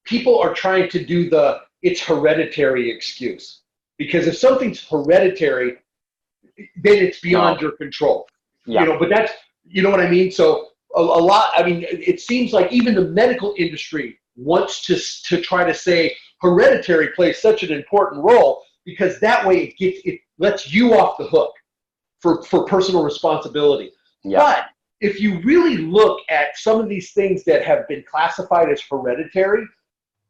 people are trying to do it's hereditary excuse. Because if something's hereditary, then it's beyond your control. Yeah. You know, but that's, you know what I mean? So a lot, I mean, it seems like even the medical industry wants to try to say hereditary plays such an important role, because that way it lets you off the hook for personal responsibility. Yeah. But if you really look at some of these things that have been classified as hereditary,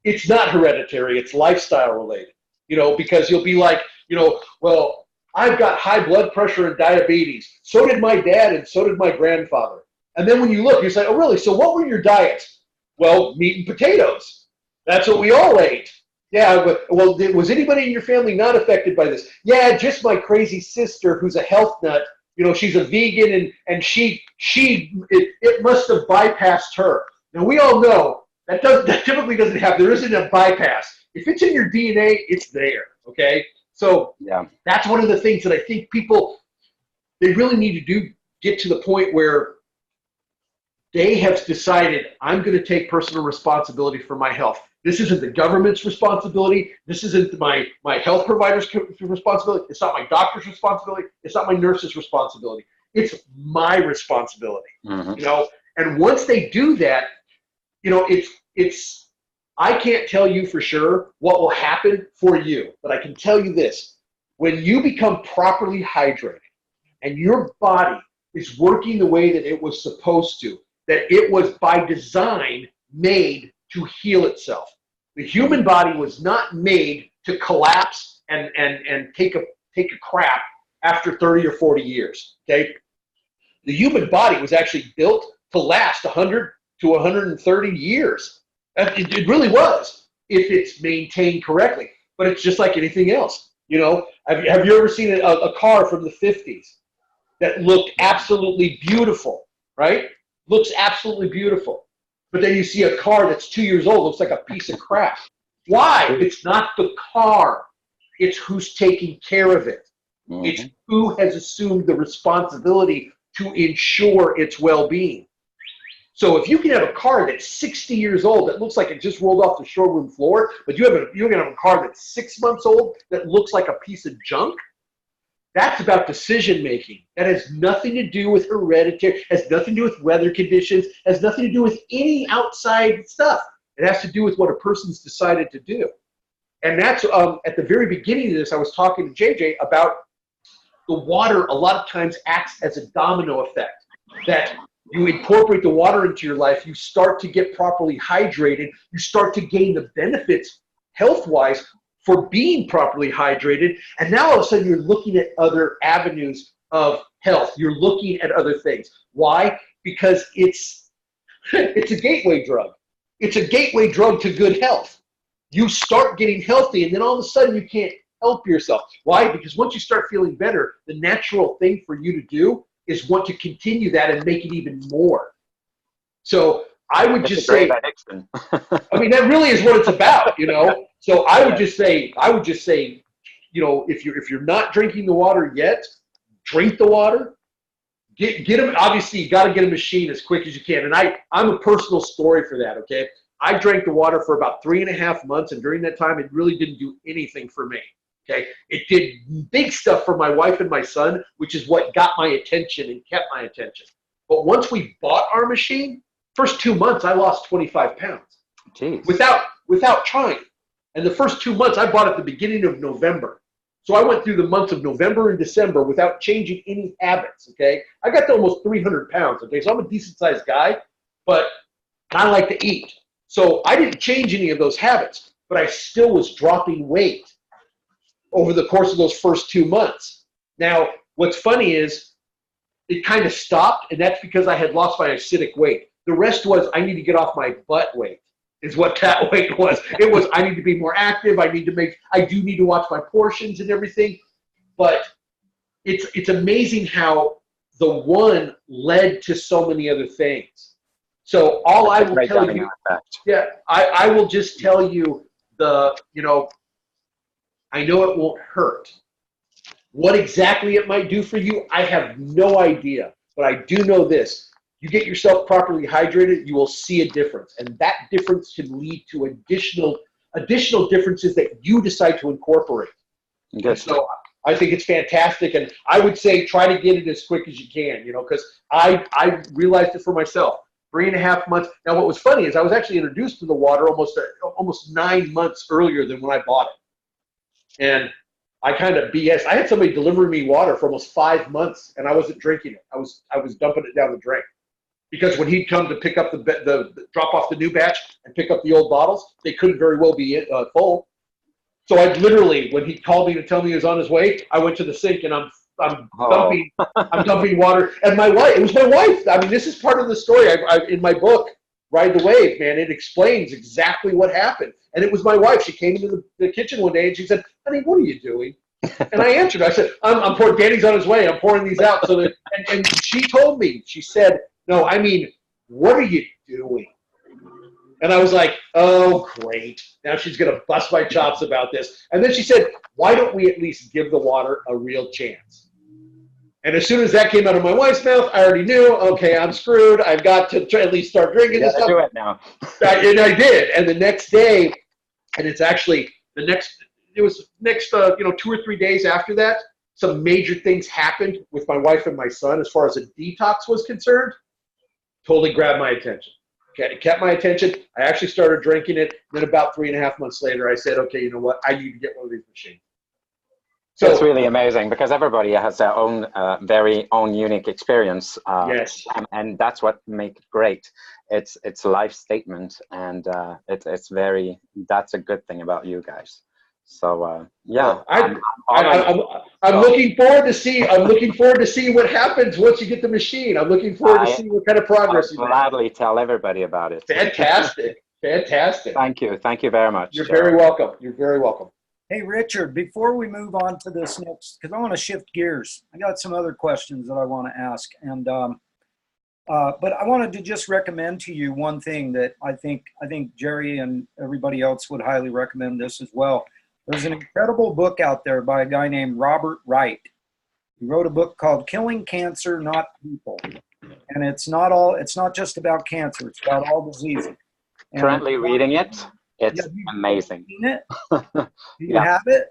it's not hereditary, it's lifestyle related, you know, because you'll be like, you know, well, I've got high blood pressure and diabetes. So did my dad and so did my grandfather. And then when you look, you say, oh, really? So what were your diets? Well, meat and potatoes. That's what we all ate. Yeah, well, was anybody in your family not affected by this? Yeah, just my crazy sister who's a health nut. You know, she's a vegan and it must have bypassed her. Now, we all know that typically doesn't happen. There isn't a bypass. If it's in your DNA, it's there, okay? So yeah, that's one of the things that I think people, they really need to get to the point where they have decided, I'm going to take personal responsibility for my health. This isn't the government's responsibility. This isn't my health provider's responsibility. It's not my doctor's responsibility. It's not my nurse's responsibility. It's my responsibility, you know? And once they do that, you know, I can't tell you for sure what will happen for you, but I can tell you this. When you become properly hydrated and your body is working the way that it was supposed to, that it was by design made to heal itself. The human body was not made to collapse and take a crap after 30 or 40 years, okay? The human body was actually built to last 100 to 130 years. It really was, if it's maintained correctly. But it's just like anything else. You know, have you ever seen a car from the 50s that looked absolutely beautiful, right? Looks absolutely beautiful. But then you see a car that's 2 years old, looks like a piece of crap. Why? It's not the car. It's who's taking care of it. Mm-hmm. It's who has assumed the responsibility to ensure its well-being. So if you can have a car that's 60 years old that looks like it just rolled off the showroom floor, but you can have a car that's 6 months old that looks like a piece of junk, that's about decision making. That has nothing to do with hereditary, has nothing to do with weather conditions, has nothing to do with any outside stuff. It has to do with what a person's decided to do. And that's at the very beginning of this, I was talking to JJ about the water a lot of times acts as a domino effect. That you incorporate the water into your life, you start to get properly hydrated, you start to gain the benefits health-wise for being properly hydrated, and now all of a sudden you're looking at other avenues of health. You're looking at other things. Why? Because it's a gateway drug. It's a gateway drug to good health. You start getting healthy, and then all of a sudden you can't help yourself. Why? Because once you start feeling better, the natural thing for you to do is want to continue that and make it even more. So I would just say, I mean, that really is what it's about, you know? So I would just say, you know, if you're not drinking the water yet, drink the water. Get them. Obviously, you got to get a machine as quick as you can. And I'm a personal story for that, okay? I drank the water for about 3.5 months, and during that time, it really didn't do anything for me. Okay, it did big stuff for my wife and my son, which is what got my attention and kept my attention. But once we bought our machine, first 2 months I lost 25 pounds. Jeez. Without trying. And the first 2 months I bought at the beginning of November. So I went through the months of November and December without changing any habits. Okay, I got to almost 300 pounds. Okay, so I'm a decent sized guy, but I like to eat. So I didn't change any of those habits, but I still was dropping weight over the course of those first 2 months. Now, what's funny is it kind of stopped, and that's because I had lost my acidic weight. The rest was I need to get off my butt weight is what that weight was. It was I need to be more active. I do need to watch my portions and everything. But it's amazing how the one led to so many other things. So all I will tell you, I will just tell you I know it won't hurt. What exactly it might do for you, I have no idea. But I do know this. You get yourself properly hydrated, you will see a difference. And that difference can lead to additional differences that you decide to incorporate. So I think it's fantastic. And I would say try to get it as quick as you can, you know, because I realized it for myself. 3.5 months. Now, what was funny is I was actually introduced to the water almost 9 months earlier than when I bought it. And I kind of BS. I had somebody deliver me water for almost 5 months, and I wasn't drinking it. I was dumping it down the drain, because when he'd come to pick up the drop off the new batch and pick up the old bottles, they couldn't very well be full. So I literally, when he called me to tell me he was on his way, I went to the sink and I'm dumping water. And my wife, it was my wife. I mean, this is part of the story. In my book, Ride the Wave, man, it explains exactly what happened. And it was my wife. She came into the kitchen one day and she said, "Honey, what are you doing?" And I answered. I said, "I'm pouring. Danny's on his way. I'm pouring these out." So that, and she told me. She said, "No, I mean, what are you doing?" And I was like, "Oh, great. Now she's going to bust my chops about this." And then she said, "Why don't we at least give the water a real chance?" And as soon as that came out of my wife's mouth, I already knew, okay, I'm screwed. I've got to at least start drinking this stuff. Do it now. And I did. And the next day, and it's actually the next 2 or 3 days after that, some major things happened with my wife and my son as far as a detox was concerned. Totally grabbed my attention. Kept my attention. I actually started drinking it. Then about 3.5 months later, I said, okay, you know what? I need to get one of these machines. So it's really amazing because everybody has their own very own unique experience. yes. And that's what makes it great. It's a life statement, and it's very, that's a good thing about you guys. So yeah, I'm looking forward to see. I'm looking forward to see what happens once you get the machine. I'm looking forward to see what kind of progress you I'll make. gladly tell everybody about it. Fantastic, fantastic. Thank you very much. You're very welcome. You're very welcome. Hey, Richard, before we move on to this next, because I want to shift gears, I got some other questions that I want to ask. And but I wanted to just recommend to you one thing that I think Gerry and everybody else would highly recommend this as well. There's an incredible book out there by a guy named Robert Wright. He wrote a book called Killing Cancer, Not People. And it's not just about cancer, it's about all diseases. Currently reading it. It's amazing. Seen it? Do you have it?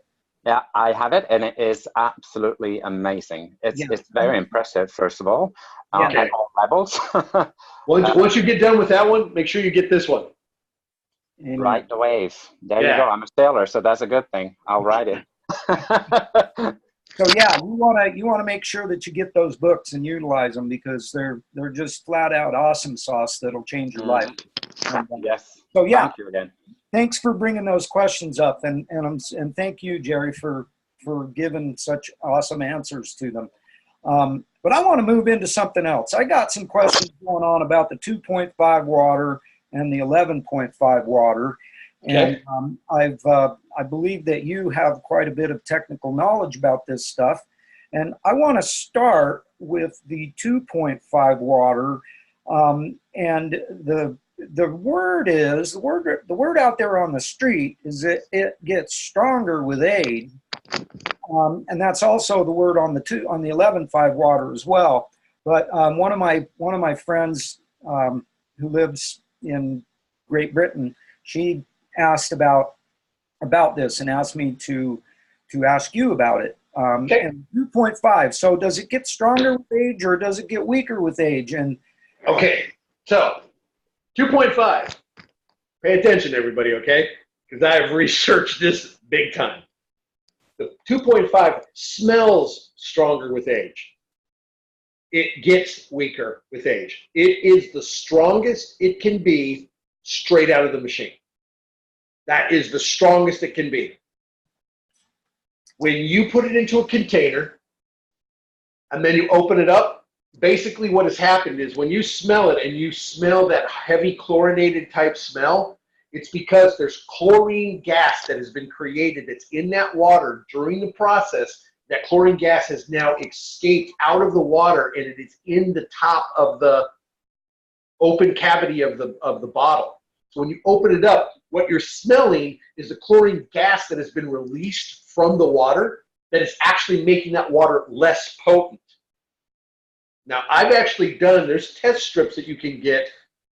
Yeah, I have it, and it is absolutely amazing. It's very impressive, first of all, at all levels. Once you get done with that one, make sure you get this one. Ride the wave. There you go. I'm a sailor, so that's a good thing. I'll ride it. So yeah, you want to make sure that you get those books and utilize them because they're just flat out awesome sauce that'll change your life. Yes. So yeah. Thank you again. Thanks for bringing those questions up, and thank you, Gerry, for giving such awesome answers to them. But I want to move into something else. I got some questions going on about the 2.5 water and the 11.5 water, and I believe that you have quite a bit of technical knowledge about this stuff, and I want to start with the 2.5 water, and the word out there on the street is that it gets stronger with age, and that's also the word on the 11.5 water as well. But one of my friends who lives in Great Britain, she asked about this and asked me to ask you about it. And 2.5. So does it get stronger with age or does it get weaker with age? And so 2.5. Pay attention, everybody, okay? Because I have researched this big time. The 2.5 smells stronger with age. It gets weaker with age. It is the strongest it can be straight out of the machine. That is the strongest it can be. When you put it into a container and then you open it up, basically what has happened is when you smell it and you smell that heavy chlorinated type smell, it's because there's chlorine gas that has been created that's in that water during the process. That chlorine gas has now escaped out of the water and it is in the top of the open cavity of the bottle. So when you open it up, what you're smelling is the chlorine gas that has been released from the water that is actually making that water less potent. Now, I've actually there's test strips that you can get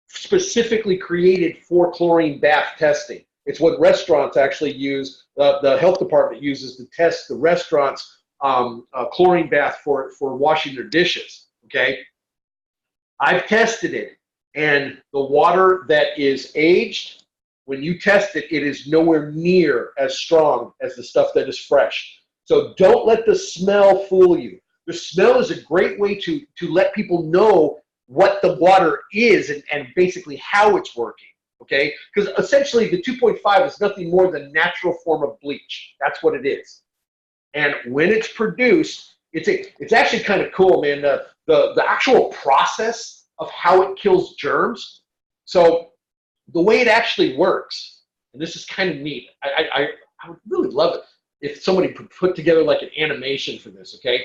specifically created for chlorine bath testing. It's what restaurants actually use, the health department uses to test the restaurants' chlorine bath for washing their dishes, okay? I've tested it, and the water that is aged, when you test it, it is nowhere near as strong as the stuff that is fresh. So don't let the smell fool you. The smell is a great way to let people know what the water is and basically how it's working, okay? Because essentially the 2.5 is nothing more than a natural form of bleach. That's what it is. And when it's produced, it's actually kind of cool, man. The actual process of how it kills germs. So the way it actually works, and this is kind of neat. I would really love it if somebody put together like an animation for this, okay?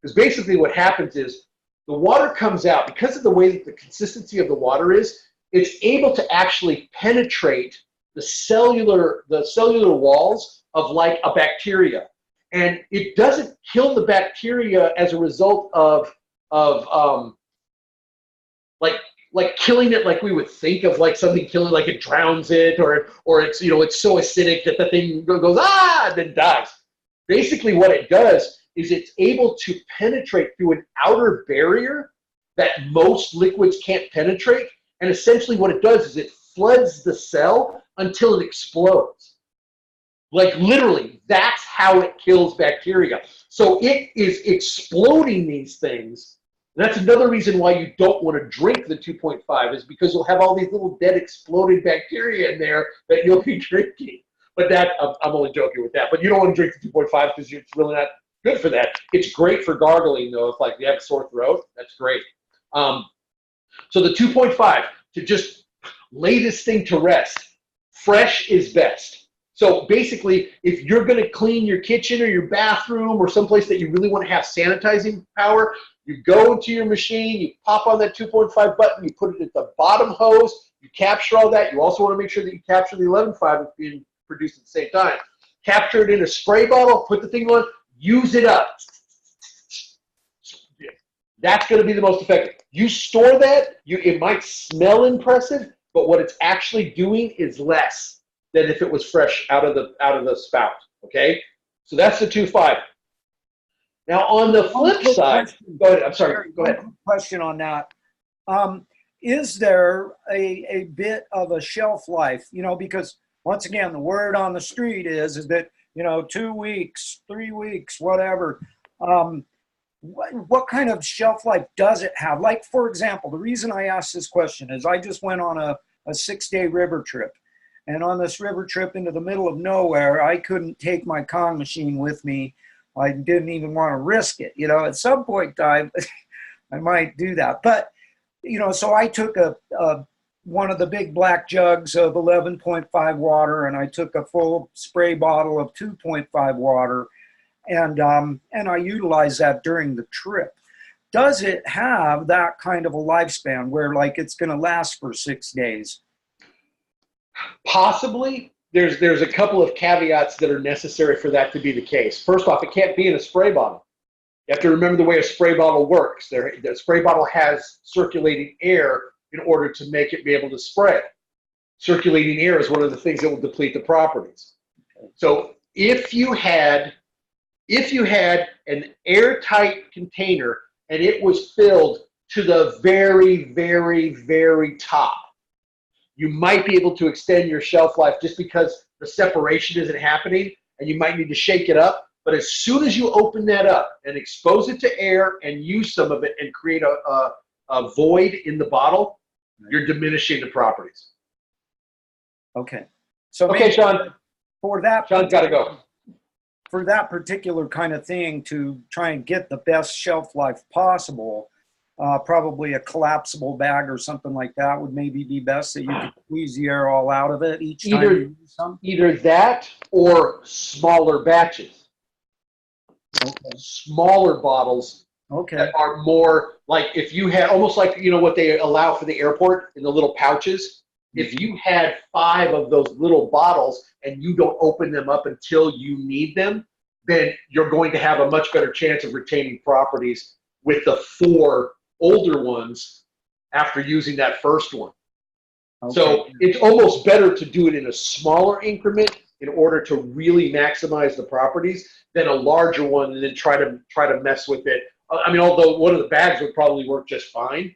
Because basically what happens is the water comes out, because of the way that the consistency of the water is, it's able to actually penetrate the cellular walls of like a bacteria. And it doesn't kill the bacteria as a result of like killing it like we would think of like something killing, like it drowns it or it's, you know, it's so acidic that the thing goes, and then dies. Basically what it does is it's able to penetrate through an outer barrier that most liquids can't penetrate, And essentially what it does is it floods the cell until it explodes. Like literally, that's how it kills bacteria. So it is exploding these things. That's another reason why you don't want to drink the 2.5 is because you'll have all these little dead exploded bacteria in there that you'll be drinking. But that, I'm only joking with that. But you don't want to drink the 2.5 because it's really not good for that. It's great for gargling, though. If like you have a sore throat, that's great. So the 2.5, to just lay this thing to rest, fresh is best. So basically, if you're going to clean your kitchen or your bathroom or someplace that you really want to have sanitizing power, you go into your machine, you pop on that 2.5 button, you put it at the bottom hose, you capture all that. You also want to make sure that you capture the 11.5 that's being produced at the same time. Capture it in a spray bottle, put the thing on, use it up. That's going to be the most effective. You store that, it might smell impressive, but what it's actually doing is less than if it was fresh out of the spout. Okay, so that's the 2.5. Now on the flip side, go ahead. I'm sorry. Go ahead. Question on that. Is there a bit of a shelf life? You know, because once again, the word on the street is that 2 weeks, 3 weeks, whatever. What kind of shelf life does it have? Like, for example, the reason I asked this question is I just went on a 6-day river trip. And on this river trip into the middle of nowhere, I couldn't take my Kong machine with me. I didn't even want to risk it. At some point in time, I might do that. But, so I took one of the big black jugs of 11.5 water, and I took a full spray bottle of 2.5 water. And I utilize that during the trip. Does it have that kind of a lifespan where like it's going to last for 6 days? Possibly. There's a couple of caveats that are necessary for that to be the case. First off, it can't be in a spray bottle. You have to remember the way a spray bottle works. The spray bottle has circulating air in order to make it be able to spray. Circulating air is one of the things that will deplete the properties. So if you had an airtight container and it was filled to the very, very, very top, you might be able to extend your shelf life just because the separation isn't happening and you might need to shake it up. But as soon as you open that up and expose it to air and use some of it and create a void in the bottle, you're diminishing the properties. Okay. So okay, Sean. For that, Sean's got to go. For that particular kind of thing, to try and get the best shelf life possible, probably a collapsible bag or something like that would maybe be best, that you could squeeze the air all out of it each time you use some. Either that or smaller batches. Okay. Smaller bottles that are more like, if you had almost like what they allow for the airport in the little pouches. If you had 5 of those little bottles and you don't open them up until you need them, then you're going to have a much better chance of retaining properties with the 4 older ones after using that first one. Okay. So it's almost better to do it in a smaller increment in order to really maximize the properties than a larger one and then try to mess with it. I mean, although one of the bags would probably work just fine,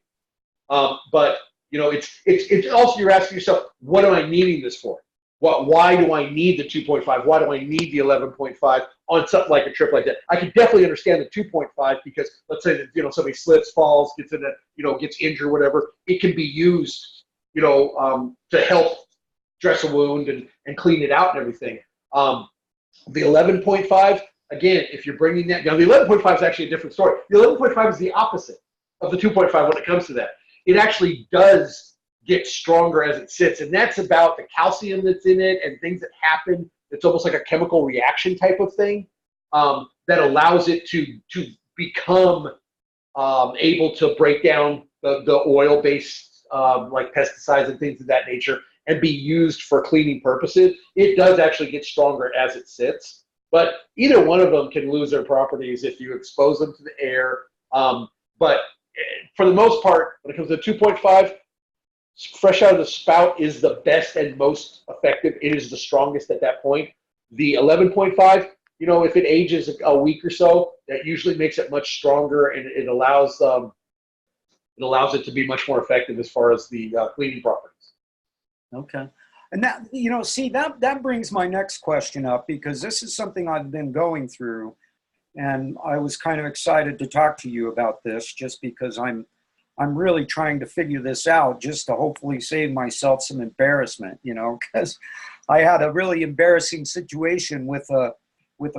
but it's also, you're asking yourself, what am I needing this for? Why do I need the 2.5? Why do I need the 11.5 on something like a trip like that? I can definitely understand the 2.5 because let's say that somebody slips, falls, gets in gets injured, whatever. It can be used to help dress a wound and clean it out and everything. The 11.5, again, if you're bringing that down, the 11.5 is actually a different story. The 11.5 is the opposite of the 2.5 when it comes to that. It actually does get stronger as it sits, and that's about the calcium that's in it and things that happen. It's almost like a chemical reaction type of thing that allows it to become able to break down the oil-based like pesticides and things of that nature and be used for cleaning purposes. It does actually get stronger as it sits, but either one of them can lose their properties if you expose them to the air. But for the most part, when it comes to 2.5, fresh out of the spout is the best and most effective. It is the strongest at that point. The 11.5, if it ages a week or so, that usually makes it much stronger, and it allows it allows it to be much more effective as far as the cleaning properties. Okay. And that, see, that brings my next question up, because this is something I've been going through, and I was kind of excited to talk to you about this, just because I'm really trying to figure this out, just to hopefully save myself some embarrassment, because I had a really embarrassing situation with a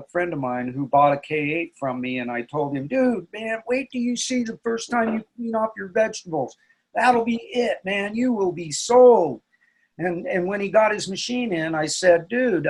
friend of mine who bought a K8 from me, and I told him, dude, man, wait till you see the first time you clean off your vegetables. That'll be it, man. You will be sold. And when he got his machine in, I said, dude,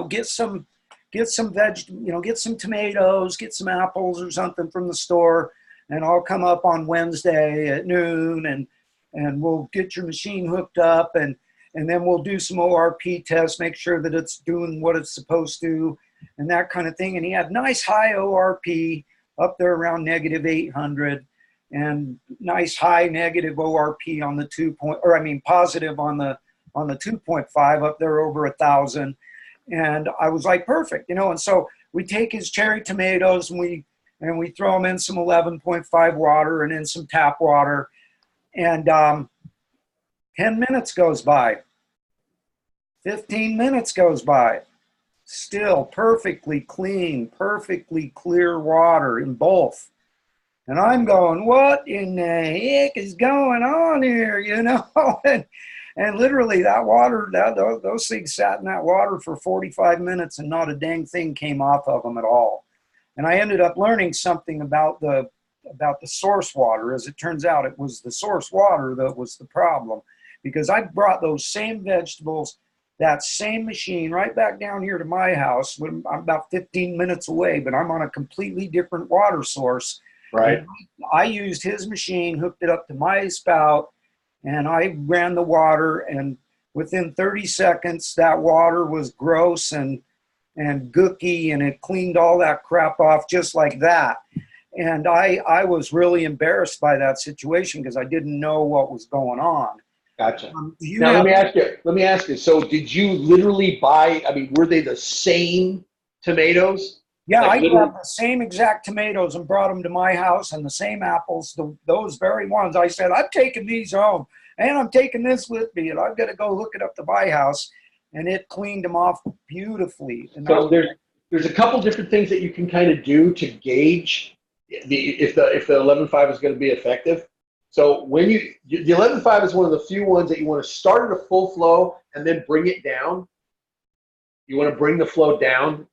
get some get some tomatoes, get some apples or something from the store, and I'll come up on Wednesday at noon, and we'll get your machine hooked up, and then we'll do some ORP tests, make sure that it's doing what it's supposed to, and that kind of thing. And he had nice high ORP up there around -800, and nice high negative ORP on the positive on the 2.5 up there over 1,000. And I was like, perfect, and so we take his cherry tomatoes and we throw them in some 11.5 water and in some tap water, and 10 minutes goes by, 15 minutes goes by, still perfectly clean, perfectly clear water in both. And I'm going, what in the heck is going on here, And literally that water, those things sat in that water for 45 minutes and not a dang thing came off of them at all. And I ended up learning something about the source water. As it turns out, it was the source water that was the problem, because I brought those same vegetables, that same machine, right back down here to my house. I'm about 15 minutes away, but I'm on a completely different water source. Right. And I used his machine, hooked it up to my spout, and I ran the water, and within 30 seconds, that water was gross and gooky, and it cleaned all that crap off just like that. And I was really embarrassed by that situation because I didn't know what was going on. Gotcha. Now let me ask you. So did you literally buy? I mean, were they the same tomatoes? Yeah, like I grabbed the same exact tomatoes and brought them to my house, and the same apples, those very ones. I said, I'm taking these home, and I'm taking this with me, and I've got to go hook it up to my house. And it cleaned them off beautifully. And so there's a couple different things that you can kind of do to gauge if the 11.5 is going to be effective. So when the 11.5 is one of the few ones that you want to start at a full flow and then bring it down. You want to bring the flow down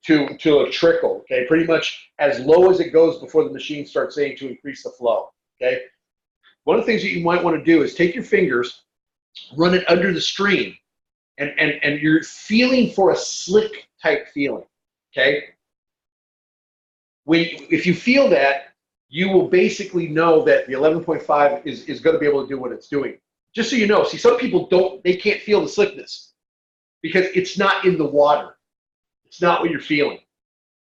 to a trickle, okay? Pretty much as low as it goes before the machine starts saying to increase the flow, okay? One of the things that you might want to do is take your fingers, run it under the stream, and you're feeling for a slick type feeling, okay? If you feel that, you will basically know that the 11.5 is going to be able to do what it's doing. Just so you know, see, some people they can't feel the slickness because it's not in the water. It's not what you're feeling.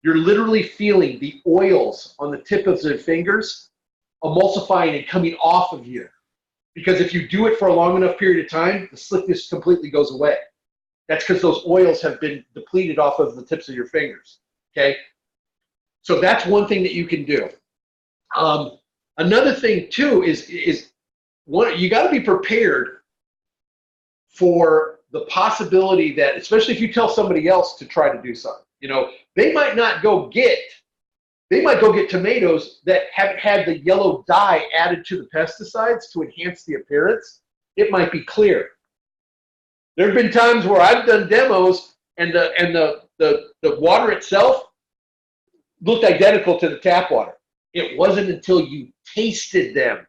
You're literally feeling the oils on the tip of the fingers emulsifying and coming off of you. Because if you do it for a long enough period of time, the slickness completely goes away. That's because those oils have been depleted off of the tips of your fingers, okay? So that's one thing that you can do. Another thing too is you got to be prepared for the possibility that, especially if you tell somebody else to try to do something, they might go get tomatoes that haven't had the yellow dye added to the pesticides to enhance the appearance. It might be clear. There have been times where I've done demos and the water itself looked identical to the tap water. It wasn't until you tasted them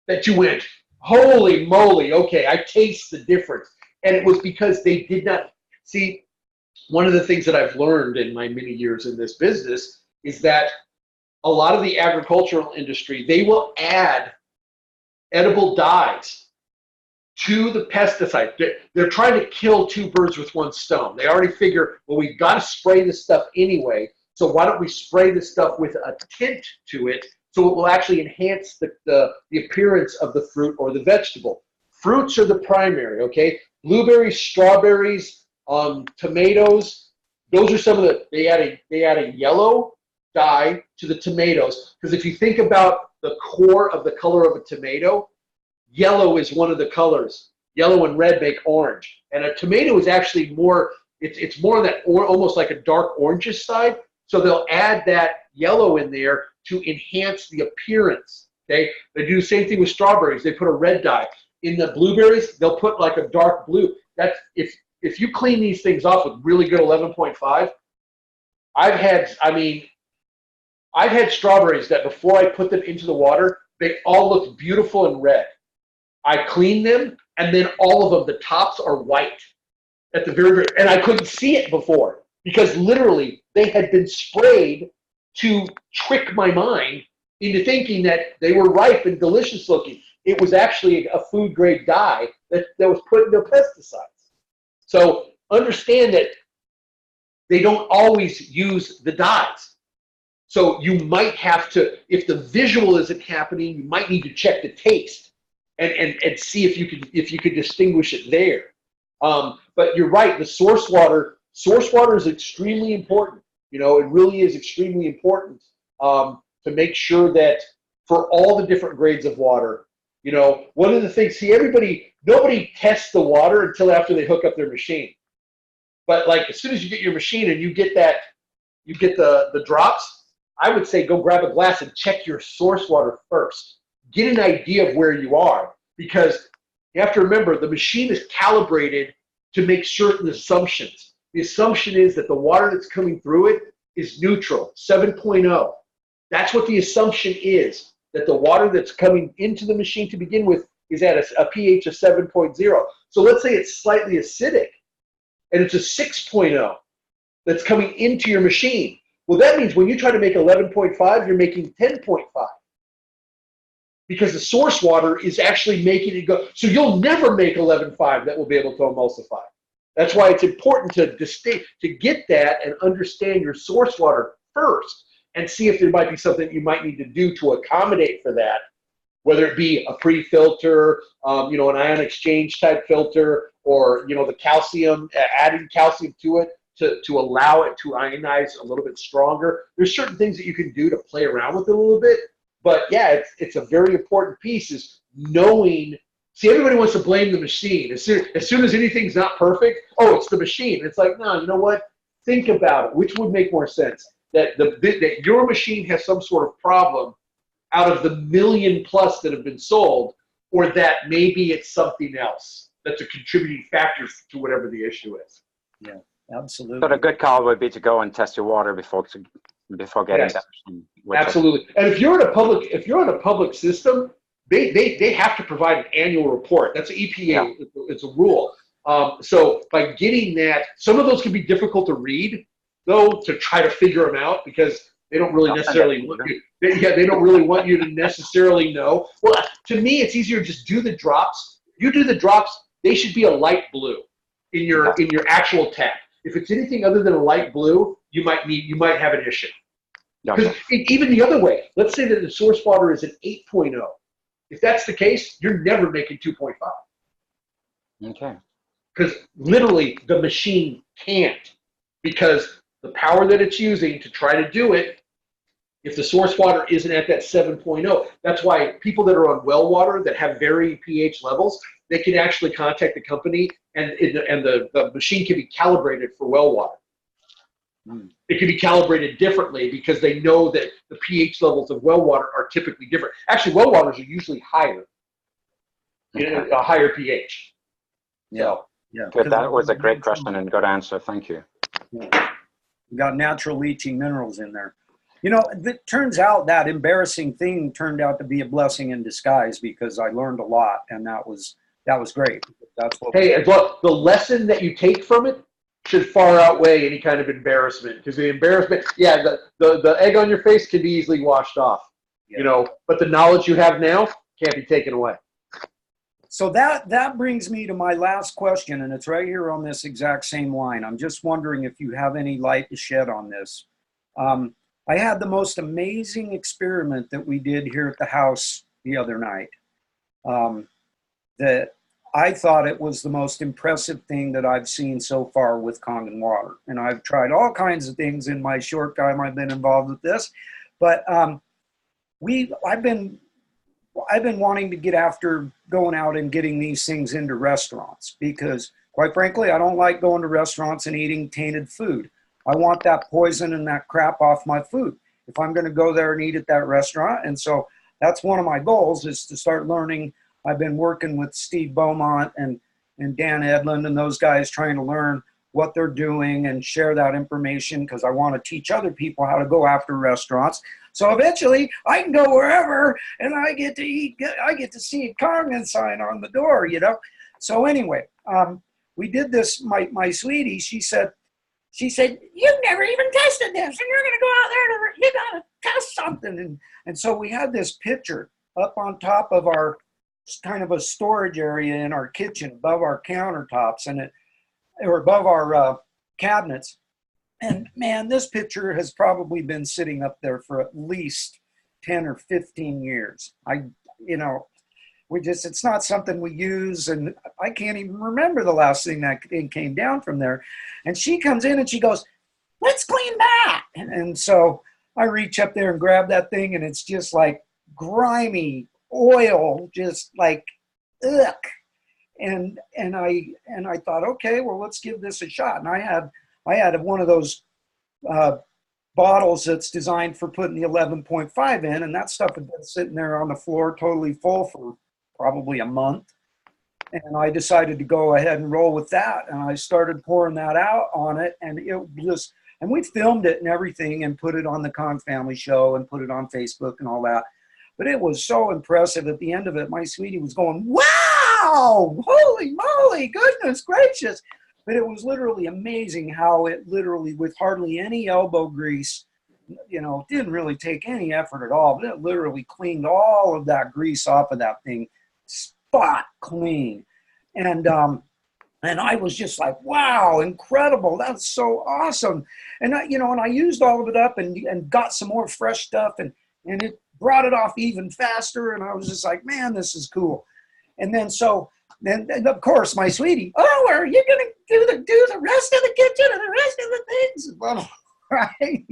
that you went, holy moly, okay, I taste the difference. And it was because they did not see. One of the things that I've learned in my many years in this business is that a lot of the agricultural industry, they will add edible dyes to the pesticide. They're trying to kill two birds with one stone. They already figure, well, we've got to spray this stuff anyway, so why don't we spray this stuff with a tint to it so it will actually enhance the appearance of the fruit or the vegetable. Fruits are the primary, okay? Blueberries, strawberries, tomatoes, those are some of they add a yellow dye to the tomatoes, because if you think about the core of the color of a tomato, yellow is one of the colors. Yellow and red make orange. And a tomato is actually more, it's more that, or almost like a dark orangish side. So they'll add that yellow in there to enhance the appearance. Okay, they do the same thing with strawberries. They put a red dye. In the blueberries, they'll put like a dark blue. That's if you clean these things off with really good 11.5. I've had strawberries that before I put them into the water, they all looked beautiful and red. I cleaned them, and then all of them, the tops are white at the very, and I couldn't see it before because literally they had been sprayed to trick my mind into thinking that they were ripe and delicious looking. It was actually a food grade dye that was put into pesticides. So understand that they don't always use the dyes. So you might have to, if the visual isn't happening, you might need to check the taste and see if you could distinguish it there. But you're right, the source water is extremely important. You know, it really is extremely important to make sure that for all the different grades of water, you know, one of the things, nobody tests the water until after they hook up their machine. But like as soon as you get your machine and you get the drops, I would say go grab a glass and check your source water first. Get an idea of where you are, because you have to remember the machine is calibrated to make certain assumptions. The assumption is that the water that's coming through it is neutral, 7.0. That's what the assumption is, that the water that's coming into the machine to begin with is at a pH of 7.0. So let's say it's slightly acidic and it's a 6.0 that's coming into your machine. Well, that means when you try to make 11.5, you're making 10.5. Because the source water is actually making it go. So you'll never make 11.5 that will be able to emulsify. That's why it's important to get that and understand your source water first and see if there might be something you might need to do to accommodate for that, whether it be a pre-filter, you know, an ion exchange type filter, or, you know, the calcium, adding calcium to it to allow it to ionize a little bit stronger. There's certain things that you can do to play around with it a little bit. But yeah, it's a very important piece is knowing. See, everybody wants to blame the machine. As soon as anything's not perfect, oh, it's the machine. It's like, no, you know what? Think about it. Which would make more sense? That your machine has some sort of problem out of the million plus that have been sold, or that maybe it's something else that's a contributing factor to whatever the issue is. Yeah, absolutely. So the good call would be to go and test your water before getting that machine. Absolutely. And if you're in a public system, they have to provide an annual report. That's an EPA. Yeah. It's a rule. So by getting that, some of those can be difficult to read, though, to try to figure them out, because they don't really necessarily want you. They don't really want you to necessarily know. Well, to me, it's easier to just do the drops. You do the drops. They should be a light blue in your actual tap. If it's anything other than a light blue, you might have an issue. Because even the other way, let's say that the source water is an 8.0. If that's the case, you're never making 2.5. Okay. Because literally the machine can't, because the power that it's using to try to do it, if the source water isn't at that 7.0, that's why people that are on well water that have varying pH levels, they can actually contact the company, and the machine can be calibrated for well water. It can be calibrated differently because they know that the pH levels of well water are typically different. Actually, well waters are usually higher, a higher pH. Yeah. So, yeah. Good. That was a great question and good answer. Thank you. Yeah. We got natural leaching minerals in there. You know, it turns out that embarrassing thing turned out to be a blessing in disguise, because I learned a lot, and that was great. That's what. Hey, the lesson that you take from it should far outweigh any kind of embarrassment, because the embarrassment, yeah, the egg on your face can be easily washed off, you know, but the knowledge you have now can't be taken away. So that brings me to my last question, and it's right here on this exact same line. I'm just wondering if you have any light to shed on this. I had the most amazing experiment that we did here at the house the other night. That I thought it was the most impressive thing that I've seen so far with Kangen water. And I've tried all kinds of things in my short time I've been involved with this. But I've been wanting to get after going out and getting these things into restaurants because, quite frankly, I don't like going to restaurants and eating tainted food. I want that poison and that crap off my food if I'm going to go there and eat at that restaurant. And so that's one of my goals, is to start learning. I've been working with Steve Beaumont and Dan Edlund and those guys, trying to learn what they're doing and share that information, because I want to teach other people how to go after restaurants. So eventually I can go wherever and I get to eat, I get to see a Carmen sign on the door, you know? So anyway, we did this, my sweetie, she said, you've never even tested this and you're going to go out there and you got to test something. And so we had this picture up on top of our kind of a storage area in our kitchen, above our countertops or above our cabinets. And man, this picture has probably been sitting up there for at least 10 or 15 years. It's not something we use, and I can't even remember the last thing that came down from there. And she comes in and she goes, let's clean that. And so I reach up there and grab that thing, and it's just like grimy oil, just like, ugh. And I thought, okay, well, let's give this a shot. And I had one of those bottles that's designed for putting the 11.5 in, and that stuff had been sitting there on the floor totally full for probably a month. And I decided to go ahead and roll with that, and I started pouring that out on it, and and we filmed it and everything and put it on the Kong Family Show and put it on Facebook and all that. But it was so impressive. At the end of it, my sweetie was going, wow, holy moly, goodness gracious. But it was literally amazing how it literally, with hardly any elbow grease, didn't really take any effort at all, but it literally cleaned all of that grease off of that thing, spot clean. And I was just like, wow, incredible. That's so awesome. And I used all of it up and got some more fresh stuff, and it brought it off even faster. And I was just like, man, this is cool. And then and of course, my sweetie, oh, are you going to do the rest of the kitchen and the rest of the things? Well, right.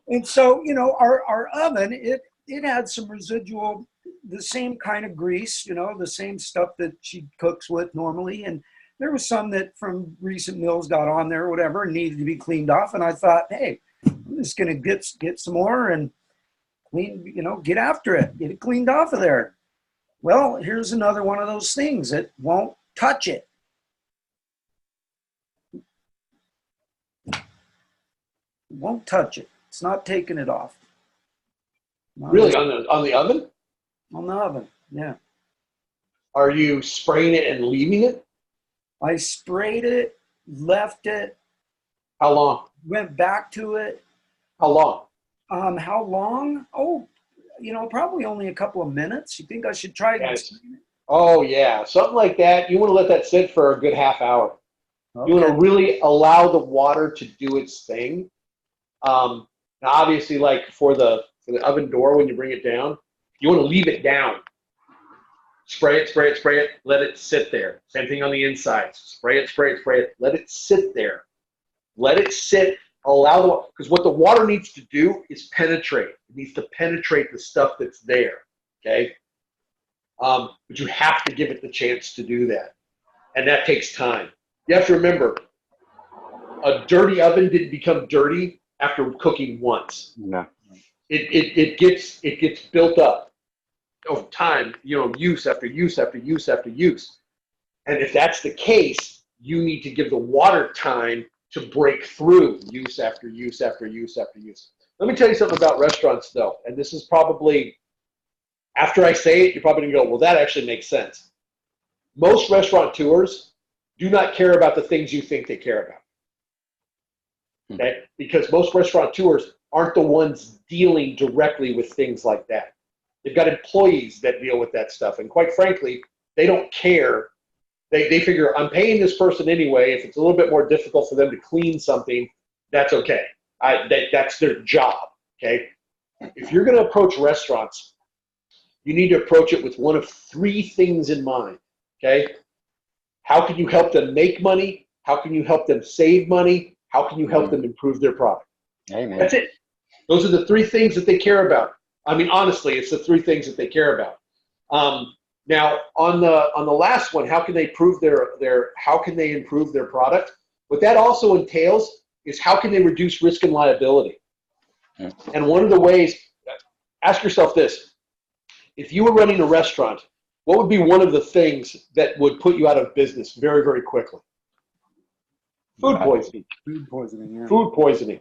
And so, our oven, it had some residual, the same kind of grease, the same stuff that she cooks with normally. And there was some that from recent meals got on there or whatever and needed to be cleaned off. And I thought, hey, I'm just going to get some more and clean, get after it, get it cleaned off of there. Well, here's another one of those things that won't touch it. Won't touch it. It's not taking it off. Really, on the oven? On the oven, yeah. Are you spraying it and leaving it? I sprayed it, left it. How long? Went back to it. How long? How long? Oh, probably only a couple of minutes. You think I should try this? Oh, yeah. Something like that. You want to let that sit for a good half hour. Okay. You want to really allow the water to do its thing. Now, obviously, like for the oven door, when you bring it down, you want to leave it down. Spray it, let it sit there. Same thing on the inside. Spray it, let it sit there. Let it sit, because what the water needs to do is penetrate. It needs to penetrate the stuff that's there, okay? But you have to give it the chance to do that. And that takes time. You have to remember, a dirty oven didn't become dirty after cooking once. No. It gets built up over time, use after use after use after use. And if that's the case, you need to give the water time to break through use after use after use after use. Let me tell you something about restaurants, though, and this is probably, after I say it, you're probably going to go, well, that actually makes sense. Most restaurateurs do not care about the things you think they care about, okay? Because most restaurateurs aren't the ones dealing directly with things like that. They've got employees that deal with that stuff, and quite frankly, they don't care. They figure, I'm paying this person anyway. If it's a little bit more difficult for them to clean something, that's okay. That's their job, okay? If you're going to approach restaurants, you need to approach it with one of three things in mind, okay? How can you help them make money? How can you help them save money? How can you help them improve their product? Amen. That's it. Those are the three things that they care about. I mean, honestly, it's the three things that they care about. Now, on the last one, how can they improve their product? What that also entails is how can they reduce risk and liability? And one of the ways, ask yourself this: if you were running a restaurant, what would be one of the things that would put you out of business very, very quickly? Food poisoning. Food poisoning, yeah. Food poisoning.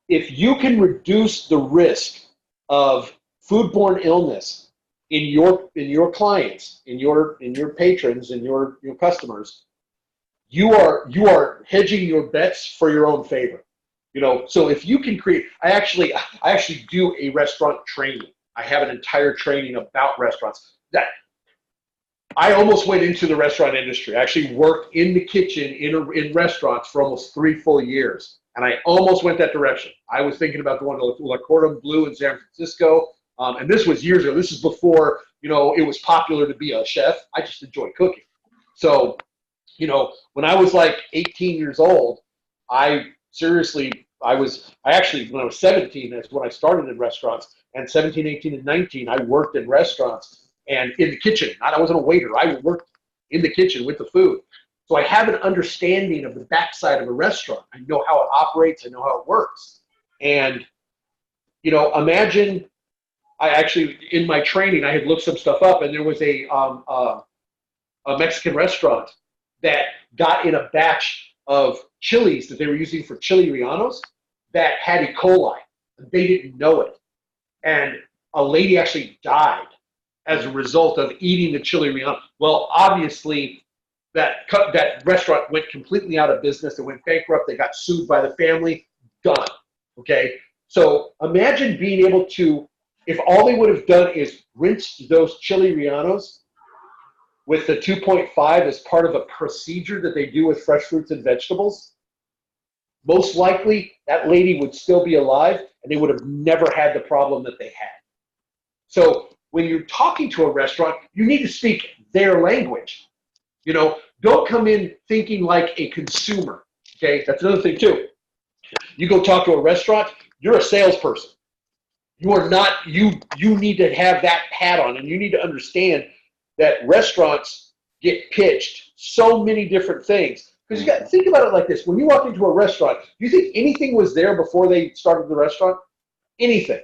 If you can reduce the risk of foodborne illness in your clients, in your patrons, in your customers, you are hedging your bets for your own favor. So if you can create, I actually do a restaurant training. I have an entire training about restaurants. That I almost went into the restaurant industry. I actually worked in the kitchen in restaurants for almost 3 full years, and I almost went that direction. I was thinking about going to La Cordon Bleu in San Francisco, and this was years ago. This is before it was popular to be a chef. I just enjoy cooking. So, when I was like 18 years old, when I was 17, that's when I started in restaurants, and 17, 18, and 19, I worked in restaurants and in the kitchen. I wasn't a waiter. I worked in the kitchen with the food. So I have an understanding of the backside of a restaurant. I know how it operates. I know how it works. And, imagine, in my training, I had looked some stuff up, and there was a Mexican restaurant that got in a batch of chilies that they were using for chili rellenos that had E. coli. They didn't know it. And a lady actually died as a result of eating the chili relleno. Well, obviously, that restaurant went completely out of business. It went bankrupt. They got sued by the family. Done. Okay? So imagine being able to, if all they would have done is rinsed those chili rellenos with the 2.5 as part of a procedure that they do with fresh fruits and vegetables, most likely that lady would still be alive and they would have never had the problem that they had. So when you're talking to a restaurant, you need to speak their language. Don't come in thinking like a consumer. Okay, that's another thing too. You go talk to a restaurant, you're a salesperson. You are not, you need to have that hat on, and you need to understand that restaurants get pitched so many different things. Because you got to think about it like this. When you walk into a restaurant, do you think anything was there before they started the restaurant? Anything?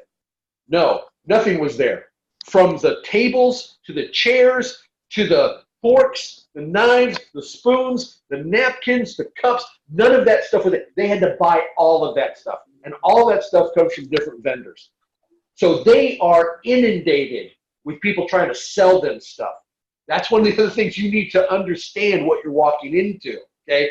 No, nothing was there. From the tables to the chairs to the forks, the knives, the spoons, the napkins, the cups, none of that stuff was it. They had to buy all of that stuff. And all that stuff comes from different vendors. So they are inundated with people trying to sell them stuff. That's one of the other things you need to understand what you're walking into. Okay,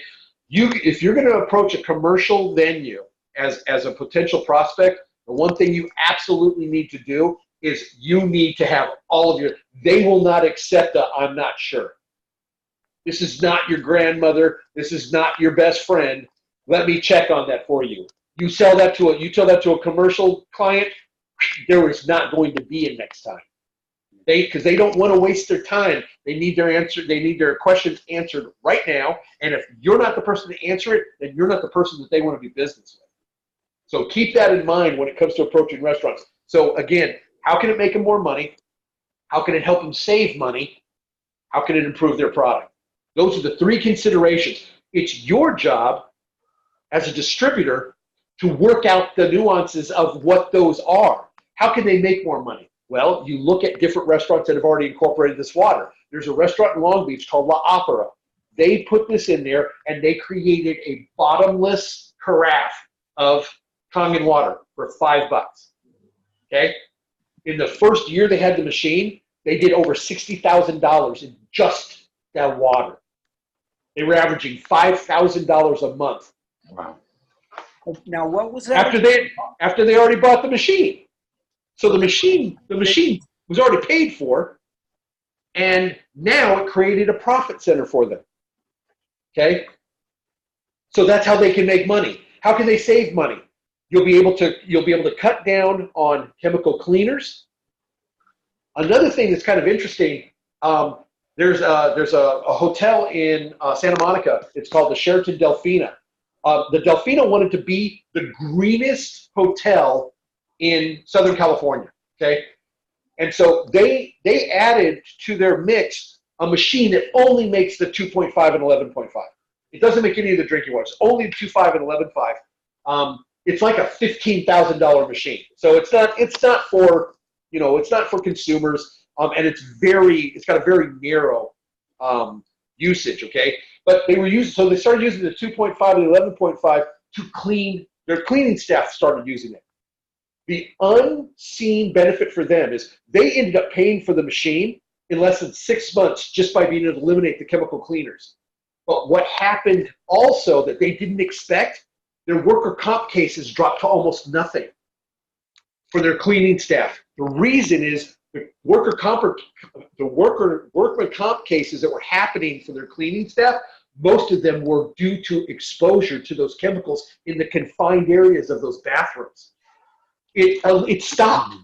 if you're going to approach a commercial venue as a potential prospect, the one thing you absolutely need to do is you need to have all of they will not accept I'm not sure. This is not your grandmother. This is not your best friend. Let me check on that for you. You tell that to a commercial client, there is not going to be a next time. Because they don't want to waste their time. They need their questions answered right now. And if you're not the person to answer it, then you're not the person that they want to do business with. So keep that in mind when it comes to approaching restaurants. So again, how can it make them more money? How can it help them save money? How can it improve their product? Those are the three considerations. It's your job as a distributor to work out the nuances of what those are. How can they make more money? Well, you look at different restaurants that have already incorporated this water. There's a restaurant in Long Beach called La Opera. They put this in there, and they created a bottomless carafe of Kangen water for $5. Okay? In the first year they had the machine, they did over $60,000 in just that water. They were averaging $5,000 a month. Wow. Now, what was that? After they already bought the machine. So the machine was already paid for, and now it created a profit center for them. Okay? So that's how they can make money. How can they save money? You'll be able to cut down on chemical cleaners. Another thing that's kind of interesting, there's a hotel in Santa Monica. It's called the Sheraton Delfina. The Delfina wanted to be the greenest hotel in Southern California. Okay, and so they added to their mix a machine that only makes the 2.5 and 11.5. It doesn't make any of the drinking waters. Only 2.5 and 11.5. It's like a $15,000 machine. So it's not for it's not for consumers. And it's got a very narrow usage. Okay, but they started using the 2.5 and 11.5 to clean. Their cleaning staff started using it. The unseen benefit for them is they ended up paying for the machine in less than 6 months just by being able to eliminate the chemical cleaners. But what happened also that they didn't expect, their worker comp cases dropped to almost nothing for their cleaning staff. The reason is the workman comp cases that were happening for their cleaning staff, most of them were due to exposure to those chemicals in the confined areas of those bathrooms. It stopped.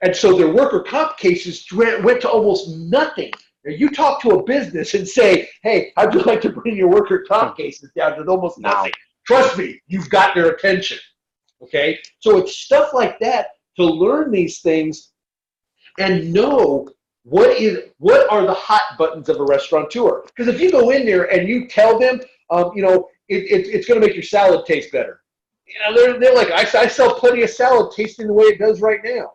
And so their worker comp cases went to almost nothing. Now you talk to a business and say, hey, how'd you like to bring your worker comp cases down to almost nothing? Trust me, you've got their attention. Okay? So it's stuff like that to learn these things and know what are the hot buttons of a restaurateur. Because if you go in there and you tell them, it's going to make your salad taste better. They're like, I sell plenty of salad tasting the way it does right now.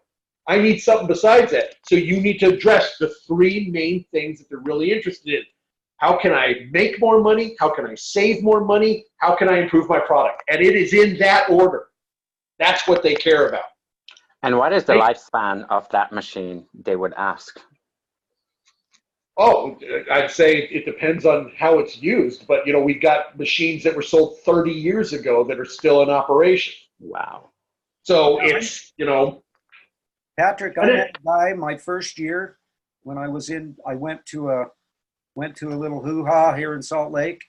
I need something besides that. So you need to address the three main things that they're really interested in. How can I make more money? How can I save more money? How can I improve my product? And it is in that order. That's what they care about. And what is the lifespan of that machine, they would ask? Oh, I'd say it depends on how it's used. But, we've got machines that were sold 30 years ago that are still in operation. Wow. So it's, Patrick, I met a guy my first year when I went to a little hoo-ha here in Salt Lake,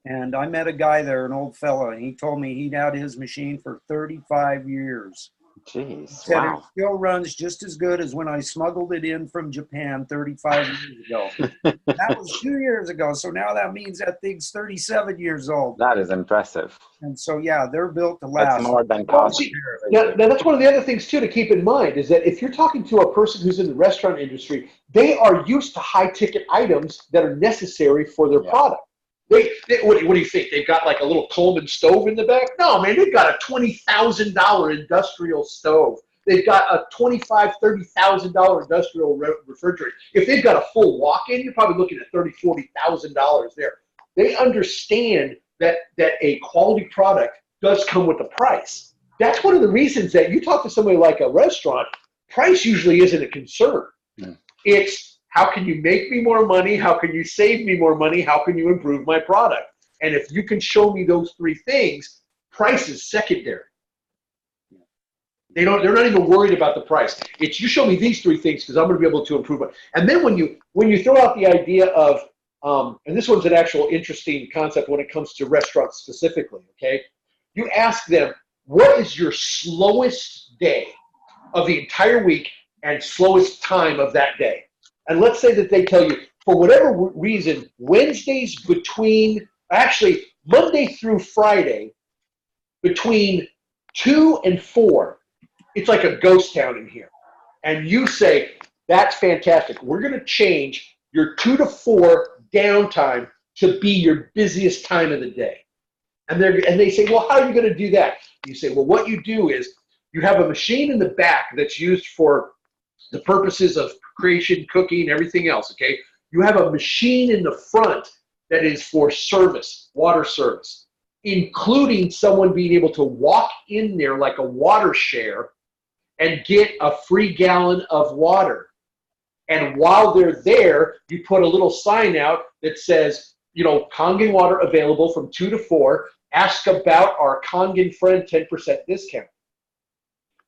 and I met a guy there, an old fella, and he told me he'd had his machine for 35 years. Jeez, Said wow. it still runs just as good as when I smuggled it in from Japan 35 years ago. That was 2 years ago, so now that means that thing's 37 years old. That is impressive. And so, yeah, they're built to last. That's more than cost. Now, that's one of the other things, too, to keep in mind is that if you're talking to a person who's in the restaurant industry, they are used to high-ticket items that are necessary for their product. What do you think? They've got like a little Coleman stove in the back? No, man, they've got a $20,000 industrial stove. They've got a $25,000, $30,000 industrial refrigerator. If they've got a full walk-in, you're probably looking at $30,000, $40,000 there. They understand that a quality product does come with a price. That's one of the reasons that you talk to somebody like a restaurant, price usually isn't a concern. It's how can you make me more money? How can you save me more money? How can you improve my product? And if you can show me those three things, price is secondary. They're not even worried about the price. It's you show me these three things because I'm going to be able to improve it. And then when you throw out the idea of, and this one's an actual interesting concept when it comes to restaurants specifically, okay? You ask them, what is your slowest day of the entire week and slowest time of that day? And let's say that they tell you, for whatever reason, Monday through Friday, between 2 and 4, it's like a ghost town in here. And you say, that's fantastic. We're going to change your 2 to 4 downtime to be your busiest time of the day. And they say, well, how are you going to do that? You say, well, what you do is you have a machine in the back that's used for the purposes of creation, cooking, everything else, okay? You have a machine in the front that is for service, water service, including someone being able to walk in there like a water share and get a free gallon of water. And while they're there, you put a little sign out that says, Kangen water available from 2 to 4. Ask about our Kangen friend 10% discount.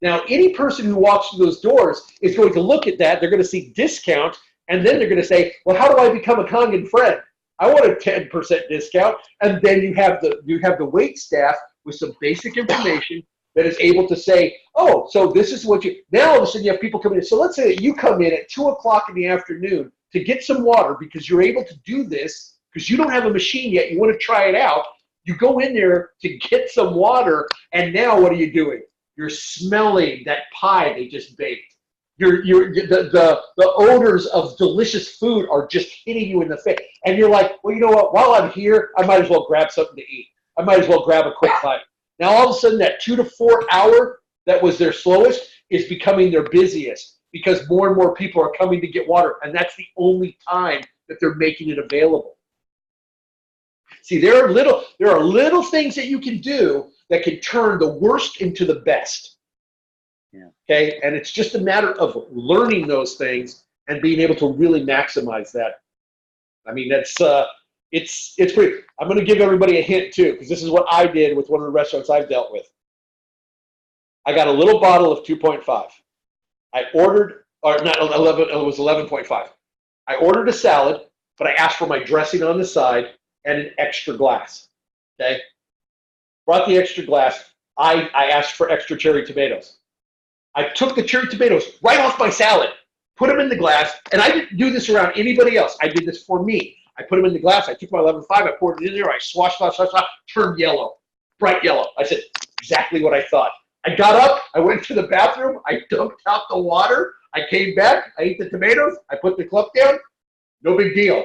Now, any person who walks through those doors is going to look at that. They're going to see discount, and then they're going to say, well, how do I become a Kangen friend? I want a 10% discount. And then you have the wait staff with some basic information that is able to say, oh, so this is what now all of a sudden you have people coming in. So let's say that you come in at 2 o'clock in the afternoon to get some water because you're able to do this because you don't have a machine yet. You want to try it out. You go in there to get some water, and now what are you doing? You're smelling that pie they just baked. the odors of delicious food are just hitting you in the face. And you're like, well, you know what? While I'm here, I might as well grab something to eat. I might as well grab a quick bite. Now, all of a sudden, that 2 to 4 hour that was their slowest is becoming their busiest because more and more people are coming to get water. And that's the only time that they're making it available. See, there are little things that you can do that can turn the worst into the best. Yeah. Okay, and it's just a matter of learning those things and being able to really maximize that. I mean, that's it's pretty. I'm going to give everybody a hint too, because this is what I did with one of the restaurants I've dealt with. I got a little bottle of 2.5. I ordered, or not 11. It was 11.5. I ordered a salad, but I asked for my dressing on the side and an extra glass. Okay, brought the extra glass. I asked for extra cherry tomatoes. I took the cherry tomatoes right off my salad, put them in the glass, and I didn't do this around anybody else. I did this for me. I put them in the glass. I took my 11.5. I poured it in there. I swashed, turned yellow, bright yellow. I said, exactly what I thought. I got up. I went to the bathroom. I dumped out the water. I came back. I ate the tomatoes. I put the club down. No big deal.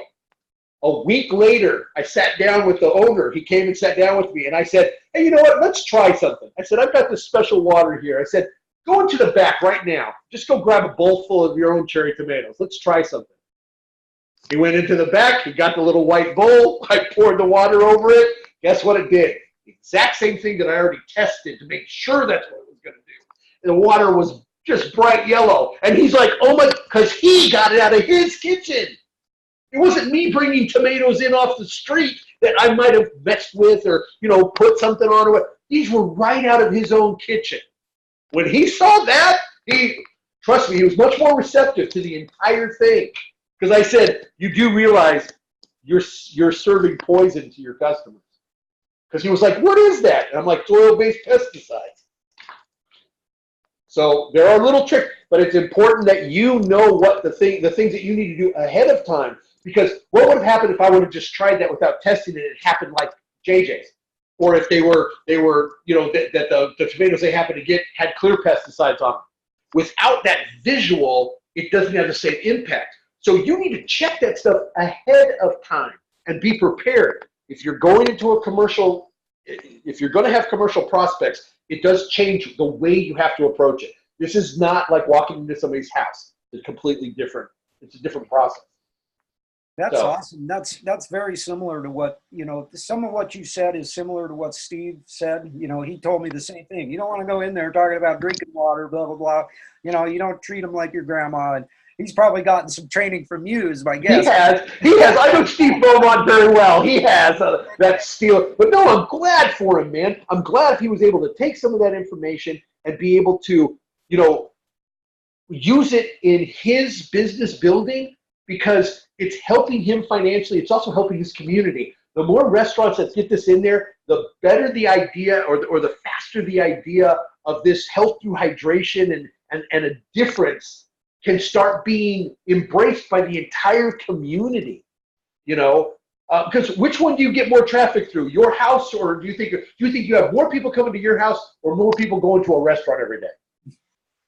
A week later, I sat down with the owner. He came and sat down with me, and I said, hey, you know what? Let's try something. I said, I've got this special water here. I said, go into the back right now. Just go grab a bowl full of your own cherry tomatoes. Let's try something. He went into the back. He got the little white bowl. I poured the water over it. Guess what it did? The exact same thing that I already tested to make sure that's what it was going to do. The water was just bright yellow. And he's like, oh my, because he got it out of his kitchen. It wasn't me bringing tomatoes in off the street that I might have messed with or, put something on it. These were right out of his own kitchen. When he saw that, trust me, he was much more receptive to the entire thing. Because I said, you do realize you're serving poison to your customers. Because he was like, what is that? And I'm like, oil-based pesticides. So there are little tricks, but it's important that you know what the things that you need to do ahead of time. Because what would have happened if I would have just tried that without testing it? It happened like JJ's. Or if they were, that the tomatoes they happened to get had clear pesticides on them. Without that visual, it doesn't have the same impact. So you need to check that stuff ahead of time and be prepared. If you're going into a commercial, if you're going to have commercial prospects, it does change the way you have to approach it. This is not like walking into somebody's house. It's completely different. It's a different process. That's awesome. That's very similar to what, some of what you said is similar to what Steve said. He told me the same thing. You don't want to go in there talking about drinking water, blah, blah, blah. You don't treat them like your grandma. And he's probably gotten some training from you, is my guess. He has. I know Steve Beaumont very well. He has that steel. But no, I'm glad for him, man. I'm glad if he was able to take some of that information and be able to, use it in his business building, because it's helping him financially. It's also helping his community. The more restaurants that get this in there, the better the idea, or the faster the idea of this health through hydration and a difference can start being embraced by the entire community. Because which one do you get more traffic through, your house, or do you think you have more people coming to your house or more people going to a restaurant every day?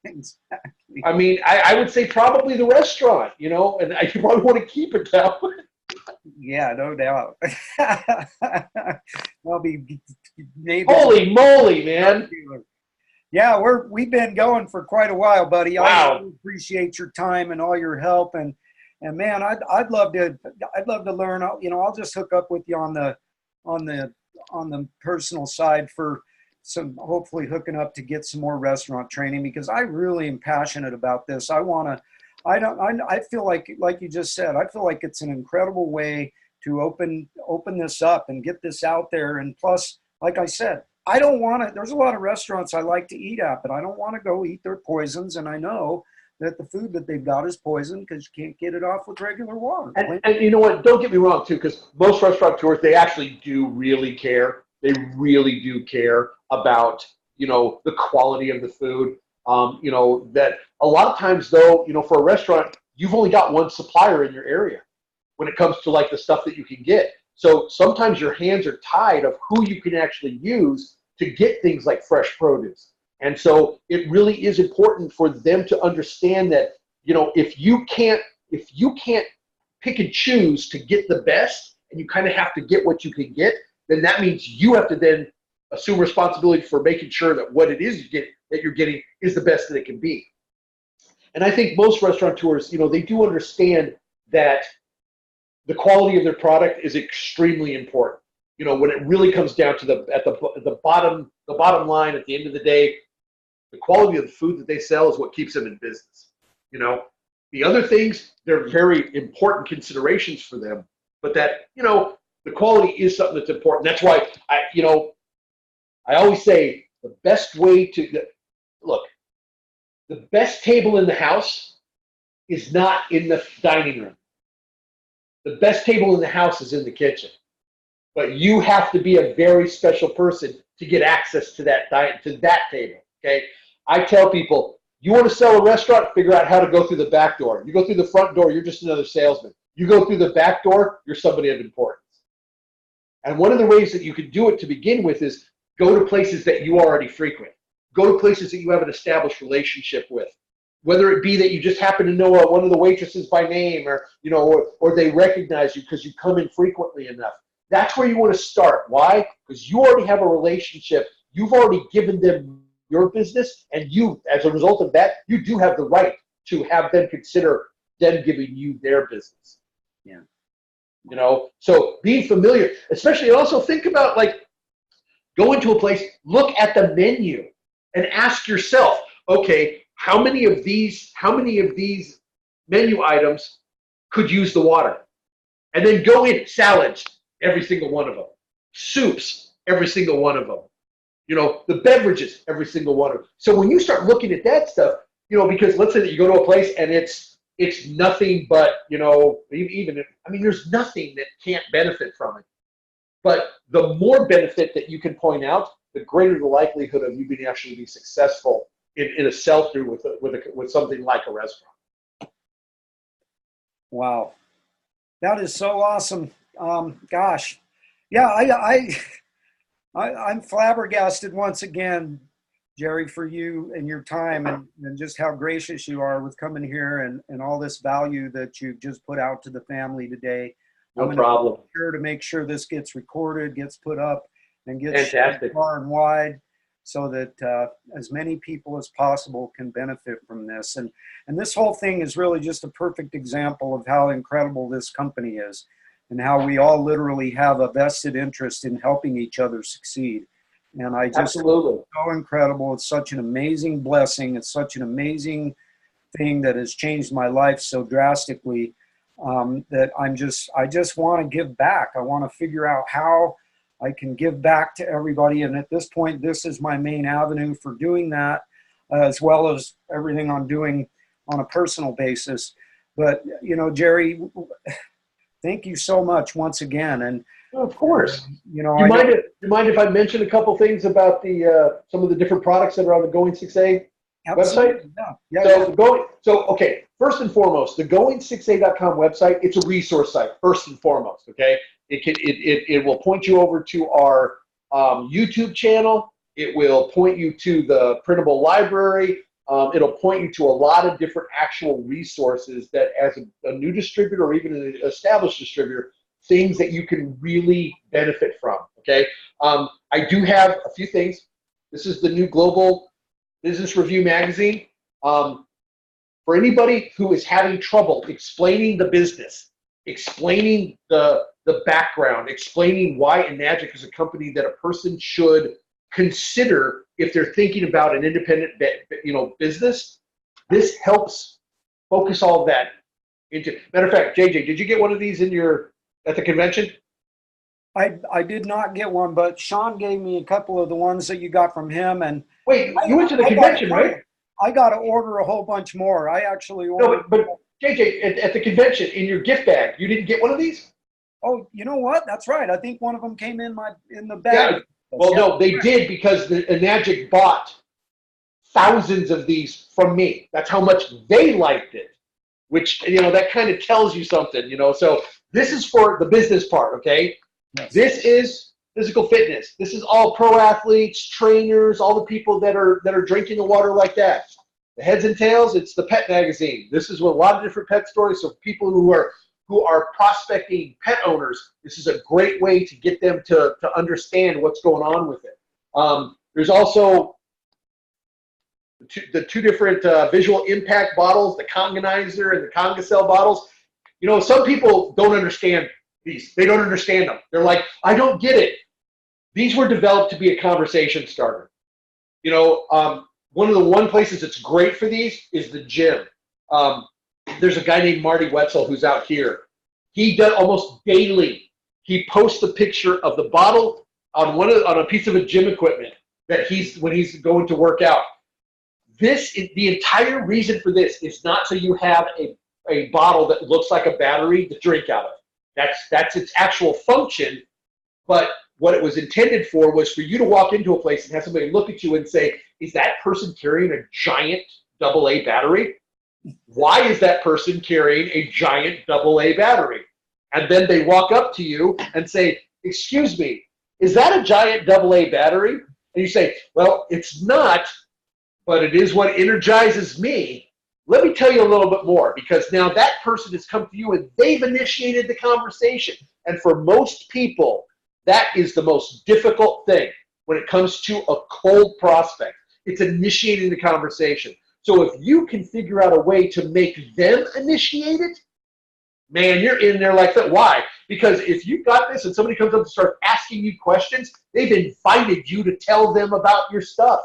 Exactly. I mean, I would say probably the restaurant, and I probably want to keep it that way. Yeah, no doubt. Maybe. Holy moly, man. Yeah, we've been going for quite a while, buddy. Wow. I really appreciate your time and all your help, and man, I'd love to learn. I'll just hook up with you on the personal side for some, hopefully hooking up to get some more restaurant training, because I really am passionate about this. I feel like you just said, I feel like it's an incredible way to open this up and get this out there. And plus, like I said, I don't want to, there's a lot of restaurants I like to eat at, but I don't want to go eat their poisons. And I know that the food that they've got is poison because you can't get it off with regular water. And you know what? Don't get me wrong, too, because most restaurateurs, they actually do really care. They really do care about, the quality of the food. That a lot of times, though, for a restaurant, you've only got one supplier in your area when it comes to like the stuff that you can get. So sometimes your hands are tied of who you can actually use to get things like fresh produce. And so it really is important for them to understand that, you know, if you can't pick and choose to get the best, and you kind of have to get what you can get, then that means you have to then assume responsibility for making sure that what it is you're getting is the best that it can be. And I think most restaurateurs, you know, they do understand that the quality of their product is extremely important. You know, when it really comes down to the bottom line at the end of the day, the quality of the food that they sell is what keeps them in business. You know, the other things, they're very important considerations for them, but that, you know, the quality is something that's important. That's why I always say the best way to look, the best table in the house is not in the dining room. The best table in the house is in the kitchen. But you have to be a very special person to get access to that table. Okay, I tell people, you want to sell a restaurant, figure out how to go through the back door. You go through the front door, you're just another salesman. You go through the back door, you're somebody of importance. And one of the ways that you can do it to begin with is go to places that you already frequent. Go to places that you have an established relationship with. Whether it be that you just happen to know one of the waitresses by name, or you know, or they recognize you because you come in frequently enough. That's where you want to start. Why? Because you already have a relationship. You've already given them your business, and you, as a result of that, you do have the right to have them consider them giving you their business. Yeah. You know, so being familiar, especially, also think about, like, go into a place, look at the menu, and ask yourself, okay, how many of these menu items could use the water? And then go in, salads, every single one of them. Soups, every single one of them. You know, the beverages, every single one of them. So when you start looking at that stuff, you know, because let's say that you go to a place and it's nothing but, you know, there's nothing that can't benefit from it. But the more benefit that you can point out, the greater the likelihood of you being actually be successful in a sell-through with something like a restaurant. Wow, that is so awesome. Gosh, yeah, I'm flabbergasted once again, Gerry, for you and your time, and just how gracious you are with coming here and all this value that you've just put out to the family today. No problem. Be sure to make sure this gets recorded, gets put up, and gets Fantastic. shared far and wide, so that as many people as possible can benefit from this. And this whole thing is really just a perfect example of how incredible this company is, and how we all literally have a vested interest in helping each other succeed. And I just, absolutely, so incredible. It's such an amazing blessing. It's such an amazing thing that has changed my life so drastically, that I just want to give back. I want to figure out how I can give back to everybody. And at this point, this is my main avenue for doing that, as well as everything I'm doing on a personal basis. But, you know, Gerry, thank you so much once again. And of course, you know, you mind if I mention a couple things about some of the different products that are on the Going 6A website? Yeah. Okay, first and foremost, the Going6A.com website, it's a resource site, first and foremost, okay? It will point you over to our YouTube channel. It will point you to the printable library. It'll point you to a lot of different actual resources that, as a new distributor or even an established distributor, things that you can really benefit from, okay? I do have a few things. This is the new Global Business Review magazine. For anybody who is having trouble explaining the business, explaining the background, explaining why Enagic is a company that a person should consider if they're thinking about an independent, business, this helps focus all of that into. Matter of fact, JJ, did you get one of these at the convention? I did not get one, but Sean gave me a couple of the ones that you got from him. And wait, you went to the convention, right? I got to order a whole bunch more. I actually ordered. No, but JJ, at the convention, in your gift bag, you didn't get one of these? Oh, you know what? That's right. I think one of them came in the bag. Yeah. Well, no, they did, because the Enagic bought thousands of these from me. That's how much they liked it, which, that kind of tells you something, So this is for the business part, okay? Yes. This is physical fitness. This is all pro athletes, trainers, all the people that are drinking the water like that. The heads and tails, it's the pet magazine. This is what a lot of different pet stories. So people who are prospecting pet owners, this is a great way to get them to understand what's going on with it. There's also the two different visual impact bottles, the Congonizer and the Congocell bottles. You know, some people don't understand these. They don't understand them. They're like, I don't get it. These were developed to be a conversation starter. You know, one of the places that's great for these is the gym. There's a guy named Marty Wetzel who's out here. He does almost daily. He posts a picture of the bottle on a piece of a gym equipment that when he's going to work out. The entire reason for this is not so you have a bottle that looks like a battery to drink out of. That's its actual function, but what it was intended for was for you to walk into a place and have somebody look at you and say, is that person carrying a giant AA battery? Why is that person carrying a giant AA battery? And then they walk up to you and say, excuse me, is that a giant AA battery? And you say, well, it's not, but it is what energizes me. Let me tell you a little bit more, because now that person has come to you and they've initiated the conversation. And for most people, that is the most difficult thing when it comes to a cold prospect. It's initiating the conversation. So if you can figure out a way to make them initiate it, man, you're in there like that. Why? Because if you've got this and somebody comes up and starts asking you questions, they've invited you to tell them about your stuff.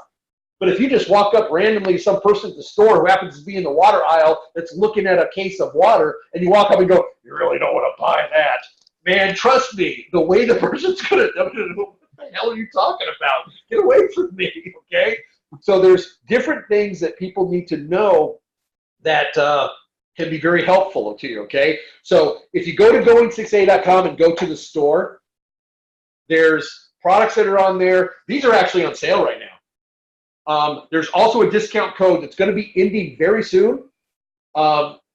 But if you just walk up randomly to some person at the store who happens to be in the water aisle that's looking at a case of water, and you walk up and go, you really don't want to buy that. Man, trust me, the way the person's going to, what the hell are you talking about? Get away from me, okay? So there's different things that people need to know that can be very helpful to you, okay? So if you go to going6a.com and go to the store, there's products that are on there. These are actually on sale right now. There's also a discount code that's going to be ending very soon.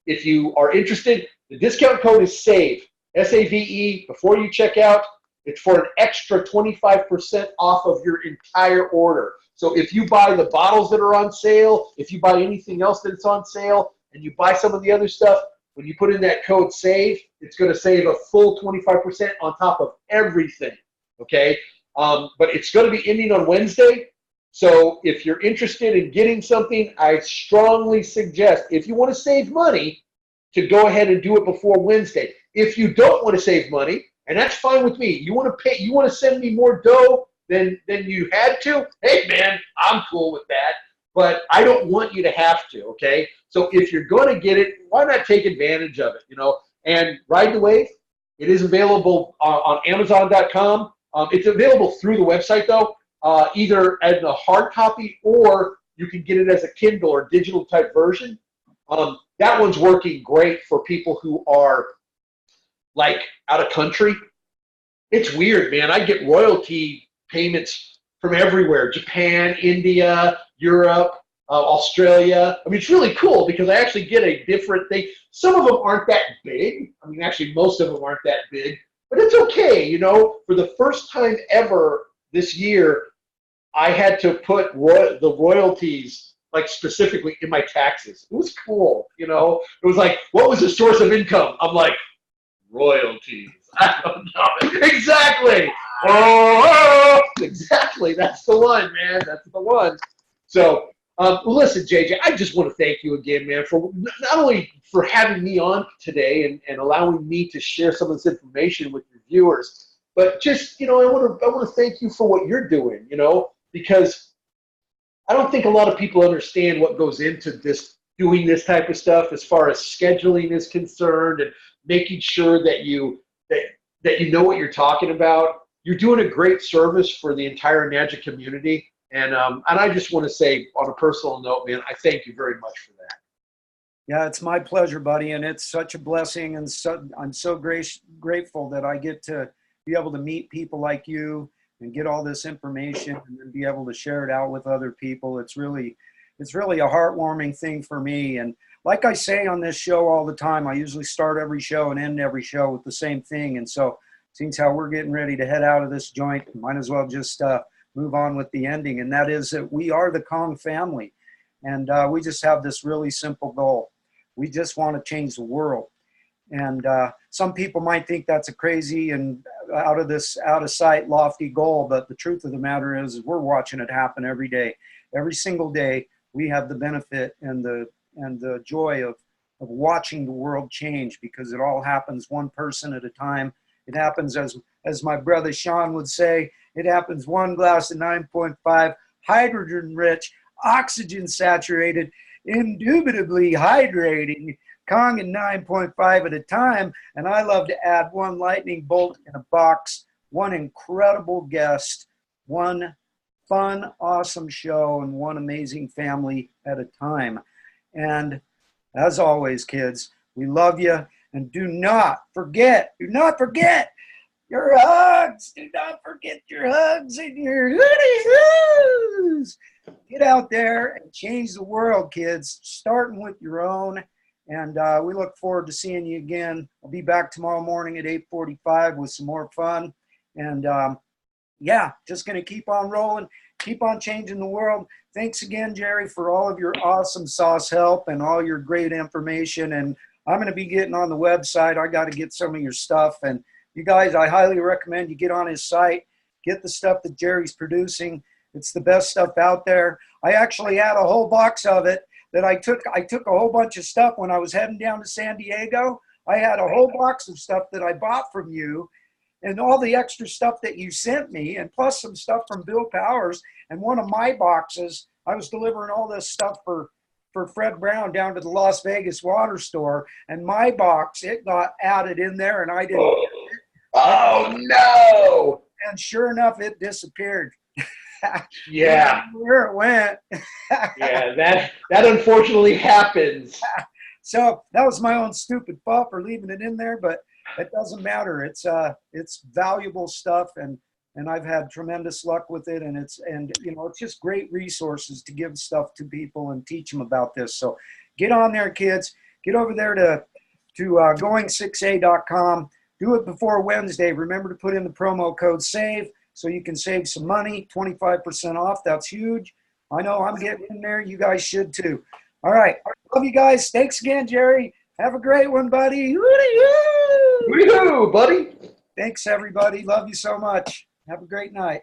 If you are interested, the discount code is SAVE, S-A-V-E. Before you check out, it's for an extra 25% off of your entire order. So if you buy the bottles that are on sale, if you buy anything else that's on sale, and you buy some of the other stuff, when you put in that code SAVE, it's going to save a full 25% on top of everything, okay? But it's going to be ending on Wednesday. So if you're interested in getting something, I strongly suggest, if you want to save money, to go ahead and do it before Wednesday. If you don't want to save money, and that's fine with me, you want to send me more dough than you had to, hey man, I'm cool with that. But I don't want you to have to, okay? So if you're going to get it, why not take advantage of it, you know? And Ride the Wave, it is available on Amazon.com. It's available through the website, though, either as a hard copy or you can get it as a Kindle or digital type version. That one's working great for people who are, like, out of country. It's weird, man. I get royalty payments from everywhere, Japan, India, Europe, Australia. I mean, it's really cool because I actually get a different thing. Some of them aren't that big. I mean, actually, most of them aren't that big. But it's okay, you know. For the first time ever this year, I had to put the royalties, like, specifically in my taxes. It was cool, you know. It was like, what was the source of income? I'm like, royalties. I don't know. Exactly. Oh, exactly. That's the one, man. That's the one. So, well, listen, JJ, I just want to thank you again, man, for not only for having me on today and allowing me to share some of this information with your viewers, but just, you know, I want to thank you for what you're doing, you know, because I don't think a lot of people understand what goes into doing this type of stuff as far as scheduling is concerned and making sure that you know what you're talking about. You're doing a great service for the entire NADGA community. And I just want to say, on a personal note, man, I thank you very much for that. Yeah, it's my pleasure, buddy. And it's such a blessing. And I'm so grateful that I get to be able to meet people like you and get all this information and then be able to share it out with other people. It's really a heartwarming thing for me. And like I say on this show all the time, I usually start every show and end every show with the same thing. And so seeing how we're getting ready to head out of this joint, might as well just move on with the ending. And that is that we are the Kong family. And we just have this really simple goal. We just want to change the world. And some people might think that's a crazy and out of sight, lofty goal. But the truth of the matter is we're watching it happen every day. Every single day, we have the benefit and the joy of watching the world change, because it all happens one person at a time. It happens, as my brother Sean would say, it happens one glass of 9.5, hydrogen-rich, oxygen-saturated, indubitably hydrating, Kong and 9.5 at a time. And I love to add one lightning bolt in a box, one incredible guest, one fun, awesome show, and one amazing family at a time. And as always, kids, we love you. And do not forget your hugs. Do not forget your hugs and your HooDeeHooos. Get out there and change the world, kids, starting with your own. And we look forward to seeing you again. I'll be back tomorrow morning at 8:45 with some more fun. And yeah, just going to keep on rolling, keep on changing the world. Thanks again, Gerry, for all of your awesome sauce help and all your great information. And I'm going to be getting on the website. I got to get some of your stuff. And you guys, I highly recommend you get on his site, get the stuff that Gerry's producing. It's the best stuff out there. I actually had a whole box of it that I took a whole bunch of stuff when I was heading down to San Diego. I had a whole box of stuff that I bought from you, and all the extra stuff that you sent me, and plus some stuff from Bill Powers. And one of my boxes, I was delivering all this stuff for Fred Brown down to the Las Vegas water store, and my box, it got added in there, and I didn't get it. Oh, no. And sure enough, it disappeared. Yeah. Where it went. Yeah, that unfortunately happens. So that was my own stupid fault for leaving it in there, but it doesn't matter. It's valuable stuff, and I've had tremendous luck with it, and it's just great resources to give stuff to people and teach them about this. So get on there, kids. Get over there to going6a.com. Do it before Wednesday. Remember to put in the promo code SAVE so you can save some money, 25% off. That's huge. I know I'm getting in there. You guys should too. All right. Love you guys. Thanks again, Gerry. Have a great one, buddy. HooDeeHoooo! HooDeeHoooo, buddy. Thanks, everybody. Love you so much. Have a great night.